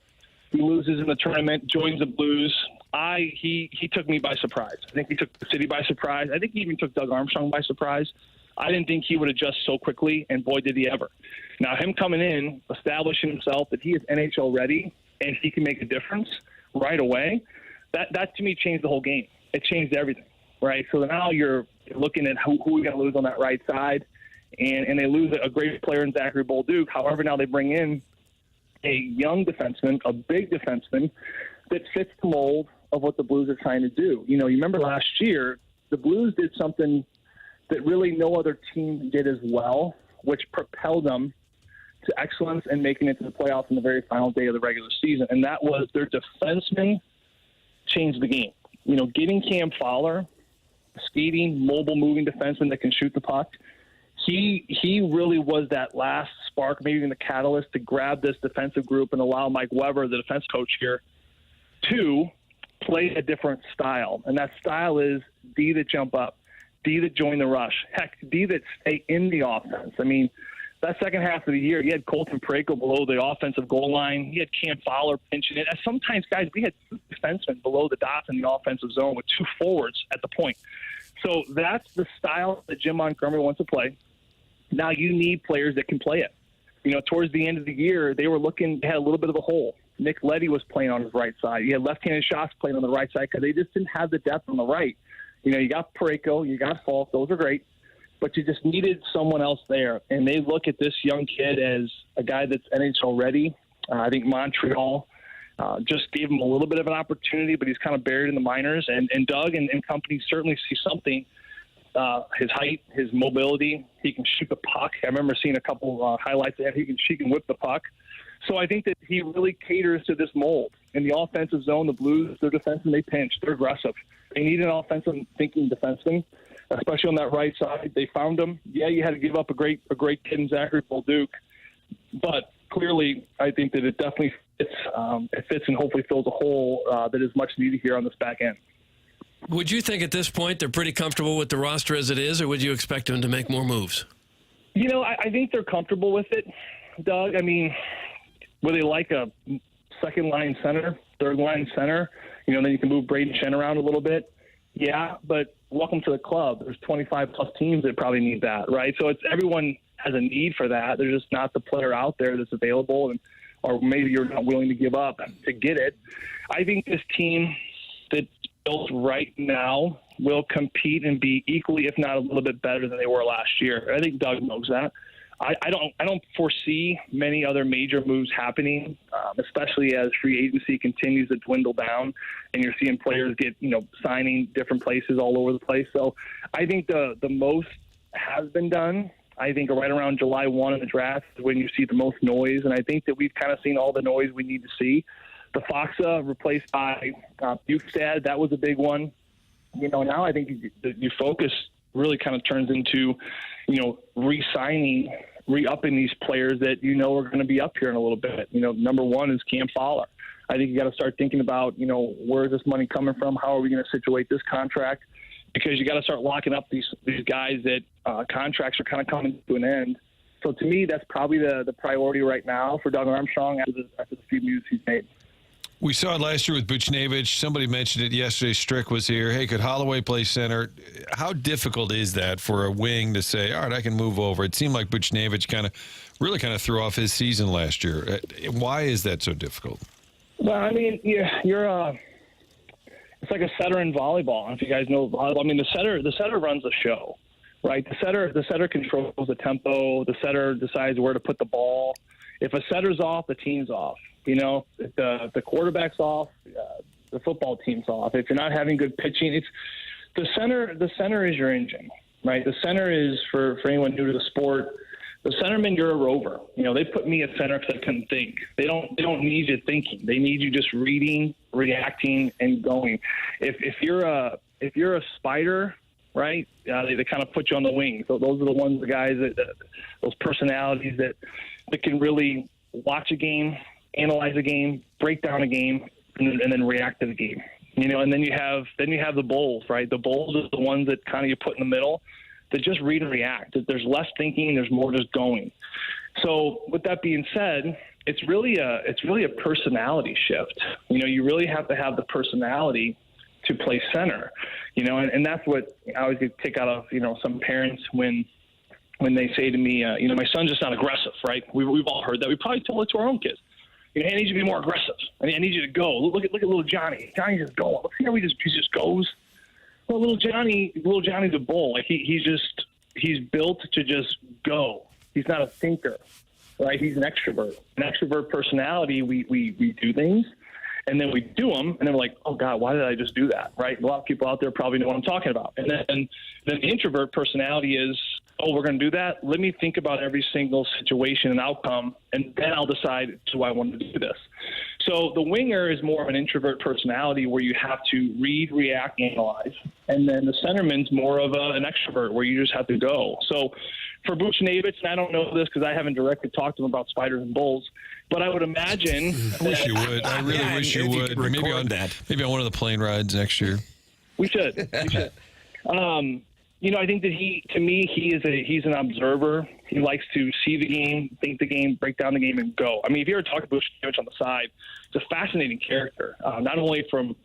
He loses in the tournament, joins the Blues. He took me by surprise. I think he took the city by surprise. I think he even took Doug Armstrong by surprise. I didn't think he would adjust so quickly, and boy, did he ever. Now, him coming in, establishing himself that he is NHL ready and he can make a difference right away, that to me changed the whole game. It changed everything, right? So now you're looking at who we got to lose on that right side, and they lose a great player in Zachary Bolduc. However, now they bring in a young defenseman, a big defenseman that fits the mold of what the Blues are trying to do. You remember last year, the Blues did something that really no other team did as well, which propelled them to excellence and making it to the playoffs in the very final day of the regular season. And that was their defensemen changed the game. Getting Cam Fowler, skating, mobile, moving defenseman that can shoot the puck, he really was that last spark, maybe even the catalyst to grab this defensive group and allow Mike Weber, the defense coach here, to play a different style. And that style is D that jump up, D that join the rush, heck, D that stay in the offense. I mean, that second half of the year, you had Colton Parayko below the offensive goal line. You had Cam Fowler pinching it. And sometimes, guys, we had 2 defensemen below the dots in the offensive zone with 2 forwards at the point. So that's the style that Jim Montgomery wants to play. Now you need players that can play it. Towards the end of the year, they had a little bit of a hole. Nick Leddy was playing on his right side. You had left-handed shots playing on the right side because they just didn't have the depth on the right. You got Parayko, you got Falk, those are great, but you just needed someone else there. And they look at this young kid as a guy that's NHL ready. I think Montreal just gave him a little bit of an opportunity, but he's kind of buried in the minors. And Doug and company certainly see something. His height, his mobility, he can shoot the puck. I remember seeing a couple highlights of him. He can whip the puck. So I think that he really caters to this mold. In the offensive zone, the Blues, their defensemen, they pinch. They're aggressive. They need an offensive thinking defenseman, especially on that right side. They found him. Yeah, you had to give up a great kid in Zachary Bolduc, but clearly I think that it definitely fits. It fits and hopefully fills a hole that is much needed here on this back end. Would you think at this point they're pretty comfortable with the roster as it is, or would you expect them to make more moves? I think they're comfortable with it, Doug. I mean, would they like a second-line center, third-line center? Then you can move Braden Shen around a little bit. Yeah, but welcome to the club. There's 25-plus teams that probably need that, right? So everyone has a need for that. There's just not the player out there that's available, or maybe you're not willing to give up to get it. I think this team that's built right now will compete and be equally, if not a little bit better than they were last year. I think Doug knows that. I don't foresee many other major moves happening, especially as free agency continues to dwindle down and you're seeing players get, signing different places all over the place. So I think the most has been done. I think right around July 1 in the draft is when you see the most noise, and I think that we've kind of seen all the noise we need to see. The Foxa replaced by Bukestad, that was a big one. Now I think you focus really kind of turns into, re-upping these players that are going to be up here in a little bit. Number one is Cam Fowler. I think you got to start thinking about, where is this money coming from? How are we going to situate this contract? Because you got to start locking up these guys that contracts are kind of coming to an end. So to me, that's probably the priority right now for Doug Armstrong after the few moves he's made. We saw it last year with Buchnevich. Somebody mentioned it yesterday. Strick was here. Hey, could Holloway play center? How difficult is that for a wing to say, all right, I can move over? It seemed like Buchnevich really threw off his season last year. Why is that so difficult? Well, I mean, it's like a setter in volleyball. If you guys know volleyball, I mean, the setter runs the show, right? The setter controls the tempo. The setter decides where to put the ball. If a setter's off, the team's off. If the quarterback's off, the football team's off. If you're not having good pitching, it's the center. The center is your engine, right? The center is for anyone new to the sport. The centerman, you're a rover. They put me at center because I couldn't think. They don't need you thinking. They need you just reading, reacting, and going. If you're a spider, right? They kind of put you on the wing. So those are the guys that those personalities that can really watch a game, analyze a game, break down a game, and then react to the game. And then you have the bulls, right? The bulls are the ones that kind of you put in the middle that just read and react. There's less thinking, there's more just going. So with that being said, it's really a personality shift. You really have to have the personality to play center. And that's what I always get a kick out of, some parents when they say to me, my son's just not aggressive, right? We've all heard that. We probably told it to our own kids. I need you to be more aggressive. I need you to go. Look at little Johnny. Johnny's just going. Look how he just goes. Well, little Johnny's a bull. Like he's built to just go. He's not a thinker, right? He's an extrovert. An extrovert personality. We do things, and then we do them, and then we're like, oh God, why did I just do that? Right? A lot of people out there probably know what I'm talking about. And then the introvert personality is, oh, we're going to do that? Let me think about every single situation and outcome, and then I'll decide, do I want to do this? So the winger is more of an introvert personality where you have to read, react, analyze. And then the centerman's more of an extrovert where you just have to go. So for Buchnevich, and I don't know this because I haven't directly talked to him about spiders and bulls, but I would imagine. I wish you would. I really wish you would. Maybe on one of the plane rides next year. We should. I think that he's an observer. He likes to see the game, think the game, break down the game, and go. I mean, if you ever talk to Buchnevich on the side, he's a fascinating character, not only from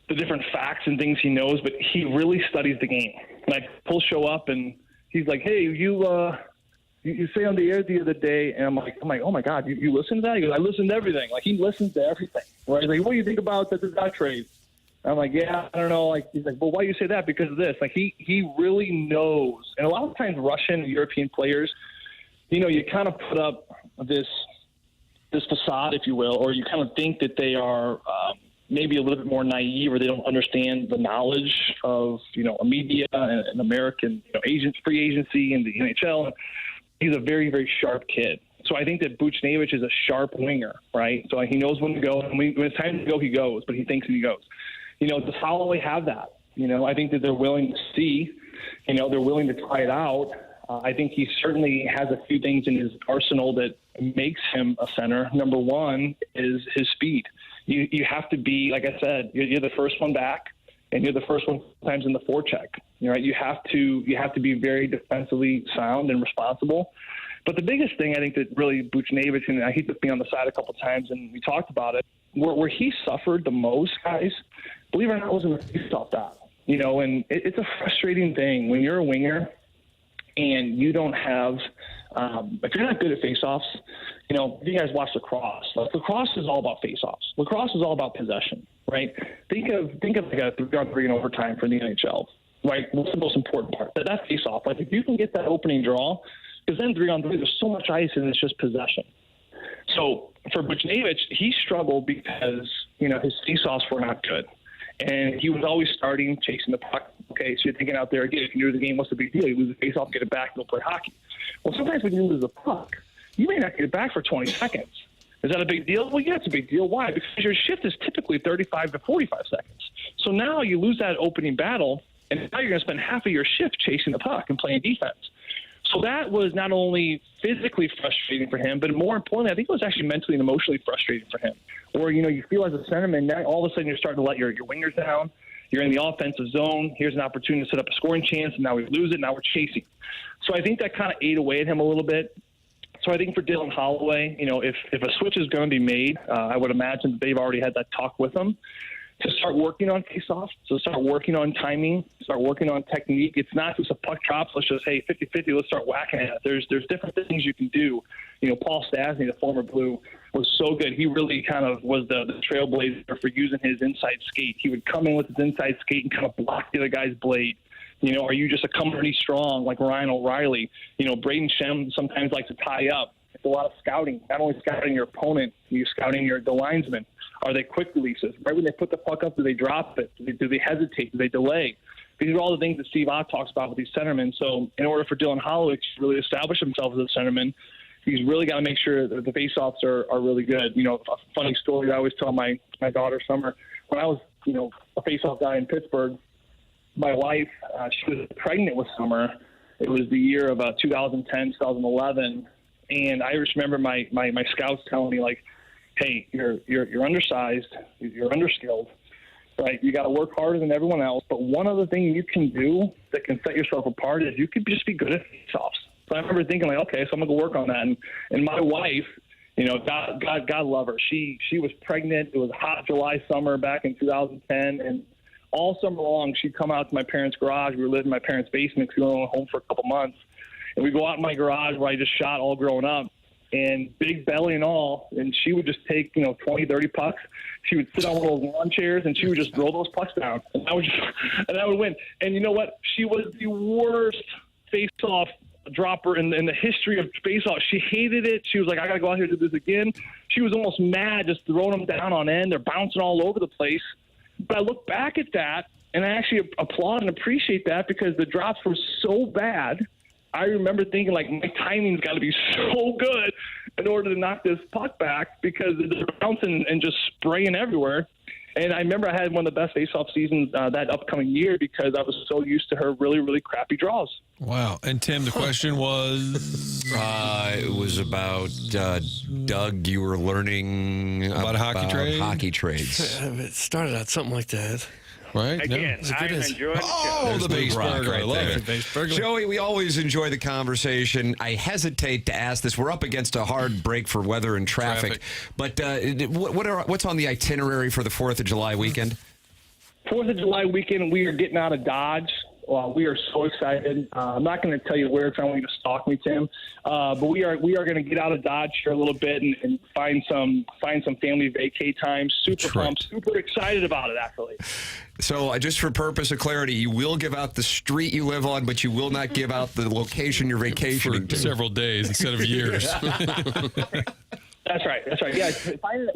the different facts and things he knows, but he really studies the game. Like, he'll show up and he's like, hey, you say on the air the other day, and I'm like, oh my God, you listen to that? He goes, I listen to everything. Like, he listens to everything. Right? He's like, what do you think about that trade? I'm like, yeah, I don't know. Like, he's like, well, why do you say that? Because of this. Like, he really knows. And a lot of times Russian and European players, you kind of put up this facade, if you will, or you kind of think that they are maybe a little bit more naive, or they don't understand the knowledge of, media and American, free agency and the NHL. He's a very, very sharp kid. So I think that Buchnevich is a sharp winger, right? So he knows when to go, and when it's time to go, he goes, but he thinks and he goes. Does Holloway have that? I think that they're willing to see, they're willing to try it out. I think he certainly has a few things in his arsenal that makes him a center. Number one is his speed. You have to be, like I said, you're the first one back, and you're the first one sometimes in the forecheck. Right? You have to be very defensively sound and responsible. But the biggest thing I think that really Buchnevich, and he took me on the side a couple of times, and we talked about it, where he suffered the most, guys, believe it or not, was in the faceoff dot. And it's a frustrating thing when you're a winger and you don't have if you're not good at faceoffs, if you guys watch lacrosse, lacrosse is all about faceoffs. Lacrosse is all about possession, right? Think of like a 3-on-3 in overtime for the NHL, right? What's the most important part? That faceoff. Like, if you can get that opening draw, because then 3-on-3, there's so much ice and it's just possession. So for Buchnevich, he struggled because, his faceoffs were not good. And he was always starting, chasing the puck. Okay, so you're thinking out there, again, if you lose the game, what's the big deal? You lose the faceoff, get it back, go play hockey. Well, sometimes when you lose the puck, you may not get it back for 20 seconds. Is that a big deal? Well, yeah, it's a big deal. Why? Because your shift is typically 35 to 45 seconds. So now you lose that opening battle, And now you're going to spend half of your shift chasing the puck and playing defense. So that was not only physically frustrating for him, but more importantly, I think it was actually mentally and emotionally frustrating for him. Or, you feel as a centerman, now all of a sudden you're starting to let your wingers down. You're in the offensive zone. Here's an opportunity to set up a scoring chance, and now we lose it. Now we're chasing. So I think that kind of ate away at him a little bit. So I think for Dylan Holloway, if a switch is going to be made, I would imagine that they've already had that talk with him to start working on face-offs, so start working on timing, start working on technique. It's not just a puck drops. Let's just, 50-50, let's start whacking at it. There's different things you can do. Paul Stastny, the former Blue, was so good. He really kind of was the trailblazer for using his inside skate. He would come in with his inside skate and kind of block the other guy's blade. Are you just a come pretty strong like Ryan O'Reilly? Braden Shem sometimes likes to tie up. It's a lot of scouting, not only scouting your opponent, you're scouting the linesman. Are they quick releases? Right when they put the puck up, do they drop it? Do they hesitate? Do they delay? These are all the things that Steve Ott talks about with these centermen. So in order for Dylan Holloway to really establish himself as a centerman, he's really got to make sure that the faceoffs are really good. A funny story I always tell my daughter Summer, when I was, a faceoff guy in Pittsburgh, my wife, she was pregnant with Summer. It was the year of 2010, 2011. And I just remember my scouts telling me, like, hey, you're undersized, you're underskilled, right? You got to work harder than everyone else. But one other thing you can do that can set yourself apart is you could just be good at face-offs. So I remember thinking, like, okay, so I'm going to go work on that. And my wife, God love her. She was pregnant. It was a hot July summer back in 2010. And all summer long, she'd come out to my parents' garage. We were living in my parents' basement because we were only home for a couple months. And we'd go out in my garage where I just shot all growing up. And big belly and all, and she would just take, 20, 30 pucks. She would sit on one of those lawn chairs, and she would just roll those pucks down. And I would win. And you know what? She was the worst face-off dropper in the history of face-off. She hated it. She was like, I got to go out here to do this again. She was almost mad just throwing them down on end. They're bouncing all over the place. But I look back at that, and I actually applaud and appreciate that because the drops were so bad. I remember thinking, like, my timing's got to be so good in order to knock this puck back because they're bouncing and just spraying everywhere. And I remember I had one of the best face-off seasons that upcoming year because I was so used to her really, really crappy draws. Wow. And, Tim, the question was? It was about, Doug, you were learning about hockey trades. It started out something like that. Right? Again, I enjoyed the base burger. I love it. Base burger. Joey, we always enjoy the conversation. I hesitate to ask this. We're up against a hard break for weather and traffic. But what's on the itinerary for the 4th of July weekend? 4th of July weekend, we are getting out of Dodge. We are so excited. I'm not going to tell you where because I want you to stalk me, Tim. But we are going to get out of Dodge here a little bit and find some family vacay time. Super pumped, super excited about it, actually. So just for purpose of clarity, you will give out the street you live on, but you will not give out the location you're vacationing for several days instead of years. That's right. Yeah,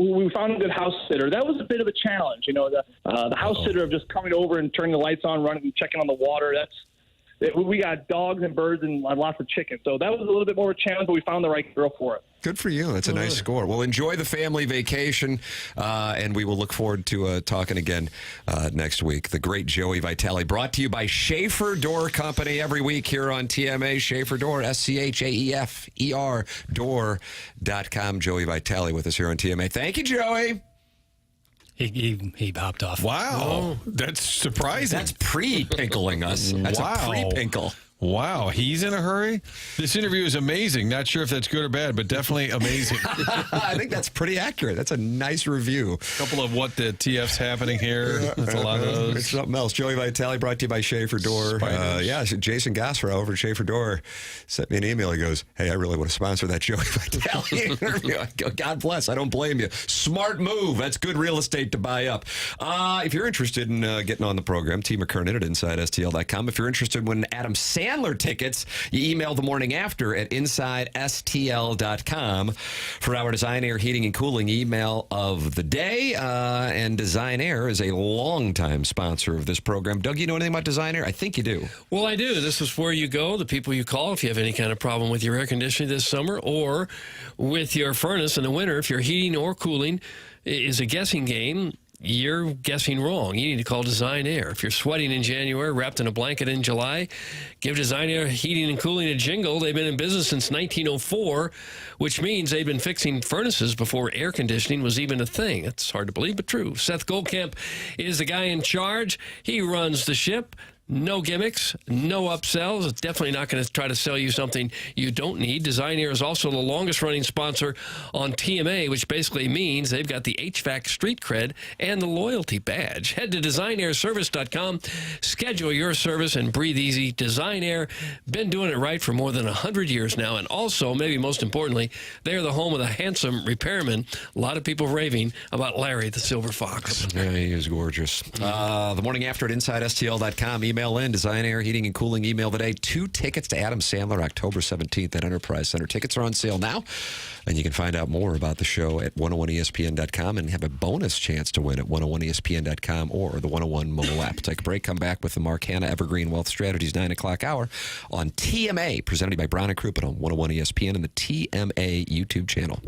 we found a good house sitter. That was a bit of a challenge, the house sitter of just coming over and turning the lights on, running and checking on the water. We got dogs and birds and lots of chickens. So that was a little bit more of a challenge, but we found the right girl for it. Good for you. That's a nice score. Well, enjoy the family vacation, and we will look forward to talking again next week. The great Joey Vitale, brought to you by Schaefer Door Company every week here on TMA. Schaefer Door, SCHAEFER door.com. Joey Vitale with us here on TMA. Thank you, Joey. He hopped off. Wow. That's surprising. That's pre-pinkling us. That's a pre-pinkle. Wow, he's in a hurry? This interview is amazing. Not sure if that's good or bad, but definitely amazing. I think that's pretty accurate. That's a nice review. A couple of what the TF's happening here. That's a lot of those. It's something else. Joey Vitale brought to you by Schaefer Door. Jason Gassra over at Schaefer Door sent me an email. He goes, hey, I really want to sponsor that Joey Vitale interview. I go, God bless. I don't blame you. Smart move. That's good real estate to buy up. If you're interested in getting on the program, T. McKernan at InsideSTL.com. If you're interested in winning Adam Sandler tickets, you email the morning after at InsideSTL.com. For our Design Air Heating and Cooling email of the day. And Design Air is a longtime sponsor of this program. Doug, you know anything about Design Air? I think you do. Well, I do. This is where you go, the people you call if you have any kind of problem with your air conditioning this summer or with your furnace in the winter. If your heating or cooling is a guessing game, you're guessing wrong. You need to call Design Air. If you're sweating in January, wrapped in a blanket in July, give Design Air Heating and Cooling a jingle. They've been in business since 1904, which means they've been fixing furnaces before air conditioning was even a thing. It's hard to believe, but true. Seth Goldcamp is the guy in charge. He runs the ship. No gimmicks, no upsells. It's definitely not going to try to sell you something you don't need. Design Air is also the longest-running sponsor on TMA, which basically means they've got the HVAC street cred and the loyalty badge. Head to designairservice.com, schedule your service, and breathe easy. Design Air, been doing it right for more than 100 years now, and also, maybe most importantly, they're the home of the handsome repairman. A lot of people raving about Larry the Silver Fox. Yeah, he is gorgeous. The morning after at InsideSTL.com. Email in Design Air Heating and Cooling email today. 2 tickets to Adam Sandler October 17th at Enterprise Center. Tickets are on sale now, and you can find out more about the show at 101ESPN.com and have a bonus chance to win at 101ESPN.com or the 101 mobile app. Take a break. Come back with the Mark Hanna Evergreen Wealth Strategies 9 o'clock hour on TMA, presented by Brown and Crouppen on 101 ESPN and the TMA YouTube channel.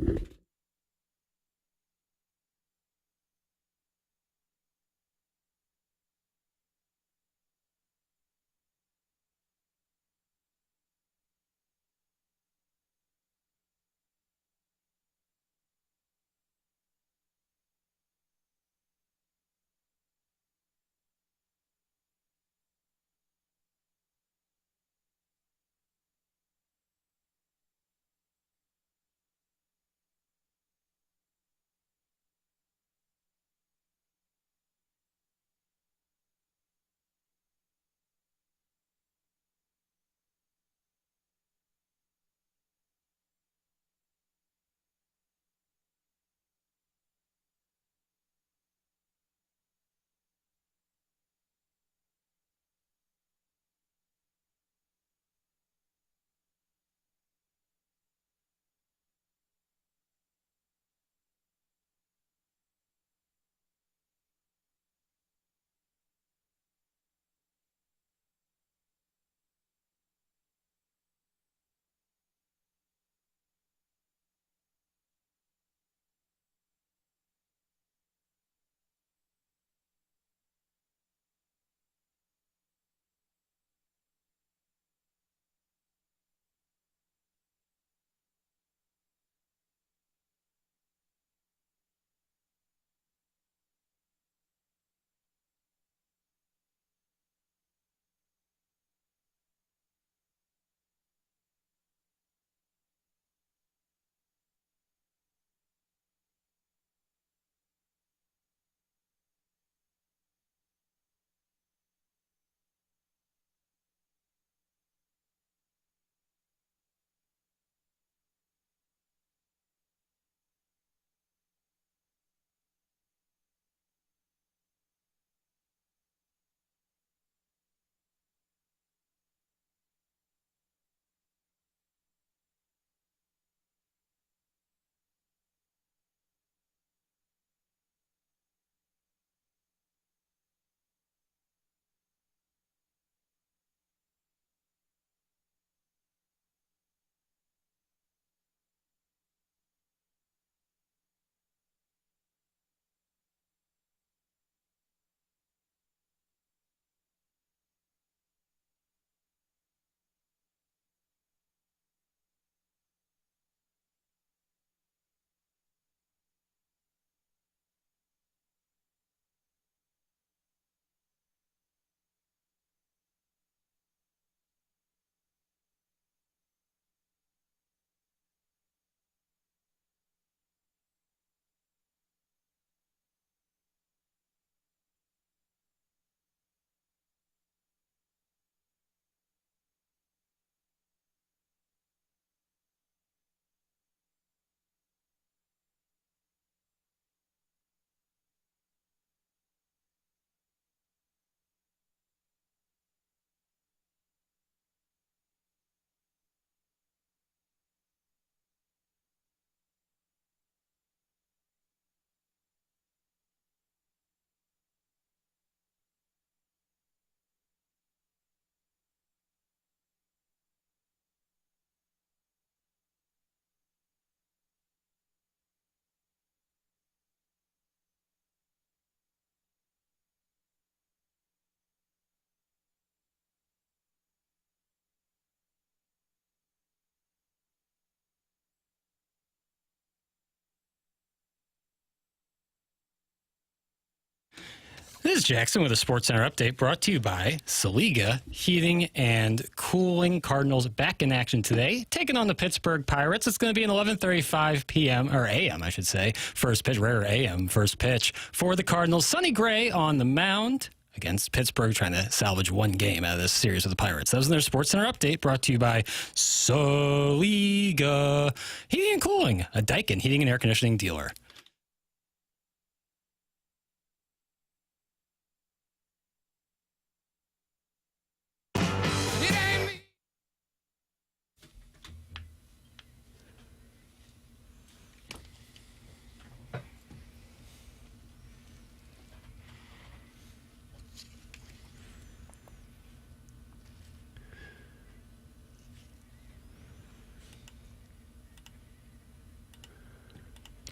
This is Jackson with a Sports Center update brought to you by Saliga Heating and Cooling. Cardinals back in action today, taking on the Pittsburgh Pirates. It's going to be an 11:35 p.m. or a.m. I should say. First pitch, rare a.m. First pitch for the Cardinals. Sonny Gray on the mound against Pittsburgh, trying to salvage one game out of this series with the Pirates. That was their Sports Center update brought to you by Saliga Heating and Cooling, a Daikin heating and air conditioning dealer.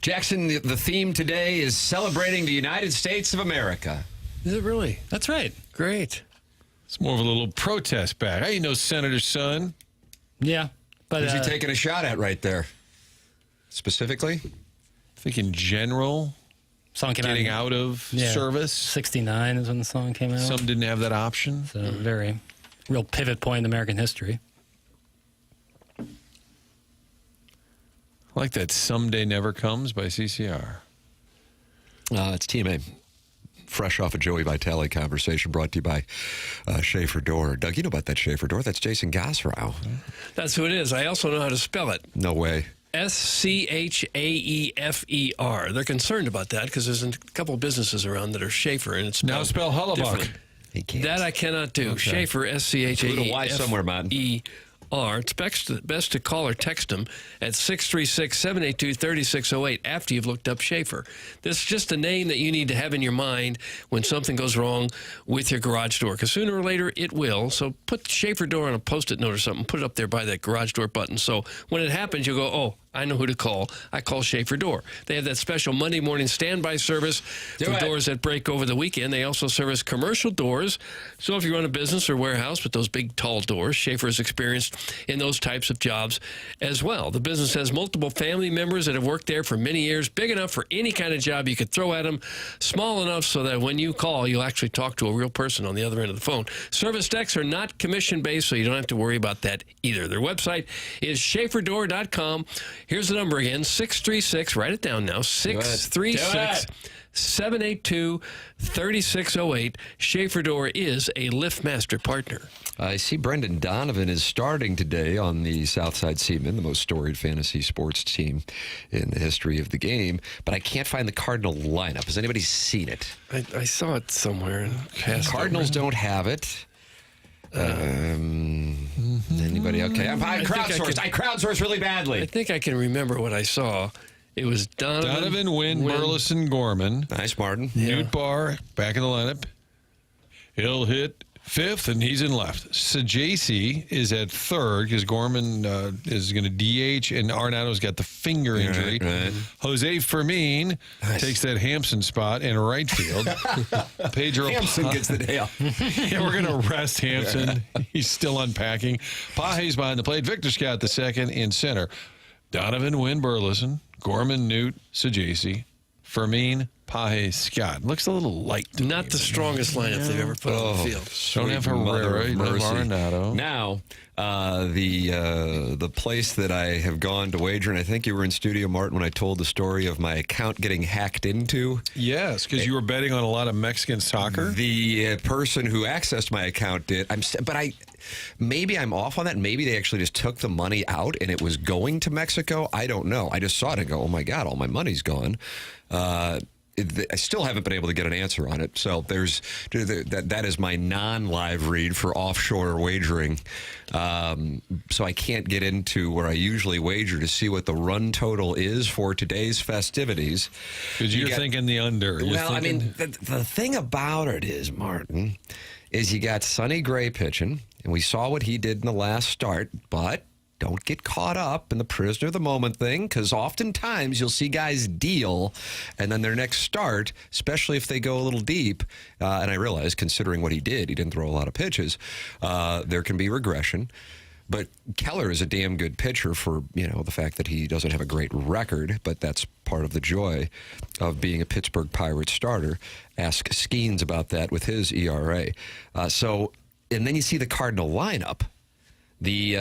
Jackson, the theme today is celebrating the United States of America. Is it really? That's right. Great. It's more of a little protest bat. I ain't no senator's son. Yeah. But who's he taking a shot at right there? Specifically? I think in general, song came getting out of service. 69 is when the song came out. Some didn't have that option. So very real pivot point in American history. I like that Someday Never Comes by CCR. It's TMA. Fresh off a Joey Vitale conversation brought to you by Schaefer Door. Doug, you know about that Schaefer Door? That's Jason Gosrow. That's who it is. I also know how to spell it. No way. Schaefer. They're concerned about that because there's a couple of businesses around that are Schaefer, and it's now spell Hellebuck. That I cannot do. Okay. Schaefer, Schaefer. Put a Y somewhere, man. It's best to call or text them at 636-782-3608 after you've looked up Schaefer. This is just a name that you need to have in your mind when something goes wrong with your garage door, because sooner or later it will. So put Schaefer Door on a Post-it note or something. Put it up there by that garage door button. So when it happens, you'll go, oh, I know who to call. I call Schaefer Door. They have that special Monday morning standby service for doors that break over the weekend. They also service commercial doors. So if you run a business or warehouse with those big, tall doors, Schaefer is experienced in those types of jobs as well. The business has multiple family members that have worked there for many years, big enough for any kind of job you could throw at them, small enough so that when you call, you'll actually talk to a real person on the other end of the phone. Service decks are not commission-based, so you don't have to worry about that either. Their website is schaeferdoor.com. Here's the number again, 636, write it down now, 636-782-3608. Schaefer Door is a LiftMaster partner. I see Brendan Donovan is starting today on the Southside Seamen, the most storied fantasy sports team in the history of the game, but I can't find the Cardinal lineup. Has anybody seen it? I saw it somewhere. Cardinals don't have it. Anybody? Okay, I crowdsourced really badly. I think I can remember what I saw. It was Donovan, Wynn, Burleson, Gorman. Nice, Martin. Newt Barr back in the lineup. He'll hit fifth, and he's in left. Sajasi is at third because Gorman is going to DH, and Arenado's got the finger injury. Right. Jose Fermin takes that Hampson spot in right field. Pedro Hampson gets the day off. Yeah, we're going to rest Hampson. He's still unpacking. Page's behind the plate. Victor Scott the second in center. Donovan, Wynn, Burleson, Gorman, Newt, Sajasi, Fermin, Page, Scott. Looks a little light. Not the strongest lineup they've ever put on the field. Don't have Herrera, you don't have Arenado. Now, the place that I have gone to wager, and I think you were in studio, Martin, when I told the story of my account getting hacked into. Yes, because you were betting on a lot of Mexican soccer. The person who accessed my account did. Maybe I'm off on that. Maybe they actually just took the money out and it was going to Mexico. I don't know. I just saw it and go, oh my God, all my money's gone. I still haven't been able to get an answer on it. So that is my non-live read for offshore wagering. So I can't get into where I usually wager to see what the run total is for today's festivities. Because you're thinking the under. The thing about it is, Martin, is you got Sonny Gray pitching, and we saw what he did in the last start, but don't get caught up in the prisoner of the moment thing, because oftentimes you'll see guys deal, and then their next start, especially if they go a little deep, and I realize, considering what he did, he didn't throw a lot of pitches, there can be regression. But Keller is a damn good pitcher for, the fact that he doesn't have a great record, but that's part of the joy of being a Pittsburgh Pirates starter. Ask Skeens about that with his ERA. And then you see the Cardinal lineup. The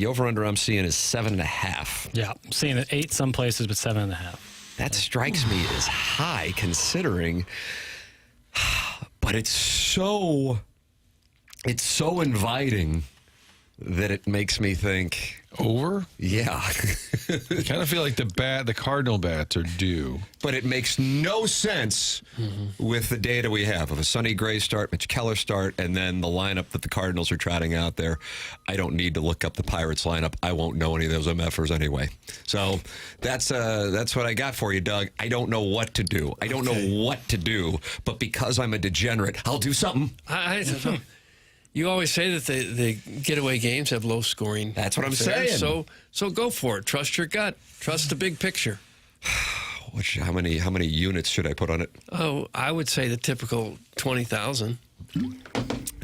over-under I'm seeing is 7.5. Yeah, I'm seeing it 8 some places, but 7.5. That strikes me as high considering, but it's so inviting that it makes me think over. Yeah, I kind of feel like the Cardinal bats are due, but it makes no sense with the data we have of a Sonny Gray start, Mitch Keller start, and then the lineup that the Cardinals are trotting out there. I don't need to look up the Pirates lineup. I won't know any of those MFers anyway. So that's what I got for you, Doug. I don't know what to do. I don't know what to do, but because I'm a degenerate, I'll do something. I don't know. You always say that the getaway games have low scoring. That's what I'm saying. So go for it. Trust your gut. Trust the big picture. How many units should I put on it? Oh, I would say the typical 20,000.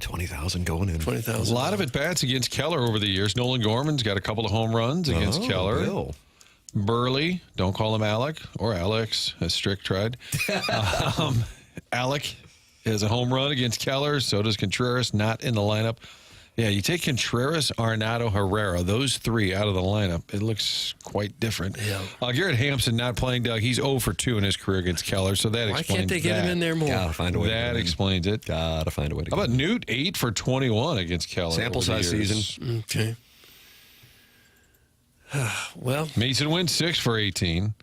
20,000 going in. 20,000. A lot of at bats against Keller over the years. Nolan Gorman's got a couple of home runs against Keller. Bill. Burley, don't call him Alec or Alex, as Strick tried. Alec has a home run against Keller. So does Contreras, not in the lineup. Yeah, you take Contreras, Arenado, Herrera, those three out of the lineup, it looks quite different. Yeah. Garrett Hampson not playing, Doug. He's 0 for 2 in his career against Keller, so that explains Why can't they get him in there more? Gotta find a way. That explains it. Gotta find a way to How about Newt, 8 for 21 against Keller? Sample size season. Okay. Well, Mason wins 6 for 18.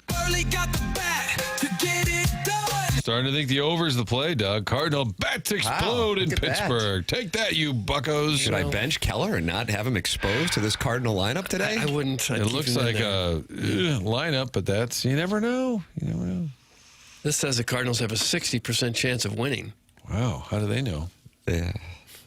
Starting to think the over's the play, Doug. Cardinal bats explode in Pittsburgh. Take that, you buccos. Should I bench Keller and not have him exposed to this Cardinal lineup today? I wouldn't. It looks like a lineup, but that's, you never know. This says the Cardinals have a 60% chance of winning. Wow. How do they know? Yeah.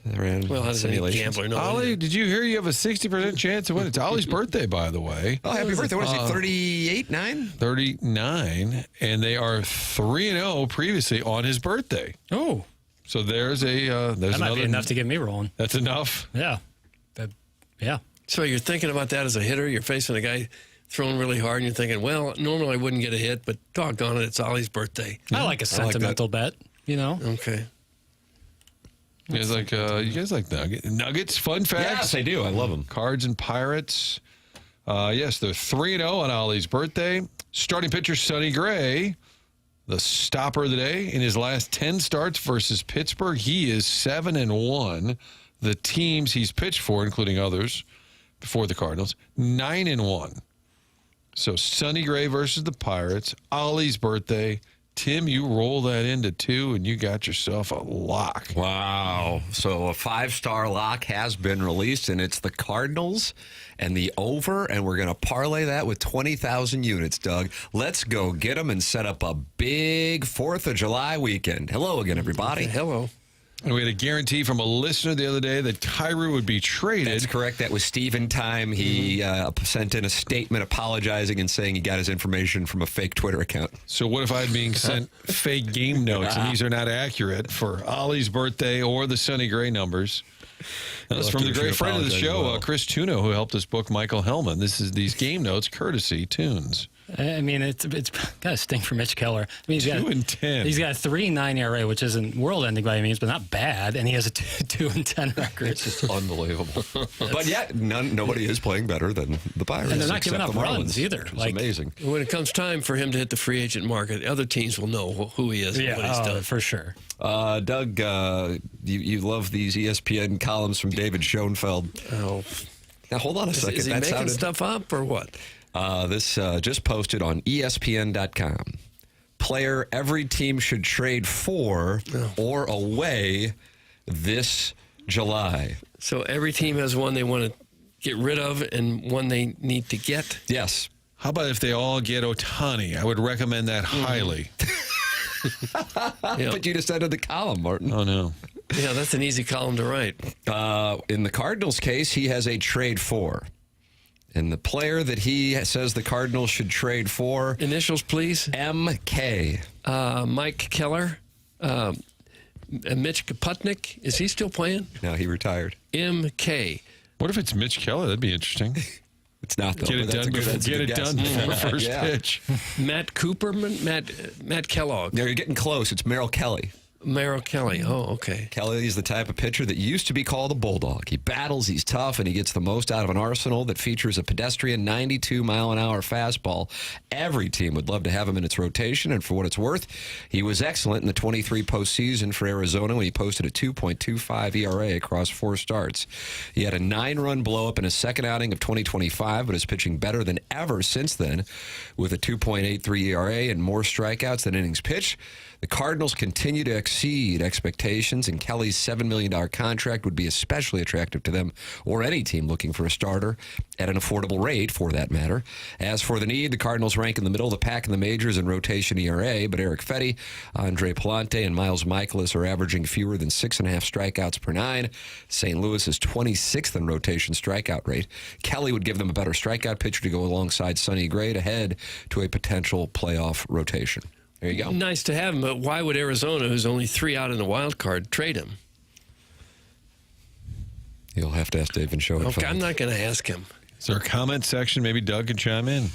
Well, how does any gambler know? Ollie, did you hear you have a 60% chance of winning? It's Ollie's birthday, by the way. Oh, happy birthday. What is he, 38, 9? 39, and they are 3-0 previously on his birthday. Oh. So there's that might be enough to get me rolling. That's enough? Yeah. Yeah. So you're thinking about that as a hitter? You're facing a guy throwing really hard, and you're thinking, well, normally I wouldn't get a hit, but doggone it, it's Ollie's birthday. I like a sentimental bet, Okay. You guys like Nuggets? Fun facts? Yes, I do. I love them. Cards and Pirates. Yes, they're 3-0 on Ollie's birthday. Starting pitcher Sonny Gray, the stopper of the day. In his last 10 starts versus Pittsburgh, he is 7-1. The teams he's pitched for, including others before the Cardinals, 9-1. So Sonny Gray versus the Pirates, Ollie's birthday. Tim, you roll that into 2, and you got yourself a lock. Wow. So a 5-star lock has been released, and it's the Cardinals and the over, and we're going to parlay that with 20,000 units, Doug. Let's go get them and set up a big 4th of July weekend. Hello again, everybody. Hello. And we had a guarantee from a listener the other day that Kyrou would be traded. That's correct. That was Stephen Time. He sent in a statement apologizing and saying he got his information from a fake Twitter account. So what if I'm being sent fake game notes, and these are not accurate for Ollie's birthday or the Sonny Gray numbers? That's from the great friend of the show, Chris Tuno, who helped us book Michael Hellman. These game notes, courtesy Tunes. I mean, it's got to stink for Mitch Keller. I mean, he's 2-10. He's got a 3.9 ERA, which isn't world-ending by any means, but not bad. And he has a 2-10 record. It's just unbelievable. But yet, nobody is playing better than the Pirates. And they're not giving up runs either. It's amazing. When it comes time for him to hit the free agent market, other teams will know who he is and what he's done. For sure. Doug, you love these ESPN columns from David Schoenfeld. Oh. Now, hold on a second. Is he making stuff up or what? This just posted on ESPN.com. Player every team should trade for or away this July. So every team has one they want to get rid of and one they need to get? Yes. How about if they all get Ohtani? I would recommend that highly. But you just ended the column, Martin. Oh, no. Yeah, that's an easy column to write. In the Cardinals' case, he has a trade for. And the player that he says the Cardinals should trade for... Initials, please. MK. Mike Keller. Mitch Kaputnik. Is he still playing? No, he retired. MK. What if it's Mitch Keller? That'd be interesting. It's not, though. Get it done before the first pitch. Matt Cooperman? Matt Kellogg. No, you're getting close. It's Merrill Kelly. Merrill Kelly. Oh, okay. Kelly is the type of pitcher that used to be called a bulldog. He battles, he's tough, and he gets the most out of an arsenal that features a pedestrian 92-mile-an-hour fastball. Every team would love to have him in its rotation, and for what it's worth, he was excellent in the 23 postseason for Arizona when he posted a 2.25 ERA across 4 starts. He had a 9-run blow-up in his second outing of 2025, but is pitching better than ever since then with a 2.83 ERA and more strikeouts than innings pitched. The Cardinals continue to exceed expectations, and Kelly's $7 million contract would be especially attractive to them or any team looking for a starter at an affordable rate, for that matter. As for the need, the Cardinals rank in the middle of the pack in the majors in rotation ERA, but Eric Fetty, Andre Palante, and Miles Michaelis are averaging fewer than 6.5 strikeouts per 9. St. Louis is 26th in rotation strikeout rate. Kelly would give them a better strikeout pitcher to go alongside Sonny Gray to head to a potential playoff rotation. There you go. Nice to have him, but why would Arizona, who's only 3 out in the wild card, trade him? You'll have to ask Dave and Show it. Okay, I'm not going to ask him. Is there a comment section? Maybe Doug can chime in.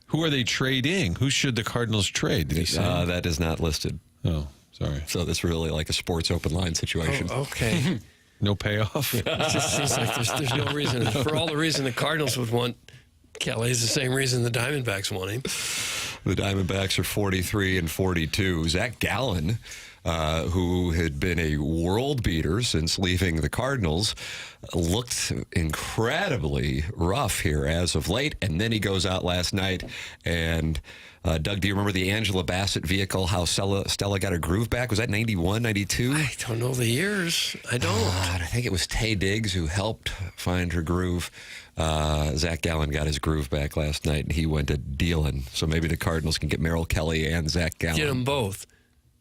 Who are they trading? Who should the Cardinals trade? Did he say? That is not listed. Oh, sorry. So that's really like a sports open line situation. Oh, okay. No payoff? It just seems like there's no reason. For all the reason the Cardinals would want Kelly is the same reason the Diamondbacks want him. The Diamondbacks are 43 and 42. Zach Gallen, who had been a world beater since leaving the Cardinals, looked incredibly rough here as of late. And then he goes out last night and... Doug, do you remember the Angela Bassett vehicle, how Stella got her groove back? Was that 91, 92? I don't know the years. I don't. I think it was Tay Diggs who helped find her groove. Zach Gallen got his groove back last night, and he went to dealing. So maybe the Cardinals can get Merrill Kelly and Zach Gallen. Get them both.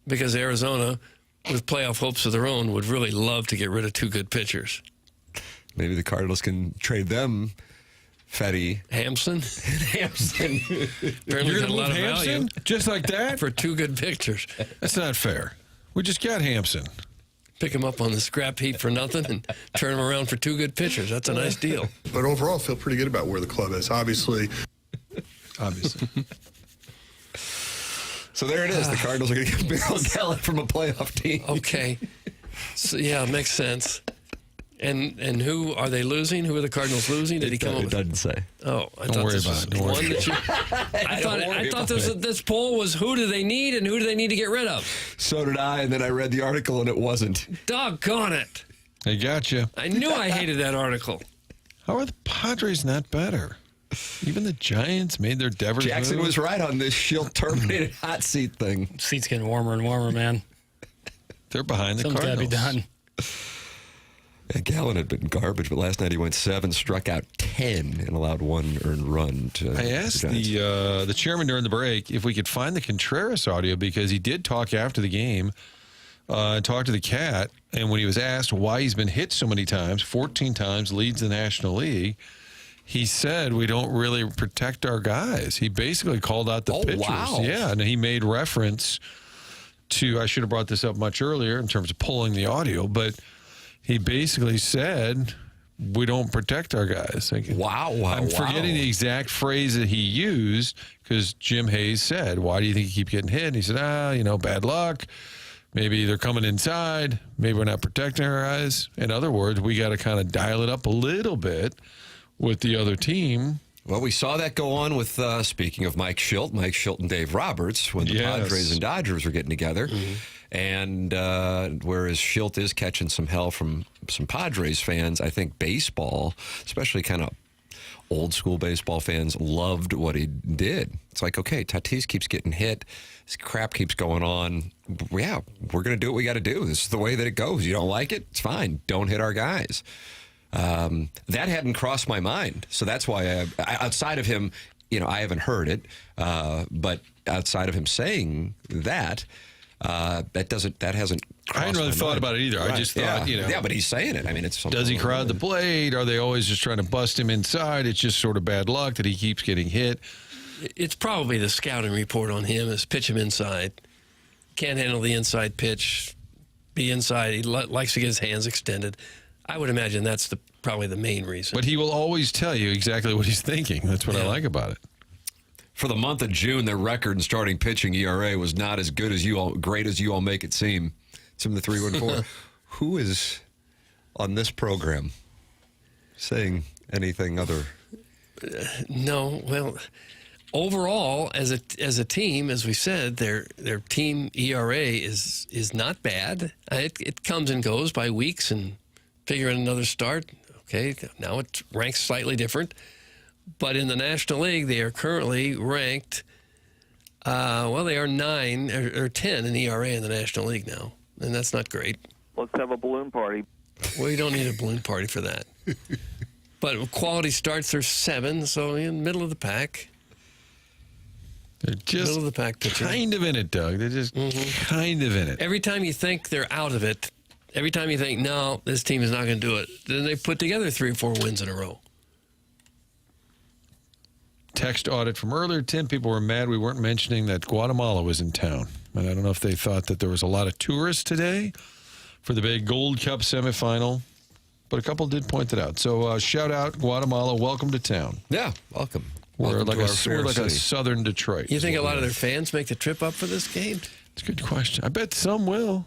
Because Arizona, with playoff hopes of their own, would really love to get rid of 2 good pitchers. Maybe the Cardinals can trade them. Fetty. Hampson? Hampson. Apparently You're got a lot of value. Just like that? For 2 good pitchers. That's not fair. We just got Hampson. Pick him up on the scrap heap for nothing and turn him around for 2 good pitchers. That's a nice deal. But overall, I feel pretty good about where the club is. Obviously. So there it is. The Cardinals are going to get Merrill Kelly from a playoff team. Okay. So, yeah, makes sense. And who are they losing? Who are the Cardinals losing? Did he come up with? It doesn't say. Oh, I Don't thought worry this about was it. Don't worry one that you. I thought this poll was who do they need and who do they need to get rid of. So did I, and then I read the article and it wasn't. Doggone it! I got you. I knew I hated that article. How are the Padres not better? Even the Giants made their Devers Jackson move. was right on this Shield terminated hot seat thing. Seat's getting warmer and warmer, man. They're behind the Something's Cardinals. got to be done. And Gallen had been garbage, but last night he went 7, struck out 10, and allowed 1 earned run to I asked the chairman during the break if we could find the Contreras audio because he did talk after the game, talk to the Cat, and when he was asked why he's been hit so many times, 14 times, leads the National League, he said we don't really protect our guys. He basically called out the pitchers. Wow. Yeah, and he made reference to, I should have brought this up much earlier in terms of pulling the audio, but he basically said we don't protect our guys. Like, I'm forgetting the exact phrase that he used because Jim Hayes said, why do you think you keep getting hit? And he said, bad luck. Maybe they're coming inside. Maybe we're not protecting our guys. In other words, we got to kind of dial it up a little bit with the other team. Well, we saw that go on with, speaking of Mike Schilt and Dave Roberts, when the Padres and Dodgers were getting together. Mm-hmm. And whereas Schilt is catching some hell from some Padres fans, I think baseball, especially kind of old school baseball fans, loved what he did. It's like, okay, Tatis keeps getting hit. This crap keeps going on. Yeah, we're going to do what we got to do. This is the way that it goes. You don't like it? It's fine. Don't hit our guys. That hadn't crossed my mind. So that's why, outside of him, I haven't heard it. But outside of him saying that, that hasn't crossed I hadn't really thought about it either. Right. I just thought, Yeah, but he's saying it. I mean, it's something. Does he crowd the plate? Are they always just trying to bust him inside? It's just sort of bad luck that he keeps getting hit. It's probably the scouting report on him is pitch him inside. Can't handle the inside pitch. Be inside. He likes to get his hands extended. I would imagine that's probably the main reason. But he will always tell you exactly what he's thinking. That's what I like about it. For the month of June, their record in starting pitching ERA was not as good as great as you all make it seem. It's in the 314. Who is on this program saying anything other? No, well, overall, as a team, as we said, their team ERA is not bad. It comes and goes by weeks, and figuring another start. Okay, now it ranks slightly different. But in the National League, they are currently ranked, they are 9 or 10 in ERA in the National League now, and that's not great. Let's have a balloon party. Well, you don't need a balloon party for that. But quality starts are 7, so in the middle of the pack. They're just middle of the pack pitching. kind of in it, Doug. They're just kind of in it. Every time you think they're out of it, every time you think, no, this team is not going to do it, then they put together 3 or 4 wins in a row. Text audit from earlier, Tim. People were mad we weren't mentioning that Guatemala was in town. And I don't know if they thought that there was a lot of tourists today for the big Gold Cup semifinal, but a couple did point it out. So shout out, Guatemala. Welcome to town. Yeah, welcome. We're Welcome like a southern Detroit. You think a lot of their fans make the trip up for this game? It's a good question. I bet some will.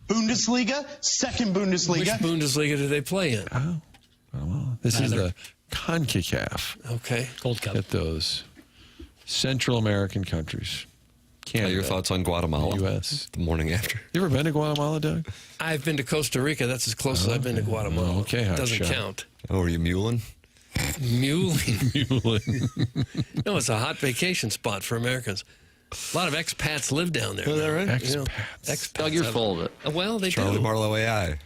Bundesliga, second Bundesliga. Which Bundesliga do they play in? Oh, well, this is the CONCACAF. Okay. Gold Cup. At those Central American countries. Canada. Your thoughts on Guatemala? U.S. The morning after. You ever been to Guatemala, Doug? I've been to Costa Rica. That's as close as I've been to Guatemala. Okay, it doesn't hotshot. count. Oh, are you muling? Muling. No, it's a hot vacation spot for Americans. A lot of expats live down there. Is that right? Expats. Doug, you're full of it. Well, they Charlie do. Marlowe AI.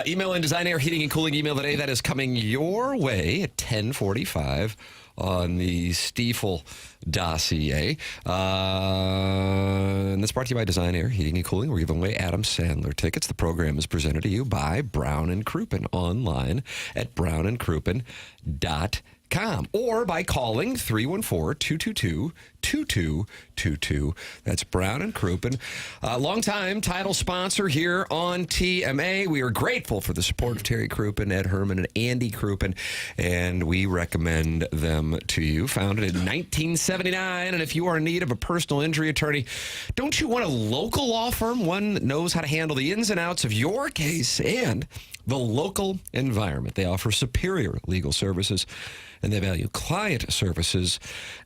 Email in Design Air Heating and Cooling email today. That is coming your way at 10:45 on the Stiefel dossier. And that's brought to you by Design Air Heating and Cooling. We're giving away Adam Sandler tickets. The program is presented to you by Brown and Crouppen online at brownandcrouppen.com or by calling 314-222-2222. That's Brown and Crouppen. Longtime title sponsor here on TMA. We are grateful for the support of Terry Crouppen, Ed Herman, and Andy Crouppen, and we recommend them to you. Founded in 1979, and if you are in need of a personal injury attorney, don't you want a local law firm, one that knows how to handle the ins and outs of your case and the local environment? They offer superior legal services, and they value client services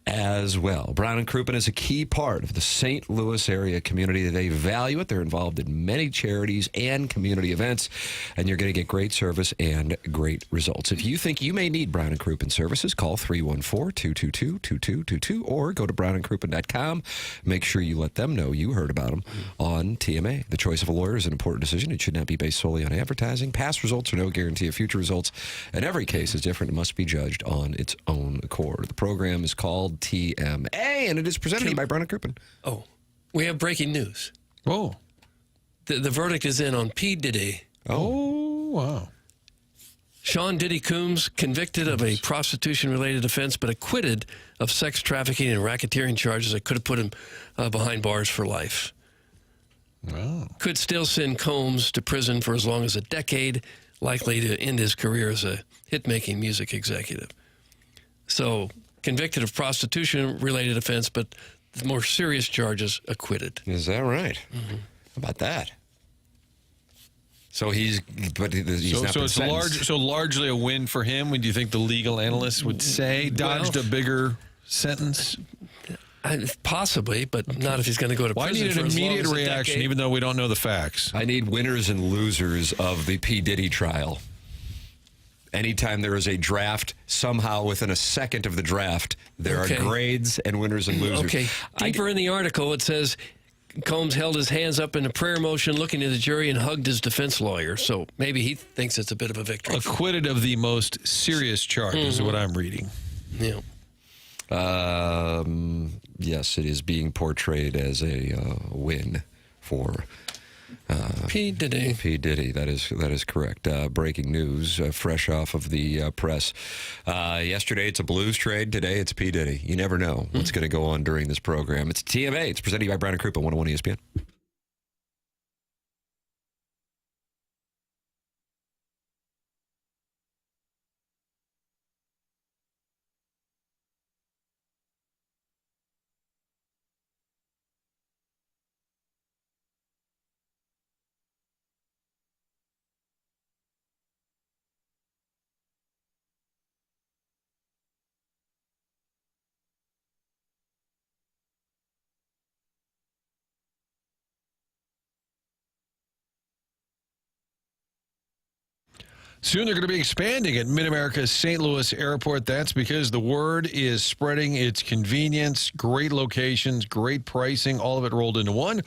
as well. Brown and Crouppen is a key part of the St. Louis area community. They value it. They're involved in many charities and community events, and you're going to get great service and great results. If you think you may need Brown and Crouppen services, call 314-222-2222 or go to brownandcrouppen.com. Make sure you let them know you heard about them on TMA. The choice of a lawyer is an important decision. It should not be based solely on advertising. Past results are no guarantee of future results, and every case is different and must be judged on its own accord. The program is called TMA, and it is presented to you by Brown and Crouppen. Oh, we have breaking news. Oh. The verdict is in on P. Diddy. Oh, wow. Sean Diddy Coombs, convicted of a prostitution-related offense, but acquitted of sex trafficking and racketeering charges that could have put him behind bars for life. Wow. Could still send Combs to prison for as long as a decade, likely to end his career as a hit-making music executive. So, convicted of prostitution-related offense, but the more serious charges, acquitted. Is that right? How about that? So he's not been sentenced. So largely a win for him. Would you think the legal analysts would say dodged a bigger sentence? Possibly, but not if he's going to go to prison. I need an immediate reaction, even though we don't know the facts. I need winners and losers of the P. Diddy trial. Anytime there is a draft, somehow within a second of the draft, there are grades and winners and losers. Okay. Deeper in the article, it says Combs held his hands up in a prayer motion, looking at the jury, and hugged his defense lawyer. So maybe he thinks it's a bit of a victory. Acquitted of the most serious charges is what I'm reading. Yeah. Yes, it is being portrayed as a win for P. Diddy. P. Diddy, that is correct. Breaking news, fresh off of the press. Yesterday, it's a Blues trade. Today, it's P. Diddy. You never know what's going to go on during this program. It's TMA. It's presented by Brown and Crouppen, 101 ESPN. Soon they're going to be expanding at Mid-America's St. Louis Airport. That's because the word is spreading. It's convenience, great locations, great pricing, all of it rolled into one.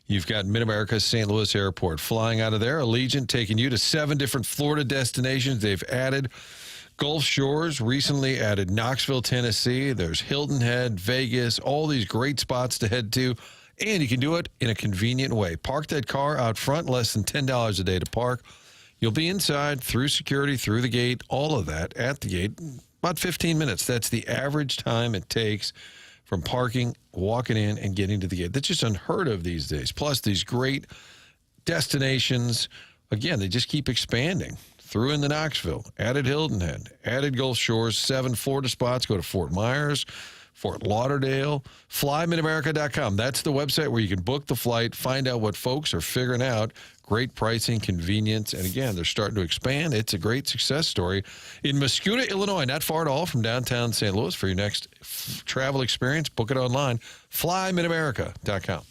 You've got Mid-America's St. Louis Airport. Flying out of there, Allegiant taking you to 7 different Florida destinations. They've added Gulf Shores, recently added Knoxville, Tennessee. There's Hilton Head, Vegas, all these great spots to head to. And you can do it in a convenient way. Park that car out front, less than $10 a day to park. You'll be inside, through security, through the gate, all of that at the gate, about 15 minutes. That's the average time it takes from parking, walking in, and getting to the gate. That's just unheard of these days. Plus, these great destinations, again, they just keep expanding. Through into Knoxville, added Hilton Head, added Gulf Shores, 7 Florida spots. Go to Fort Myers, Fort Lauderdale, flymidamerica.com. That's the website where you can book the flight, find out what folks are figuring out. Great pricing, convenience, and again, they're starting to expand. It's a great success story in Muscogee, Illinois, not far at all from downtown St. Louis. For your next travel experience, book it online, flymidamerica.com.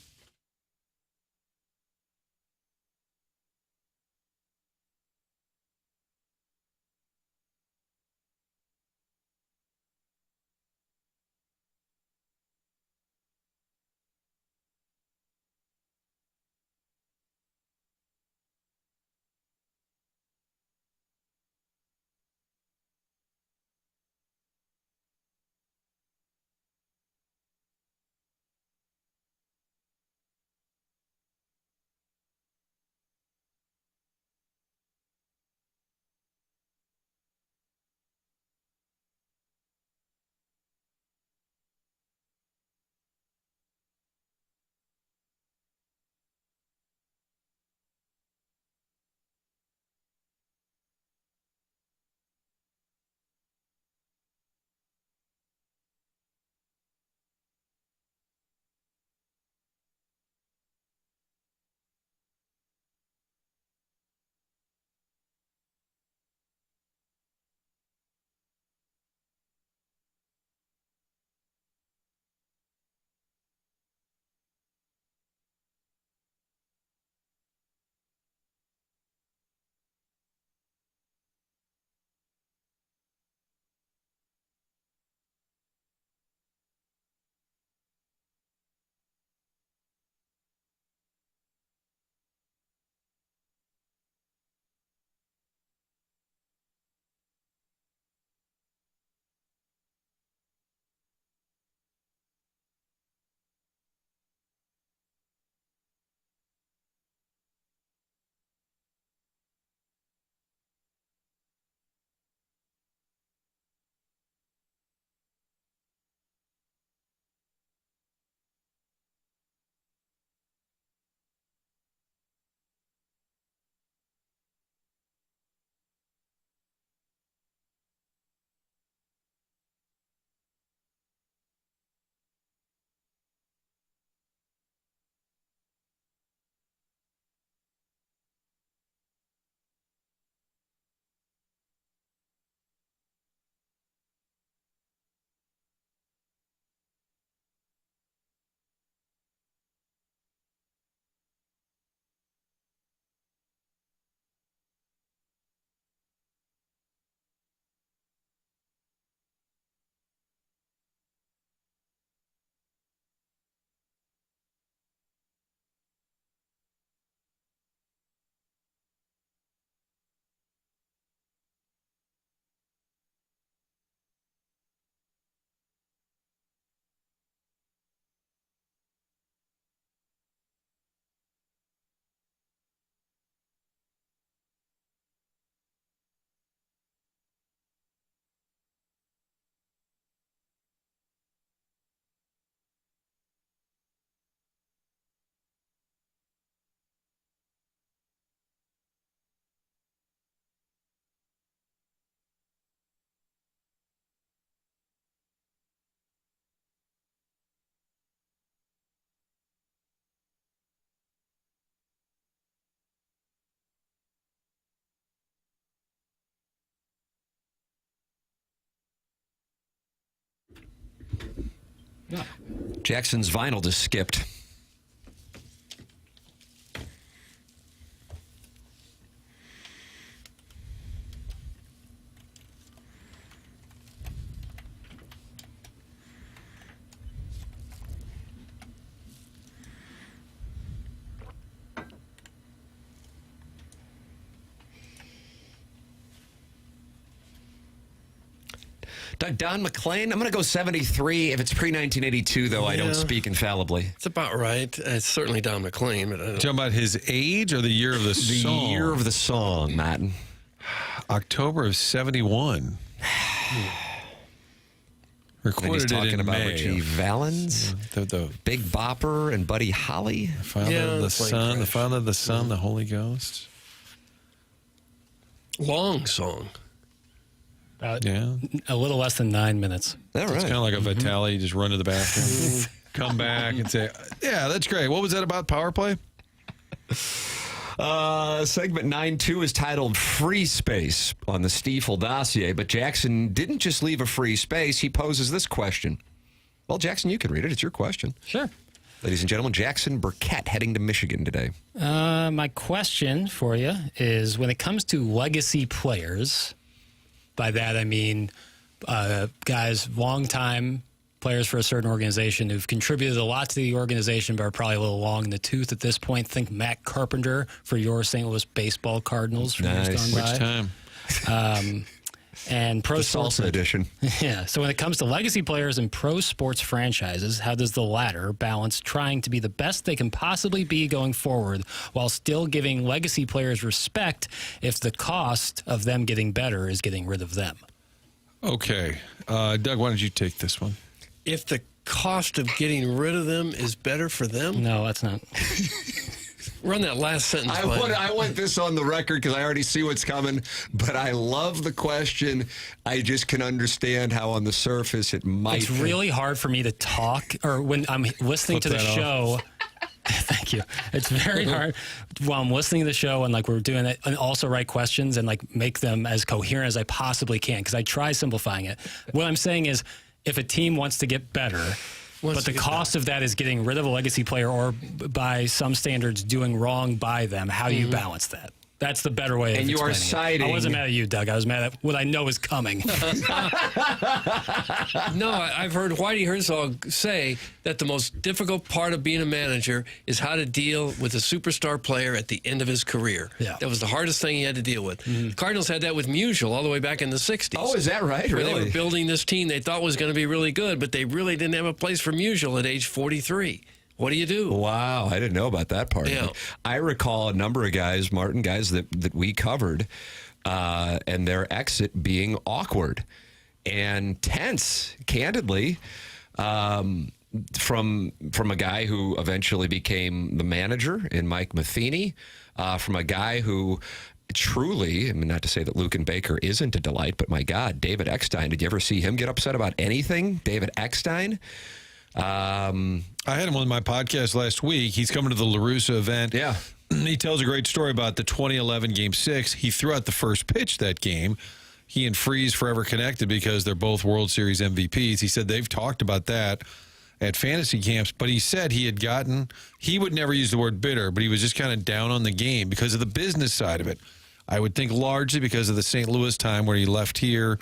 Jackson's vinyl just skipped. Don McLean, I'm going to go 73. If it's pre-1982, though, I don't speak infallibly. It's about right. It's certainly Don McLean. But I don't... Talking about his age or the year of the song? The year of the song, Matt. October of 71. Recorded and he's talking it in about May. Richie Valens, the Big Bopper, and Buddy Holly. Father of the Son, the Father of the Son, the Holy Ghost. Long song. A little less than 9 minutes. All right. It's kind of like a Vitale. You just run to the bathroom, come back, and say, "Yeah, that's great." What was that about? Power play. Segment 9-2 is titled Free Space on the Stiefel dossier, but Jackson didn't just leave a free space. He poses this question. Well, Jackson, you can read it. It's your question. Sure. Ladies and gentlemen, Jackson Burkett heading to Michigan today. My question for you is, when it comes to legacy players, by that I mean guys, long-time players for a certain organization who've contributed a lot to the organization but are probably a little long in the tooth at this point. Think Matt Carpenter for your St. Louis baseball Cardinals from years gone by. Which time? And pro sports edition. Yeah. So when it comes to legacy players and pro sports franchises, how does the latter balance trying to be the best they can possibly be going forward while still giving legacy players respect if the cost of them getting better is getting rid of them? Okay. Doug, why don't you take this one? If the cost of getting rid of them is better for them? No, that's not. Run that last sentence. I want this on the record because I already see what's coming, but I love the question. I just can understand how on the surface it might. It's really hard for me to talk, or when I'm listening to the show. Thank you. It's very hard while I'm listening to the show and like we're doing it, and also write questions and like make them as coherent as I possibly can, because I try simplifying it. What I'm saying is, if a team wants to get better, but the cost of that is getting rid of a legacy player or by some standards doing wrong by them, how do you balance that? That's the better way of And you are explaining it. citing... I wasn't mad at you, Doug. I was mad at what I know is coming. No, I've heard Whitey Herzog say that the most difficult part of being a manager is how to deal with a superstar player at the end of his career. Yeah. That was the hardest thing he had to deal with. The Cardinals had that with Musial all the way back in the 60s. Oh, is that right? Where Really? they were building this team they thought was going to be really good, but they really didn't have a place for Musial at age 43. What do you do? Wow, I didn't know about that part. Yeah. I recall a number of guys, Martin, guys that we covered, and their exit being awkward and tense, candidly, from a guy who eventually became the manager in Mike Matheny, from a guy who truly, I mean, not to say that Luke and Baker isn't a delight, but my God, David Eckstein, did you ever see him get upset about anything? David Eckstein? I had him on my podcast last week. He's coming to the LaRussa event. Yeah. He tells a great story about the 2011 Game 6. He threw out the first pitch that game. He and Freese forever connected because they're both World Series MVPs. He said they've talked about that at fantasy camps, but he said he would never use the word bitter, but he was just kind of down on the game because of the business side of it. I would think largely because of the St. Louis time where he left here,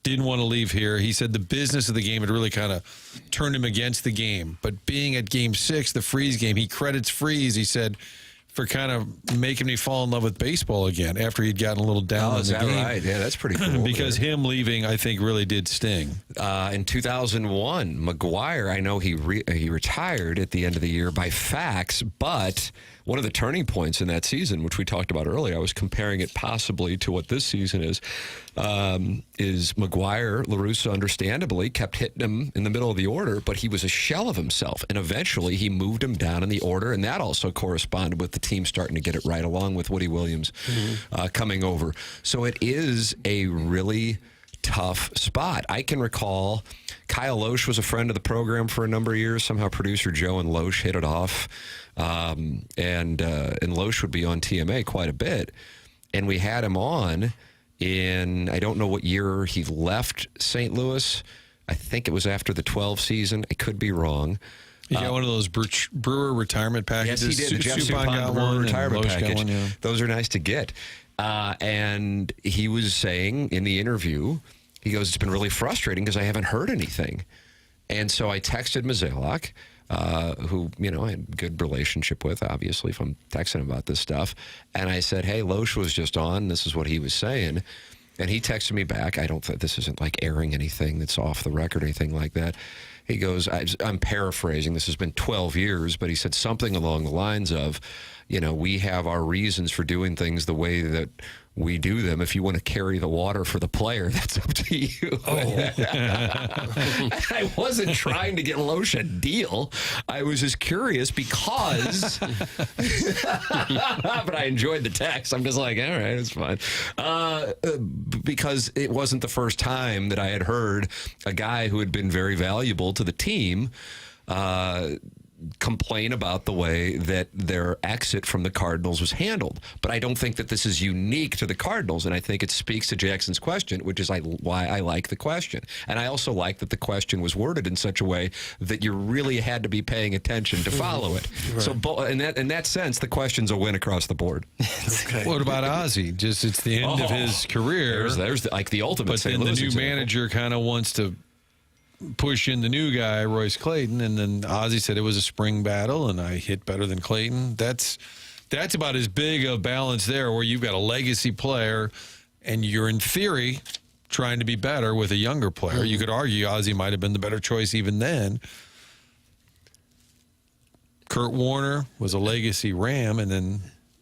didn't want to leave here. He said the business of the game had really kind of turned him against the game. But being at Game 6, the Freese game, he credits Freese, he said, for kind of making me fall in love with baseball again after he'd gotten a little down on the game. Oh, is that right? Yeah, that's pretty cool. Because him leaving, I think, really did sting. In 2001, McGuire, I know he retired at the end of the year by fax, but one of the turning points in that season, which we talked about earlier, I was comparing it possibly to what this season is McGuire, LaRussa, understandably, kept hitting him in the middle of the order, but he was a shell of himself, and eventually he moved him down in the order, and that also corresponded with the team starting to get it right, along with Woody Williams coming over. So it is a really tough spot. I can recall Kyle Loesch was a friend of the program for a number of years. Somehow producer Joe and Loesch hit it off. And Loesch would be on TMA quite a bit. And we had him on in, I don't know what year he left St. Louis. I think it was after the 12 season. I could be wrong. He got one of those Brewer retirement packages. Yes, he did. The Jeff Suppan got Brewer one, retirement and Loesch package. got one, yeah. Those are nice to get. And he was saying in the interview, he goes, it's been really frustrating because I haven't heard anything. And so I texted Mozeliak, who, I had a good relationship with, obviously, if I'm texting him about this stuff. And I said, hey, Loesch was just on. This is what he was saying. And he texted me back. I don't think this isn't like airing anything that's off the record or anything like that. He goes, I'm paraphrasing. This has been 12 years, but he said something along the lines of, we have our reasons for doing things the way that we do them. If you want to carry the water for the player, that's up to you. I wasn't trying to get Loesch a deal. I was just curious because, but I enjoyed the text. I'm just like, all right, it's fine. Because it wasn't the first time that I had heard a guy who had been very valuable to the team complain about the way that their exit from the Cardinals was handled. But I don't think that this is unique to the Cardinals, and I think it speaks to Jackson's question, which is why I like the question. And I also like that the question was worded in such a way that you really had to be paying attention to follow it. Right. So in that sense, the question's a win across the board. Okay. What about Ozzie? Just it's the end of his career. There's like the ultimate. But then the new manager kind of wants to push in the new guy, Royce Clayton, and then Ozzie said it was a spring battle, and I hit better than Clayton. That's about as big a balance there, where you've got a legacy player, and you're in theory trying to be better with a younger player. You could argue Ozzie might have been the better choice even then. Kurt Warner was a legacy Ram, and then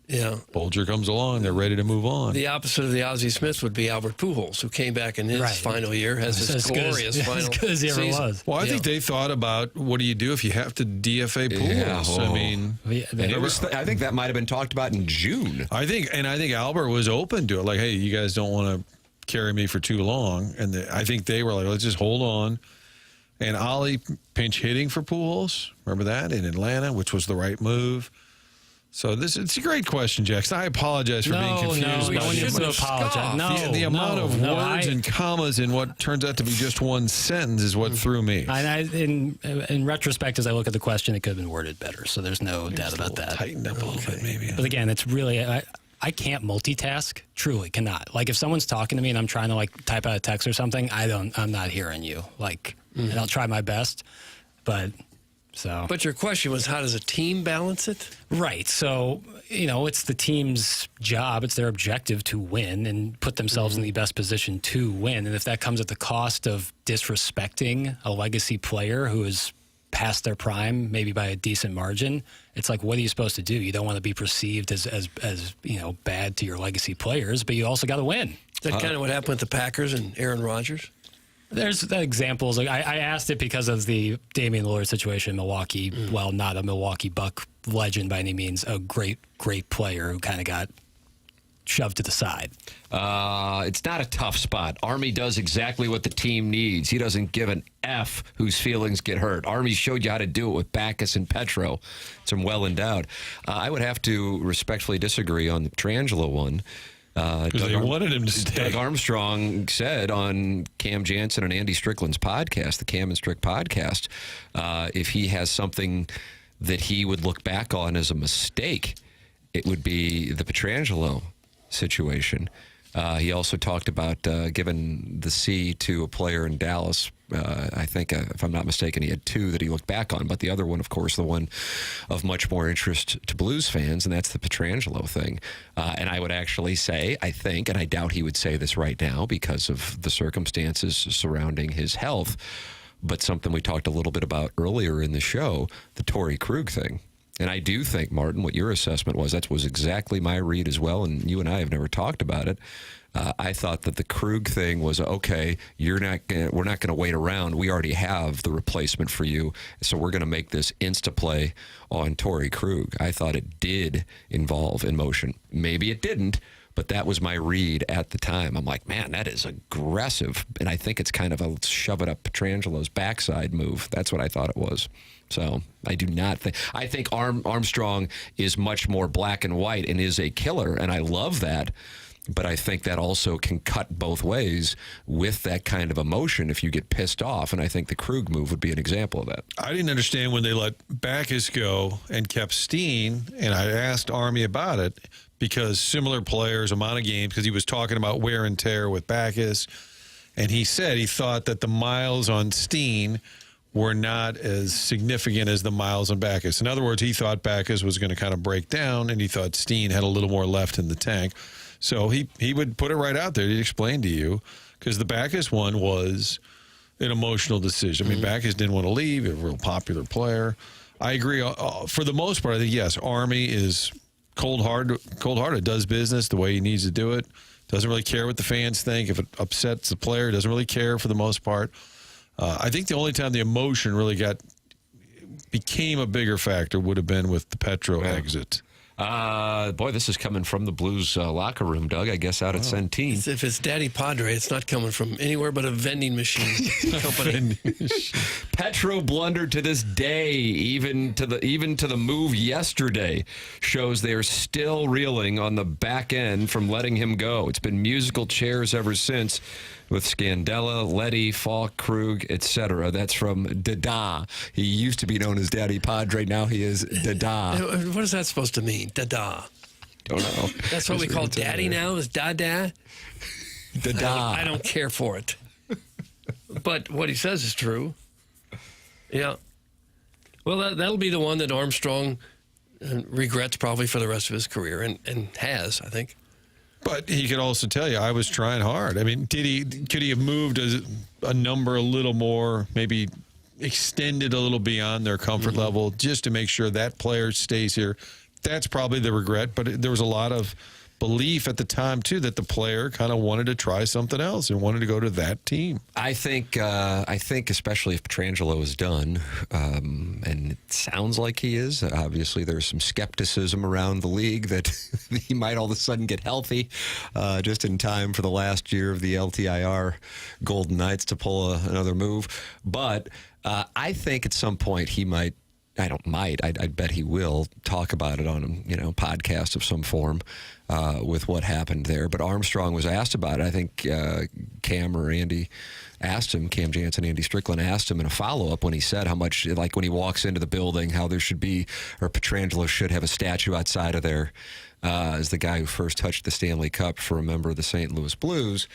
Bolger comes along. They're ready to move on. The opposite of the Ozzie Smith would be Albert Pujols, who came back in his final year, has this glorious final as good as he ever was. Well, I think they thought about what do you do if you have to DFA Pujols? I mean, I think that might have been talked about in June. I think Albert was open to it. Like, hey, you guys don't want to carry me for too long, and I think they were like, let's just hold on. And Ollie pinch hitting for Pujols, remember that in Atlanta, which was the right move. So it's a great question, Jackson. I apologize for being confused. No, you shouldn't apologize. The amount of words and commas in what turns out to be just one sentence is what threw me. In retrospect, as I look at the question, it could have been worded better. So there's no doubt about that. Tightened up a little bit, maybe. But again, it's really I can't multitask. Truly cannot. Like if someone's talking to me and I'm trying to like type out a text or something, I'm not hearing you. And I'll try my best, but. But your question was, how does a team balance it? Right. So, it's the team's job. It's their objective to win and put themselves in the best position to win. And if that comes at the cost of disrespecting a legacy player who is past their prime, maybe by a decent margin, it's like, what are you supposed to do? You don't want to be perceived as bad to your legacy players, but you also got to win. Is that kind of what happened with the Packers and Aaron Rodgers? There's examples. Like I asked it because of the Damian Lillard situation in Milwaukee. While not a Milwaukee Buck legend by any means, a great player who kind of got shoved to the side. It's not a tough spot. Army does exactly what the team needs. He doesn't give an F whose feelings get hurt. Army showed you how to do it with Backus and Petro. It's well endowed. I would have to respectfully disagree on the Petrangelo one. Because they wanted him to stay. Doug Armstrong said on Cam Jansen and Andy Strickland's podcast, the Cam and Strick podcast, if he has something that he would look back on as a mistake, it would be the Petrangelo situation. He also talked about giving the C to a player in Dallas. I think, if I'm not mistaken, he had two that he looked back on. But the other one, of course, the one of much more interest to Blues fans, and that's the Petrangelo thing. And I would actually say, I think, and I doubt he would say this right now because of the circumstances surrounding his health, but something we talked a little bit about earlier in the show, the Torrey Krug thing. And I do think, Martin, what your assessment was, that was exactly my read as well, and you and I have never talked about it. I thought that the Krug thing was, okay, we're not going to wait around. We already have the replacement for you, so we're going to make this insta-play on Torrey Krug. I thought it did involve emotion. Maybe it didn't, but that was my read at the time. I'm like, man, that is aggressive, and I think it's kind of a shove it up Petrangelo's backside move. That's what I thought it was. So I do not think. I think Armstrong is much more black and white and is a killer, and I love that. But I think that also can cut both ways with that kind of emotion if you get pissed off. And I think the Krug move would be an example of that. I didn't understand when they let Backus go and kept Steen, and I asked Army about it because similar players, amount of games, because he was talking about wear and tear with Backus. And he said he thought that the miles on Steen were not as significant as the miles on Backus. In other words, he thought Backus was going to kind of break down, and he thought Steen had a little more left in the tank. So he would put it right out there. He'd explain to you, because the Backus one was an emotional decision. I mean, Backus didn't want to leave. A real popular player. I agree. For the most part, I think, yes, Army is cold-hearted, does business the way he needs to do it. Doesn't really care what the fans think. If it upsets the player, doesn't really care for the most part. I think the only time the emotion really became a bigger factor would have been with the Petro exit. Boy, this is coming from the Blues locker room, Doug, I guess out at Centene. If it's Daddy Padre, it's not coming from anywhere but a vending machine company. Petro blundered to this day, even to the move yesterday, shows they are still reeling on the back end from letting him go. It's been musical chairs ever since, with Scandella, Letty, Falk, Krug, etc. That's from Dada. He used to be known as Daddy Padre. Now he is Dada. What is that supposed to mean, Dada? Don't know. That's what we call Daddy now, is Dada? Dada. I don't care for it. But what he says is true. Yeah. Well, that'll be the one that Armstrong regrets probably for the rest of his career, and has, I think. But he could also tell you, I was trying hard. I mean, could he have moved a number a little more, maybe extended a little beyond their comfort level, just to make sure that player stays here? That's probably the regret. But there was a lot of belief at the time, too, that the player kind of wanted to try something else and wanted to go to that team. I think especially if Pietrangelo is done, and it sounds like he is. Obviously, there's some skepticism around the league that he might all of a sudden get healthy just in time for the last year of the LTIR Golden Knights to pull another move. But I think at some point he might. I bet he will talk about it on a podcast of some form with what happened there. But Armstrong was asked about it. I think Cam or Andy asked him, Cam Jansen, Andy Strickland asked him in a follow-up when he said how much, like when he walks into the building, how there should be, or Pietrangelo should have a statue outside of there as the guy who first touched the Stanley Cup for a member of the St. Louis Blues,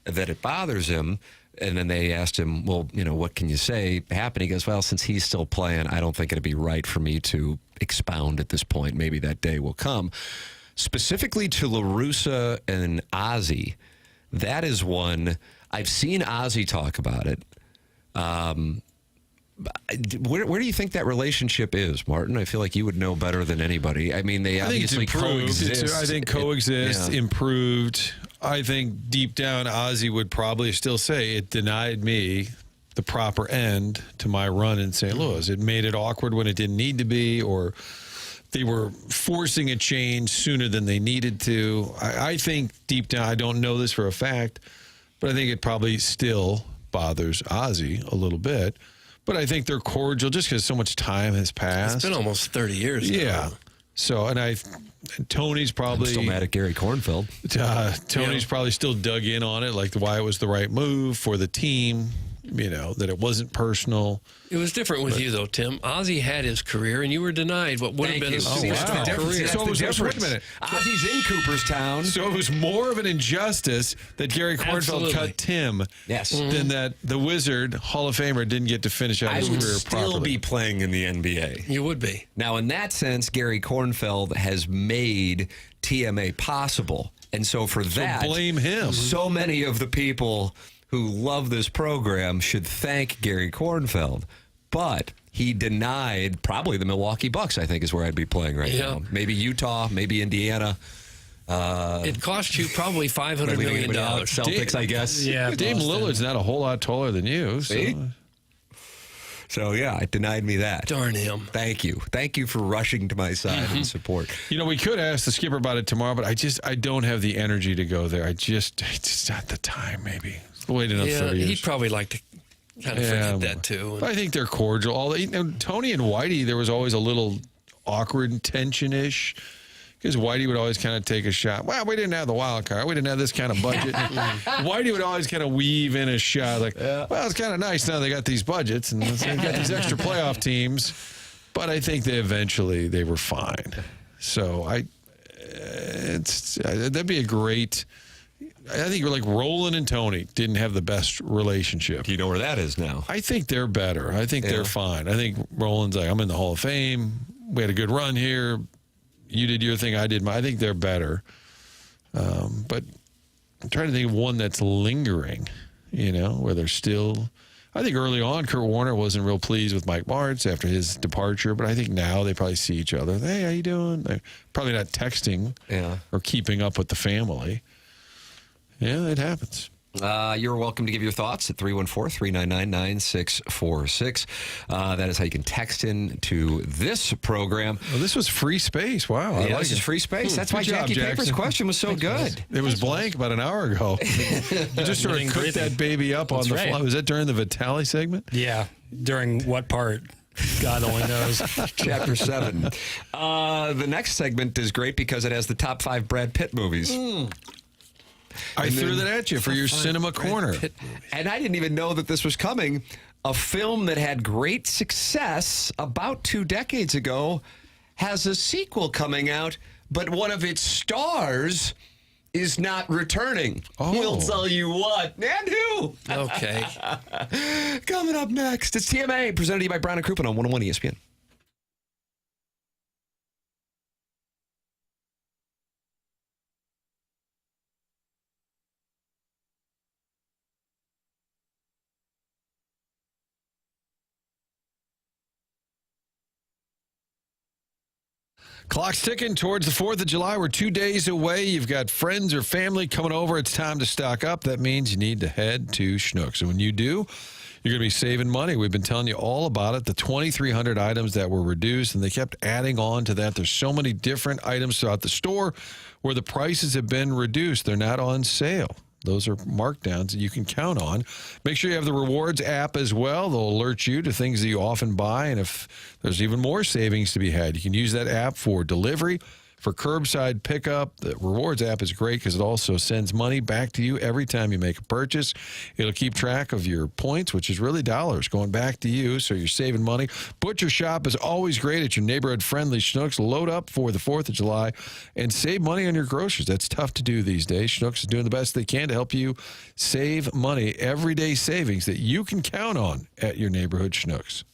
that it bothers him. And then they asked him, well, what can you say happened? He goes, well, since he's still playing, I don't think it'd be right for me to expound at this point. Maybe that day will come. Specifically to La Russa and Ozzy, that is one, I've seen Ozzy talk about it. Where do you think that relationship is, Martin? I feel like you would know better than anybody. I mean, they obviously coexist. I think coexist, improved. I think deep down, Ozzy would probably still say it denied me the proper end to my run in St. Louis. It made it awkward when it didn't need to be, or they were forcing a change sooner than they needed to. I think deep down, I don't know this for a fact, but I think it probably still bothers Ozzy a little bit. But I think they're cordial just because so much time has passed. It's been almost 30 years. Yeah. So, and Tony's probably... I'm still mad at Gary Kornfeld. Tony's probably still dug in on it, like why it was the right move for the team, that it wasn't personal. It was different with you, though, Tim. Ozzy had his career, and you were denied what would have been a superstar career. So it was, wait a minute. Ozzy's in Cooperstown. So it was more of an injustice that Gary Kornfeld cut Tim than that the Wizard, Hall of Famer, didn't get to finish out his career properly. I would still be playing in the NBA. You would be. Now, in that sense, Gary Kornfeld has made TMA possible. And so for that, blame him. So many of the people who love this program should thank Gary Kornfeld. But he denied probably the Milwaukee Bucks, I think, is where I'd be playing right now. Maybe Utah, maybe Indiana. It cost you probably $500 million. Celtics, I guess. Yeah, Dame Lillard's not a whole lot taller than you. So, yeah, it denied me that. Darn him. Thank you. Thank you for rushing to my side and support. We could ask the skipper about it tomorrow, but I don't have the energy to go there. It's just not the time, maybe. Wait another 30 years. He'd probably like to kind of forget that, too. I think they're cordial. Tony and Whitey, there was always a little awkward tension-ish. Because Whitey would always kind of take a shot. Well, we didn't have the wild card. We didn't have this kind of budget. Whitey would always kind of weave in a shot like, well, it's kind of nice now they got these budgets and they got these extra playoff teams. But I think they were fine. So that'd be a great. I think like Roland and Tony didn't have the best relationship. Do you know where that is now? I think they're better. I think they're fine. I think Roland's like, I'm in the Hall of Fame. We had a good run here. You did your thing, I did mine. I think they're better. But I'm trying to think of one that's lingering, where they're still. I think early on, Kurt Warner wasn't real pleased with Mike Martz after his departure, but I think now they probably see each other. Hey, how you doing? They're probably not texting or keeping up with the family. Yeah, it happens. You're welcome to give your thoughts at 314-399-9646. That is how you can text in to this program. Well, this was free space. Wow. I like this is free space. That's why Jackie Paper's question was so good. It was blank about an hour ago. You just sort of cooked that baby up on the fly. Was that during the Vitale segment? Yeah. During what part? God only knows. Chapter 7. The next segment is great because it has the top 5 Brad Pitt movies. I threw that at you for your cinema corner. And I didn't even know that this was coming. A film that had great success about 2 decades ago has a sequel coming out, but one of its stars is not returning. Oh. We'll tell you what and who. Okay. Coming up next, it's TMA, presented to you by Brown & Crouppen on 101 ESPN. Clock's ticking towards the 4th of July. We're 2 days away. You've got friends or family coming over. It's time to stock up. That means you need to head to Schnucks. And when you do, you're going to be saving money. We've been telling you all about it, the 2,300 items that were reduced, and they kept adding on to that. There's so many different items throughout the store where the prices have been reduced. They're not on sale. Those are markdowns that you can count on. Make sure you have the Rewards app as well. They'll alert you to things that you often buy. And if there's even more savings to be had, you can use that app for delivery, for curbside pickup. The Rewards app is great because it also sends money back to you every time you make a purchase. It'll keep track of your points, which is really dollars going back to you, so you're saving money. Butcher Shop is always great at your neighborhood-friendly Schnucks. Load up for the 4th of July and save money on your groceries. That's tough to do these days. Schnucks is doing the best they can to help you save money, everyday savings that you can count on at your neighborhood Schnucks.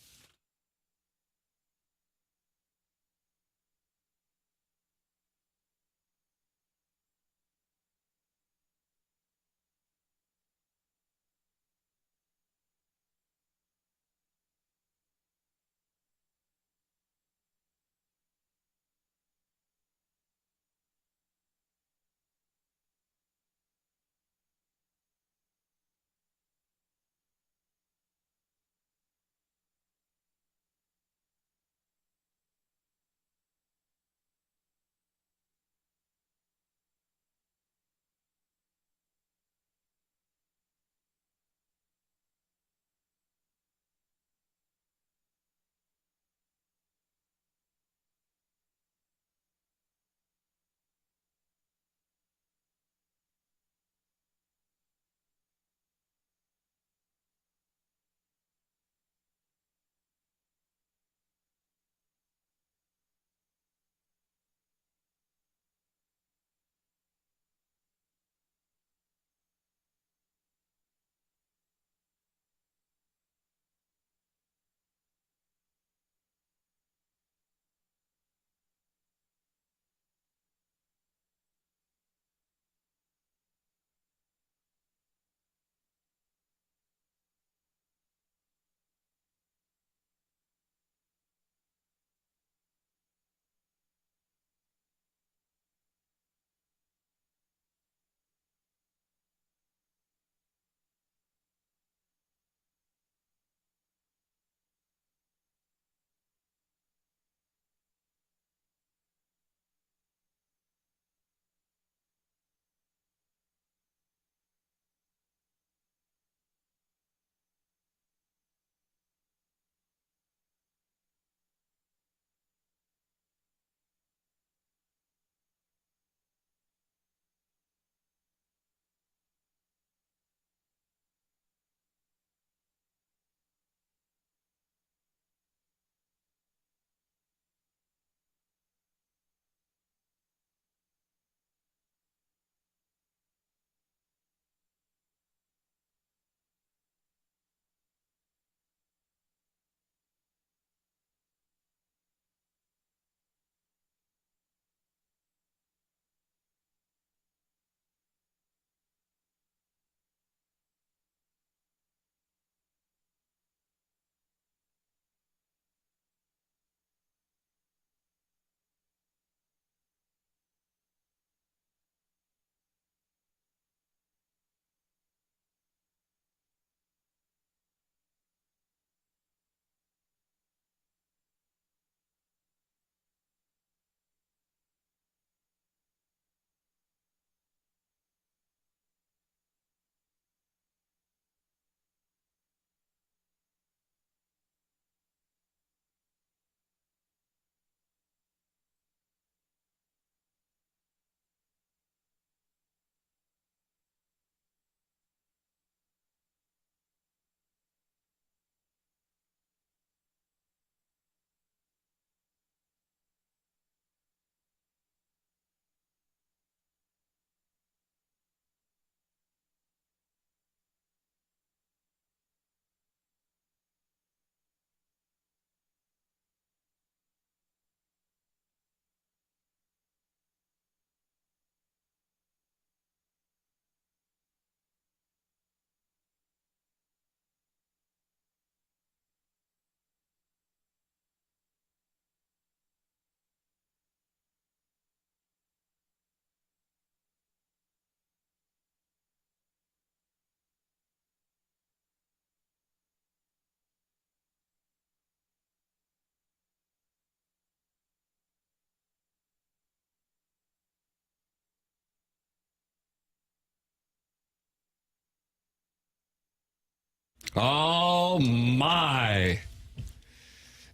Oh, my.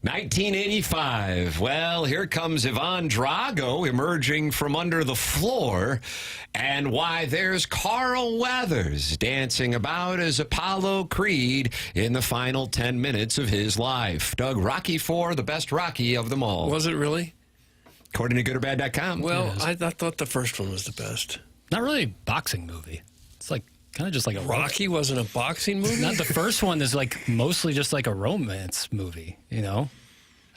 1985. Well, here comes Ivan Drago emerging from under the floor. And why, there's Carl Weathers dancing about as Apollo Creed in the final 10 minutes of his life. Doug, Rocky IV, the best Rocky of them all. Was it really? According to goodorbad.com. Well, I thought the first one was the best. Not really a boxing movie. It's like kind of just like a Rocky wasn't a boxing movie? Not the first one is like mostly just like a romance movie, you know?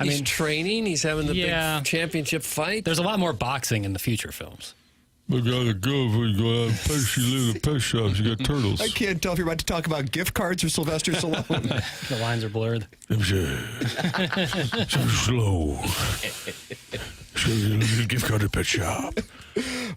He's training. He's having the big championship fight. There's a lot more boxing in the future films. We gotta go. We go out and pet shops. You got turtles. I can't tell if you're about to talk about gift cards or Sylvester Stallone. The lines are blurred. So slow. Gift card at pet shop.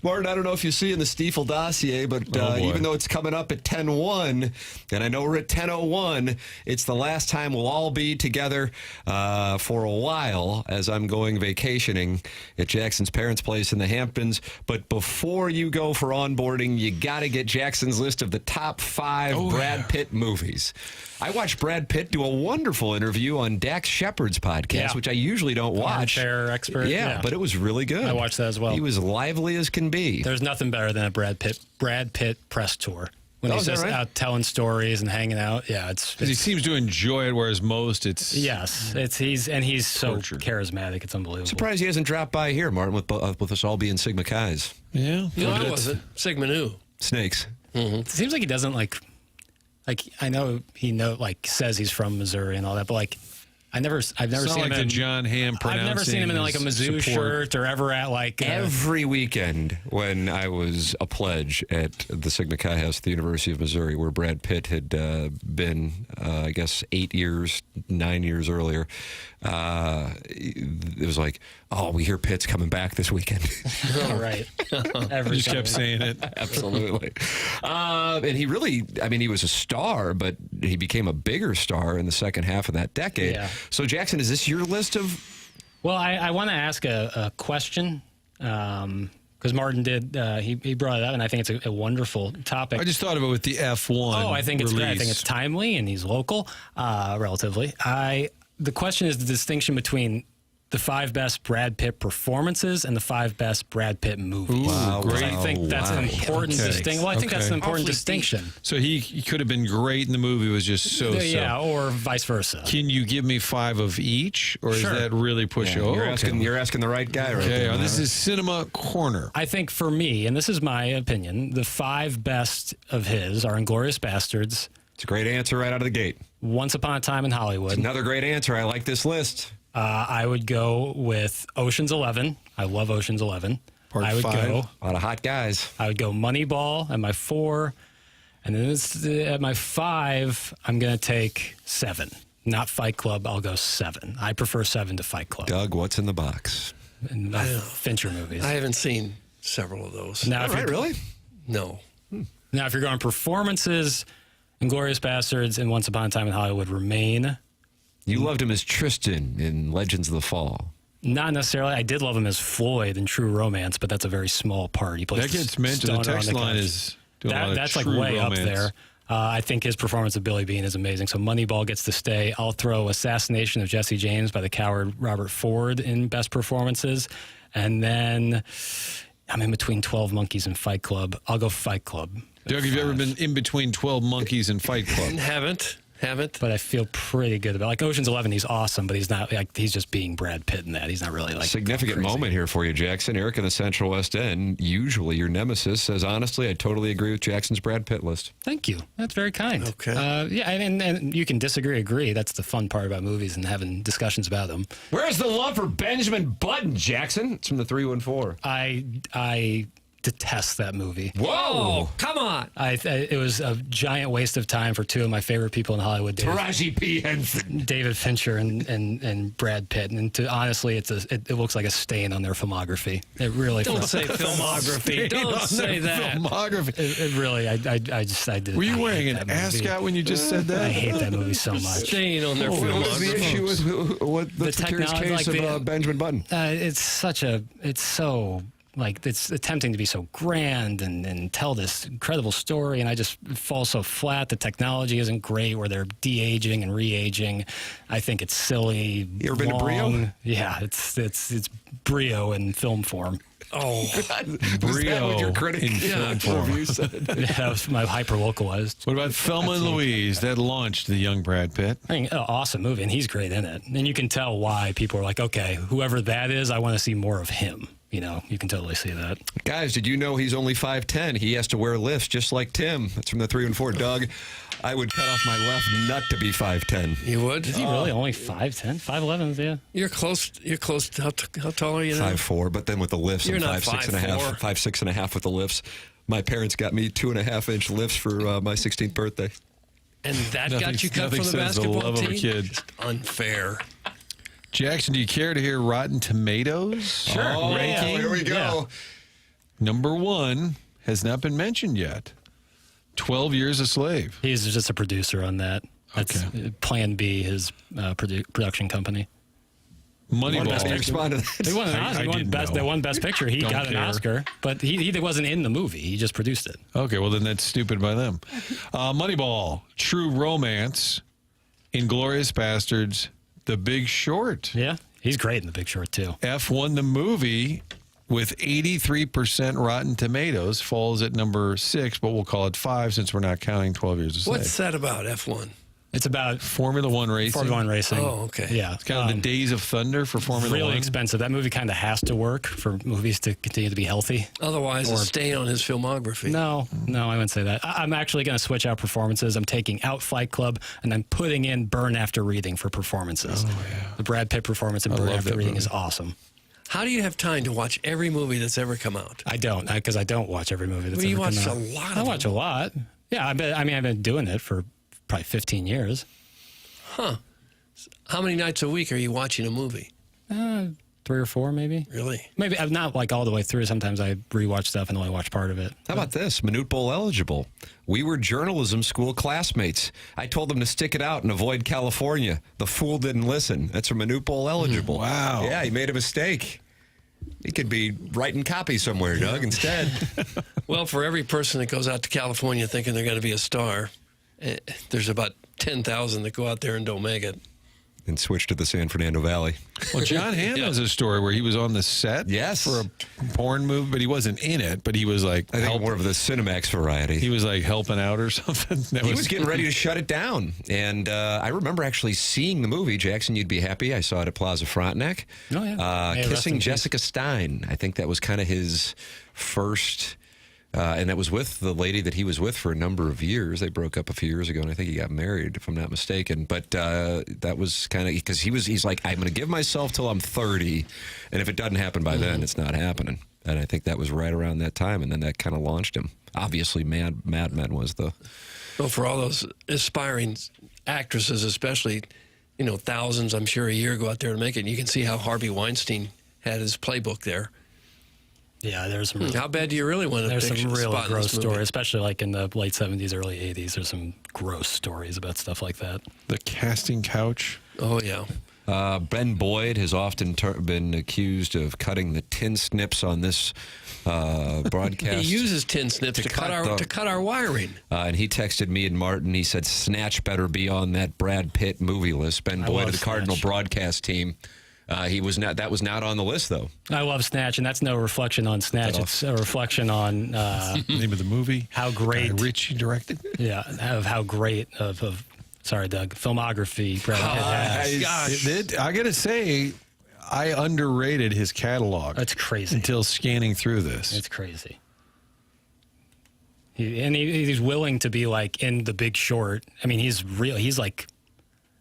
Martin, I don't know if you see in the Stiefel dossier, but even though it's coming up at 10:01, and I know we're at 10:01, it's the last time we'll all be together for a while as I'm going vacationing at Jackson's parents' place in the Hamptons. But before you go for onboarding, you got to get Jackson's list of the top 5 Brad Pitt movies. I watched Brad Pitt do a wonderful interview on Dax Shepard's podcast, which I usually don't watch. Armchair expert. Yeah, but it was really good. I watched that as well. He was lively as can be. There's nothing better than a Brad Pitt press tour. When he's just out telling stories and hanging out. Yeah, because he seems to enjoy it, whereas most it's he's so charismatic. It's unbelievable. Surprised he hasn't dropped by here, Martin, with us all being Sigma Chi's. Yeah, no, I wasn't. Sigma Nu. Snakes. Mm-hmm. It seems like he doesn't like I know he says he's from Missouri and all that, but I've never seen him the John Hamm pronouncing. I've never seen him in like a Mizzou shirt or ever at every weekend when I was a pledge at the Sigma Chi House at the University of Missouri, where Brad Pitt had been, I guess, 9 years earlier. It was like, oh, we hear Pitt's coming back this weekend. All right. You just kept saying it. Absolutely. And he really, he was a star, but he became a bigger star in the second half of that decade. Yeah. So, Jackson, is this your list of... Well, I want to ask a question, because Martin did, he brought it up, and I think it's a wonderful topic. I just thought of it with the F1 Oh, I think it's great. I think it's timely, and he's local, relatively. The question is the distinction between the 5 best Brad Pitt performances and the 5 best Brad Pitt movies. Wow, great. I think that's an important distinction. Well, I think that's an important distinction. So he could have been great in the movie, was just so-so. Yeah, or vice versa. Can you give me 5 of each, or Sure. is that really pushing? You're asking the right guy right there. Okay, this is Cinema Corner. I think for me, and this is my opinion, the 5 best of his are Inglourious Bastards. It's a great answer right out of the gate. Once Upon a Time in Hollywood. It's another great answer. I like this list. I would go with Ocean's 11. I love Ocean's 11. Part 5. A lot of hot guys. I would go Moneyball at my 4. And then at my 5, I'm going to take 7. Not Fight Club. I'll go 7. I prefer 7 to Fight Club. Doug, what's in the box? And Fincher movies. I haven't seen several of those. Now, really? No. Now, if you're going performances, Inglourious Bastards and Once Upon a Time in Hollywood remain. You loved him as Tristan in Legends of the Fall. Not necessarily. I did love him as Floyd in True Romance, but that's a very small part. He plays that gets mentioned. The text line is doing a lot of that's True like way Romance. up there. I think his performance of Billy Bean is amazing. So Moneyball gets to stay. I'll throw Assassination of Jesse James by the coward Robert Ford in best performances. And then I'm in between 12 Monkeys and Fight Club. I'll go Fight Club. Doug, have you ever been in between 12 Monkeys and Fight Club? Haven't. But I feel pretty good about Ocean's 11. He's awesome, but he's not he's just being Brad Pitt in that. He's not really significant moment here for you, Jackson. Eric in the Central West End, usually your nemesis, says honestly, I totally agree with Jackson's Brad Pitt list. Thank you. That's very kind. Okay. And you can disagree, agree. That's the fun part about movies and having discussions about them. Where's the love for Benjamin Button, Jackson? It's from the 314. I detest that movie. Whoa! Come on! It was a giant waste of time for 2 of my favorite people in Hollywood. Taraji P. Henson, David Fincher, and Brad Pitt. And honestly, it looks like a stain on their filmography. It really don't say filmography. Don't say that. Filmography. It really. I did. Were you wearing an ascot when you just said that? I hate that movie so much. Stain on their filmography. What's the issue with the curious case of Benjamin Button? It's so like it's attempting to be so grand and tell this incredible story, and I just fall so flat. The technology isn't great where they're de-aging and re-aging. I think it's silly. You ever been to Brio? Yeah, it's Brio in film form. Oh, Brio what your critic in film form. review said? Yeah, that was my hyper-localized. What about Thelma and Louise? That launched the young Brad Pitt. I mean, awesome movie, and he's great in it. And you can tell why people are like, okay, whoever that is, I want to see more of him. You know, you can totally see that. Guys, did you know he's only 5'10"? He has to wear lifts just like Tim. That's from the 3 and 4. Doug, I would cut off my left nut to be 5'10". You would? Is he really only 5'10"? 5'11", yeah. You're close. You're close. How tall are you now? 5'4", but then with the lifts, You're I'm not 5'6.5". 5'6.5" with the lifts. My parents got me 2.5-inch lifts for my 16th birthday. And that got you cut from the says the basketball love of a team? kid. Just unfair. Jackson, do you care to hear Rotten Tomatoes? Sure. Oh, ranking? here we go. Yeah. Number 1 has not been mentioned yet. 12 Years a Slave. He's just a producer on that. That's Plan B, his production company. Moneyball. They won an Oscar. They won Best Picture. He got an Oscar, but he wasn't in the movie. He just produced it. Okay, well, then that's stupid by them. Moneyball, True Romance, Inglourious Bastards, The Big Short. Yeah, he's great in The Big Short, too. F1 the movie, with 83% Rotten Tomatoes, falls at number 6, but we'll call it 5 since we're not counting 12 Years a Slave. What's that about, F1? It's about Formula One racing. Formula One racing. Oh, okay. Yeah. It's kind of the Days of Thunder for Formula One. Really expensive. That movie kind of has to work for movies to continue to be healthy. Otherwise, it's staying on his filmography. No, I wouldn't say that. I'm actually going to switch out performances. I'm taking out Fight Club, and I'm putting in Burn After Reading for performances. Oh, yeah. The Brad Pitt performance in Burn After Reading is awesome. How do you have time to watch every movie that's ever come out? I don't, because I don't watch every movie that's ever come out. You watch a lot of them. I watch a lot. Yeah, I've been doing it for probably 15 years. Huh. How many nights a week are you watching a movie? 3 or 4, maybe. Really? Maybe I'm not like all the way through. Sometimes I rewatch stuff and only watch part of it. How about this? Minute Bowl eligible. We were journalism school classmates. I told them to stick it out and avoid California. The fool didn't listen. That's from Minute Bowl eligible. Wow. Yeah, he made a mistake. He could be writing copy somewhere, Doug, instead. Well, for every person that goes out to California thinking they're going to be a star, there's about 10,000 that go out there and don't make it. And switch to the San Fernando Valley. Well, John Hamm has a story where he was on the set for a porn movie, but he wasn't in it, but he was like... I think more of the Cinemax variety. He was like helping out or something. He was getting ready to shut it down. And I remember actually seeing the movie. Jackson, you'd be happy. I saw it at Plaza Frontenac. Oh, yeah. Kissing Jessica Stein. I think that was kind of his first... and that was with the lady that he was with for a number of years. They broke up a few years ago, and I think he got married, if I'm not mistaken. But that was kind of because he's like, I'm going to give myself till I'm 30, and if it doesn't happen by then, it's not happening. And I think that was right around that time, and then that kind of launched him. Obviously, Mad Men was the... Well, for all those aspiring actresses, especially, thousands, I'm sure, a year go out there to make it. You can see how Harvey Weinstein had his playbook there. Yeah, there's some. How bad do you really want to? There's some really gross stories, especially like in the late 70s, early 80s. There's some gross stories about stuff like that. The casting couch. Oh yeah. Ben Boyd has often been accused of cutting the tin snips on this broadcast. He uses tin snips to cut our wiring. And he texted me and Martin. He said, "Snatch better be on that Brad Pitt movie list." Ben Boyd of the Cardinal broadcast team. He was not. That was not on the list, though. I love Snatch, and that's no reflection on Snatch. It's a reflection on name of the movie. How great Guy Ritchie directed. Yeah, of how great of sorry, Doug, filmography Brad Pitt has. Gosh, I gotta say, I underrated his catalog. That's crazy. Until scanning through this, it's crazy. He's willing to be like in The Big Short. I mean, he's real. He's like.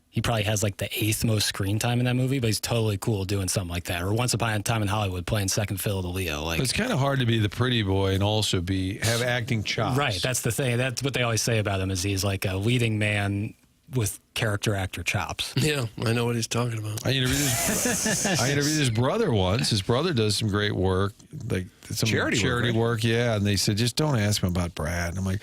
He probably has like the 8th most screen time in that movie, but he's totally cool doing something like that. Or Once Upon a Time in Hollywood playing second fiddle to Leo. Like, it's kind of hard to be the pretty boy and also have acting chops. Right, that's the thing. That's what they always say about him is he's like a leading man with character actor chops. Yeah, I know what he's talking about. I interviewed his brother once. His brother does some great work, like some charity work. Yeah, and they said, just don't ask him about Brad. And I'm like...